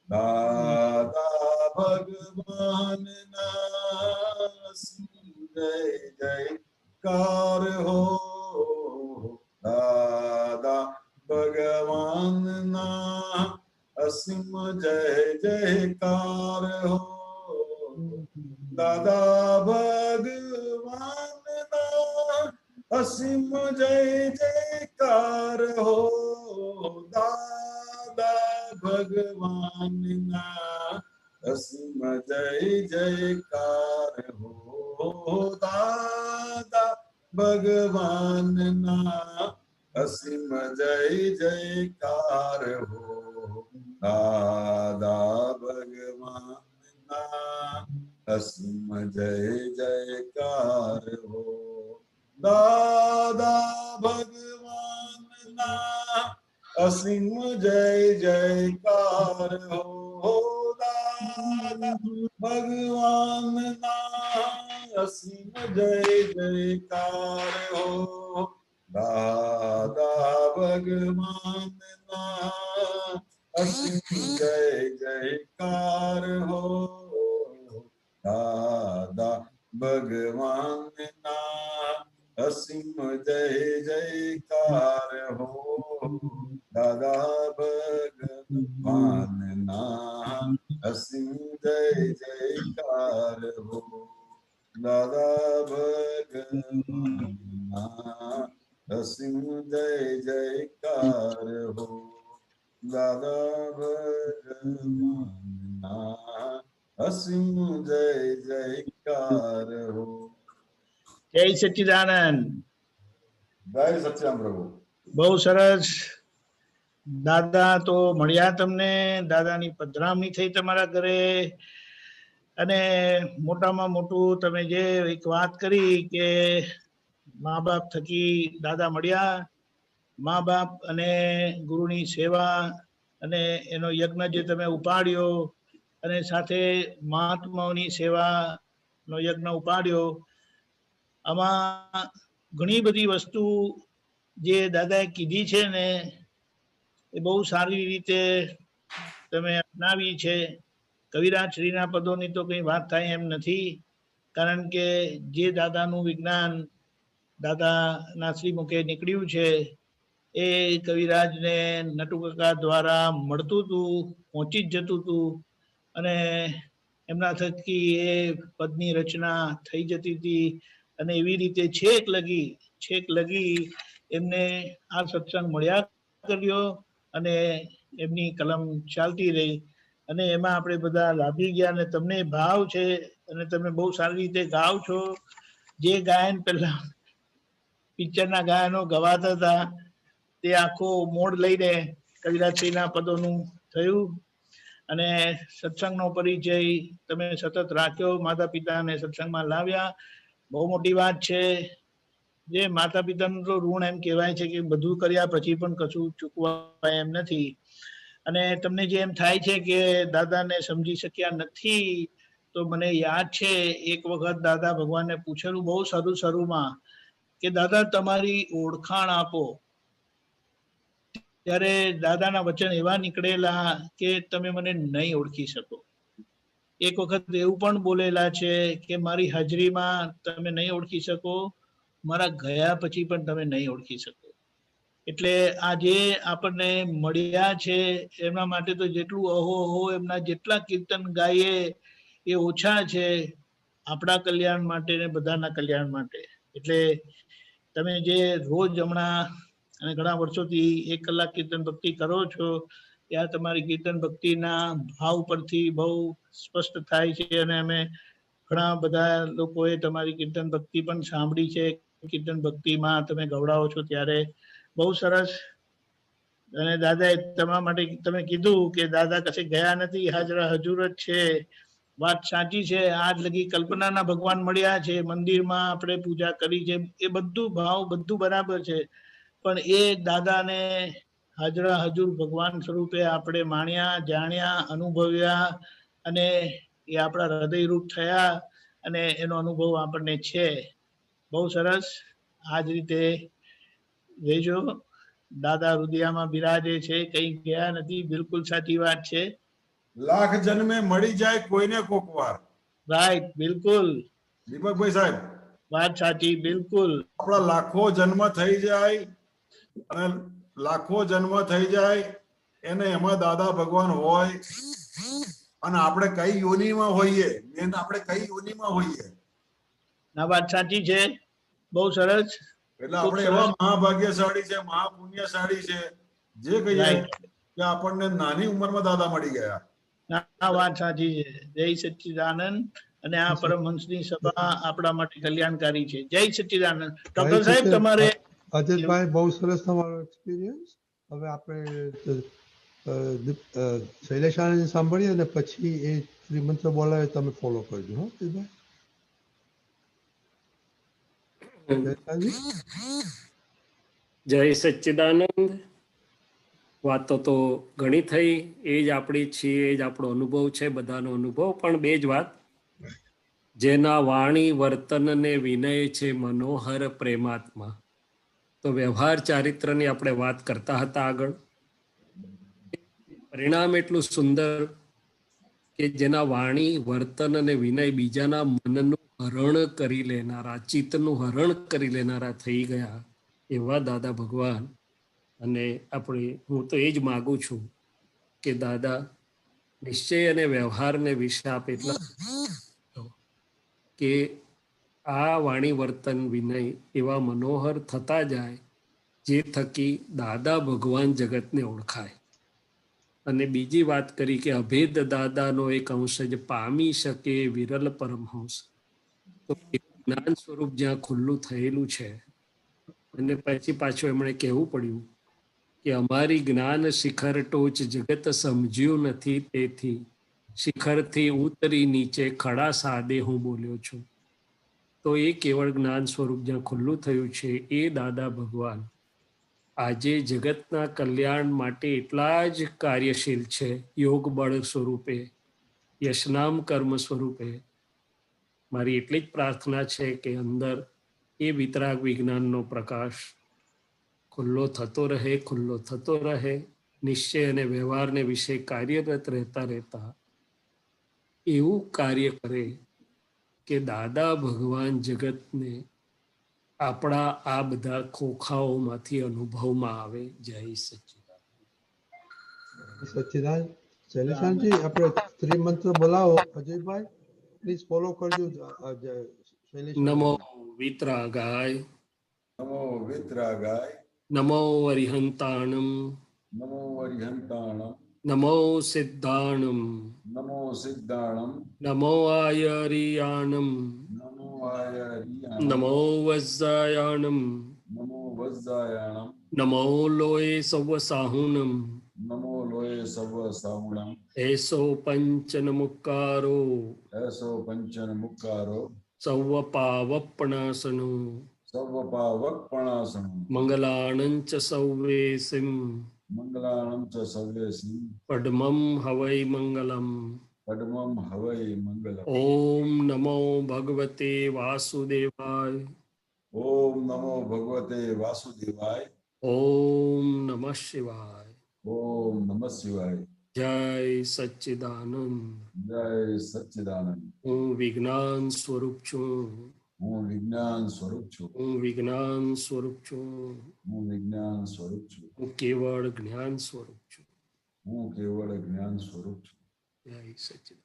[SPEAKER 12] દાદા ભગવાનના જય જયકાર હો, દાદા ભગવાનના અસીમ જય જયકાર હો, દાદા ભગવાનના અસીમ જય જયકાર હો, દાદા ભગવાનના અસીમ જય જયકાર હો, દાદા ભગવાનના અસીમ જય જયકાર હો, દાદા ભગવાનના અસીમ જય જયકાર હો, દાદા ભગવાનના અસીમ જય જયકાર હો, દાદા ભગવાનના અસીમ જય જયકાર હો, દાદા ભગવાનના અસીમ જય જયકાર હો, દાદા ભગવાનના અસીમ જય જયકાર હો, દાદા ભગવાનના અસીમ જય જયકાર હો, દાદા ભગવાનના અસીમ જય જયકાર હો, દાદા ભગવાનના અસીમ જય જયકાર હો.
[SPEAKER 4] જય સચ્ચિદાનંદ.
[SPEAKER 12] જય સચ્ચિદાનંદ પ્રભુ.
[SPEAKER 4] બહુ સરસ. દાદા તો મળ્યા તમને, દાદાની પધરામણી થઈ તમારા ઘરે, અને મોટામાં મોટું તમે જે એક વાત કરી કે મા બાપ થકી દાદા મળ્યા, મા બાપ અને ગુરુની સેવા અને એનો યજ્ઞ જે તમે ઉપાડ્યો, અને સાથે મહાત્માઓની સેવાનો યજ્ઞ ઉપાડ્યો, આમાં ઘણી બધી વસ્તુ જે દાદાએ કીધી છે ને એ બહુ સારી રીતે તમે અપનાવી છે. કવિરાજ શ્રીના પદોની તો કંઈ વાત થાય એમ નથી, કારણ કે જે દાદાનું વિજ્ઞાન દાદાના શ્રીમુખે નીકળ્યું છે એ કવિરાજને નટુકાકા દ્વારા મળતું હતું, પહોંચી જ જતું હતું, અને એમના થકી એ પદની રચના થઈ જતી હતી, અને એવી રીતે છેક લગી એમને આ સત્સંગ મળ્યા કર્યો, અને એમની કલમ ચાલતી રહી, અને એમાં આપણે બધા લાભી ગયા. અને તમને ભાવ છે, અને તમે બહુ સારી રીતે ગાઓ છો. જે ગાયન પહેલા પિક્ચરના ગાયનો ગવાતા હતા તે આખો મોડ લઈને કવિરાજસિંહના પદોનું થયું, અને સત્સંગનો પરિચય તમે સતત રાખ્યો, માતા પિતાને સત્સંગમાં લાવ્યા, બહુ મોટી વાત છે. જે માતા પિતાનું તો ઋણ એમ કહેવાય છે કે બધું કર્યા પછી પણ કશું ચૂકવાય એમ નથી. અને તમને જે એમ થાય છે કે દાદાને સમજી શક્યા નથી, તો મને યાદ છે એક વખત દાદા ભગવાનને પૂછેલું બહુ શરૂમાં કે દાદા તમારી ઓળખાણ આપો, ત્યારે દાદાના વચન એવા નીકળેલા કે તમે મને નહીં ઓળખી શકો. એક વખત એવું પણ બોલેલા છે કે મારી હાજરીમાં તમે નહીં ઓળખી શકો, મારા ગયા પછી પણ તમે નહીં ઓળખી શકો. એટલે આજે આપણને મળ્યા છે એમના માટે તો જેટલું અહો એમના જેટલા કીર્તન ગાઈએ એ ઓછા છે, આપણા કલ્યાણ માટે ને બધાના કલ્યાણ માટે. એટલે તમે જે રોજ હમણાં અને ઘણા વર્ષોથી 1 કલાક કીર્તન ભક્તિ કરો છો, ત્યાં તમારી કીર્તન ભક્તિના ભાવ પરથી બહુ સ્પષ્ટ થાય છે, અને અમે ઘણા બધા લોકોએ તમારી કીર્તન ભક્તિ પણ સાંભળી છે. કીર્તન ભક્તિમાં તમે ગવડાવો છો ત્યારે બહુ સરસ. અને દાદાએ તમારા માટે તમે કીધું કે દાદા કશે ગયા નથી, હાજરા હજુર જ છે. વાત સાચી છે. આજ લગી કલ્પનાના ભગવાન મળ્યા છે, મંદિરમાં આપણે પૂજા કરી છે, એ બધું ભાવ બધું બરાબર છે, પણ એ દાદાને હાજરા હજુર ભગવાન સ્વરૂપે આપણે માણ્યા, જાણ્યા, અનુભવ્યા, અને એ આપણા હૃદયરૂપ થયા, અને એનો અનુભવ આપણને છે. બહુ સરસ. આ જ રીતે રહેજો. દાદા હૃદયમાં બિરાજે છે, કઈ ગયા નથી. બિલકુલ સાચી વાત છે.
[SPEAKER 12] લાખ જન્મે મળી જાય કોઈને કોક વાર.
[SPEAKER 4] રાઈટ, બિલકુલ
[SPEAKER 12] દીપકભાઈ સાહેબ,
[SPEAKER 4] વાત સાચી, બિલકુલ.
[SPEAKER 12] આપણા લાખો જન્મ થઈ જાય અને લાખો જન્મ થઈ જાય એને એમાં દાદા ભગવાન હોય અને આપણે કઈ યોનિમાં હોઈએ, મેન આપણે કઈ યોનિમાં હોઈએ.
[SPEAKER 4] ના, વાત સાચી છે, બહુ સરસ.
[SPEAKER 12] એટલે આપણે એવા મહાભાગ્યશાળી છે, મહાપુણ્યશાળી છે જે કહીએ કે આપણને નાની ઉંમરમાં દાદા મળી ગયા.
[SPEAKER 4] ના, વાત સાચી છે. જય સચ્ચિદાનંદ. અને આ પરમહંસની સભા આપણા માટે કલ્યાણકારી છે. જય સચ્ચિદાનંદ. ડોક્ટર સાહેબ, તમારે
[SPEAKER 3] અજયભાઈ બહુ સરસ તમારો એક્સપિરિયન્સ. હવે આપણે શૈલેષાનંદ સાંભળીએ અને પછી એ શ્રીમંત્ર બોલાવે તમે ફોલો કરજો. હો
[SPEAKER 1] જય સચ્ચિદાનંદ. વાતો તો ઘણી થઈ, એ જ આપણી છીએ, એ જ આપણો અનુભવ છે, બધાનો અનુભવ. પણ બે જ વાત, જેના વાણી વર્તન ને વિનય છે મનોહર પ્રેમાત્મા. તો વ્યવહાર ચારિત્રની આપણે વાત કરતા હતા આગળ. પરિણામ એટલું સુંદર કે જેના વાણી વર્તન અને વિનય બીજાના મનનું હરણ કરી લેનારા, ચિત્તનું હરણ કરી લેનારા થઈ ગયા એવા દાદા ભગવાન. અને આપણે, હું તો એ જ માગું છું કે દાદા નિશ્ચય અને વ્યવહારને વિશે આપ એટલા કે આ વાણી વર્તન વિનય એવા મનોહર થતા જાય જે થકી દાદા ભગવાન જગતને ઓળખાય. અને બીજી વાત કરી કે અભેદ દાદાનો એક અંશ જ પામી શકે વિરલ પરમહંસ. તો જ્ઞાન સ્વરૂપ જ્યાં ખુલ્લું થયેલું છે અને પછી પાછું એમણે કહેવું પડ્યું કે અમારી જ્ઞાન શિખર ટોચ જગત સમજ્યું નથી, તેથી શિખરથી ઉતરી નીચે ખડા સાદે હું બોલ્યો છું. તો એ કેવળ જ્ઞાન સ્વરૂપ જ્યાં ખુલ્લું થયું છે એ દાદા ભગવાન આજે જગતના કલ્યાણ માટે એટલા જ કાર્યશીલ છે, યોગ બળ સ્વરૂપે, યશનામ કર્મ સ્વરૂપે. મારી એટલી જ પ્રાર્થના છે કે અંદર એ વિતરાગ વિજ્ઞાનનો પ્રકાશ ખુલ્લો થતો રહે, ખુલ્લો થતો રહે. નિશ્ચય અને વ્યવહારને વિશે કાર્યરત રહેતા એવું કાર્ય કરે કે દાદા ભગવાન જગતને આપણા આ બધા ખોખાઓમાંથી અનુભવમાં આવે. જય સચ્ચિદાનંદ.
[SPEAKER 3] સચ્ચિદાનંદ. શૈલેષાનંદજી, આપણે ત્રિમંત્ર બોલાવો. અજયભાઈ પ્લીઝ ફોલો કરજો.
[SPEAKER 1] નમો વિતરાગાય,
[SPEAKER 12] નમો વિતરાગાય,
[SPEAKER 1] નમો અરિહંતાણમ,
[SPEAKER 12] નમો અરિહંતાણમ,
[SPEAKER 1] નમો સિદ્ધાણમ,
[SPEAKER 12] નમો સિદ્ધાણમ,
[SPEAKER 1] નમો આયરિયાણમ,
[SPEAKER 12] નમો આયરિયાણમ,
[SPEAKER 1] નમો વજ્જાયાણમ,
[SPEAKER 12] નમો વજ્જાયાણમ,
[SPEAKER 1] નમો લોય સવ સાહુનમ,
[SPEAKER 12] નમો લોય સવ સાહુણમ,
[SPEAKER 1] એસો પંચન મુક્કારો,
[SPEAKER 12] એસો પંચન મુક્કારો,
[SPEAKER 1] સૌ પાવપણાસનો,
[SPEAKER 12] સવ પાવકપણાસનમ,
[SPEAKER 1] મંગલાણંચ સૌવેસિમ,
[SPEAKER 12] મંગલાણમ ચ સર્વેસિમ,
[SPEAKER 1] પડમમ હવૈ મંગલમ,
[SPEAKER 12] પડમમ હવૈ મંગલમ.
[SPEAKER 1] ઓમ નમો ભગવતે વાસુદેવાય,
[SPEAKER 12] ઓમ નમો ભગવતે વાસુદેવાય,
[SPEAKER 1] ઓમ નમઃ શિવાય,
[SPEAKER 12] ઓમ નમઃ શિવાય.
[SPEAKER 1] જય સચ્ચિદાનંદ.
[SPEAKER 12] જય સચ્ચિદાનંદ.
[SPEAKER 1] હું વિજ્ઞાન સ્વરૂપ છું,
[SPEAKER 12] હું વિજ્ઞાન સ્વરૂપ છું,
[SPEAKER 1] હું વિજ્ઞાન સ્વરૂપ છું,
[SPEAKER 12] હું વિજ્ઞાન સ્વરૂપ છું,
[SPEAKER 1] હું કેવળ જ્ઞાન સ્વરૂપ છું.
[SPEAKER 12] હું કેવળ જ્ઞાન સ્વરૂપ છું.
[SPEAKER 1] જય સચ્ચિદાનંદ.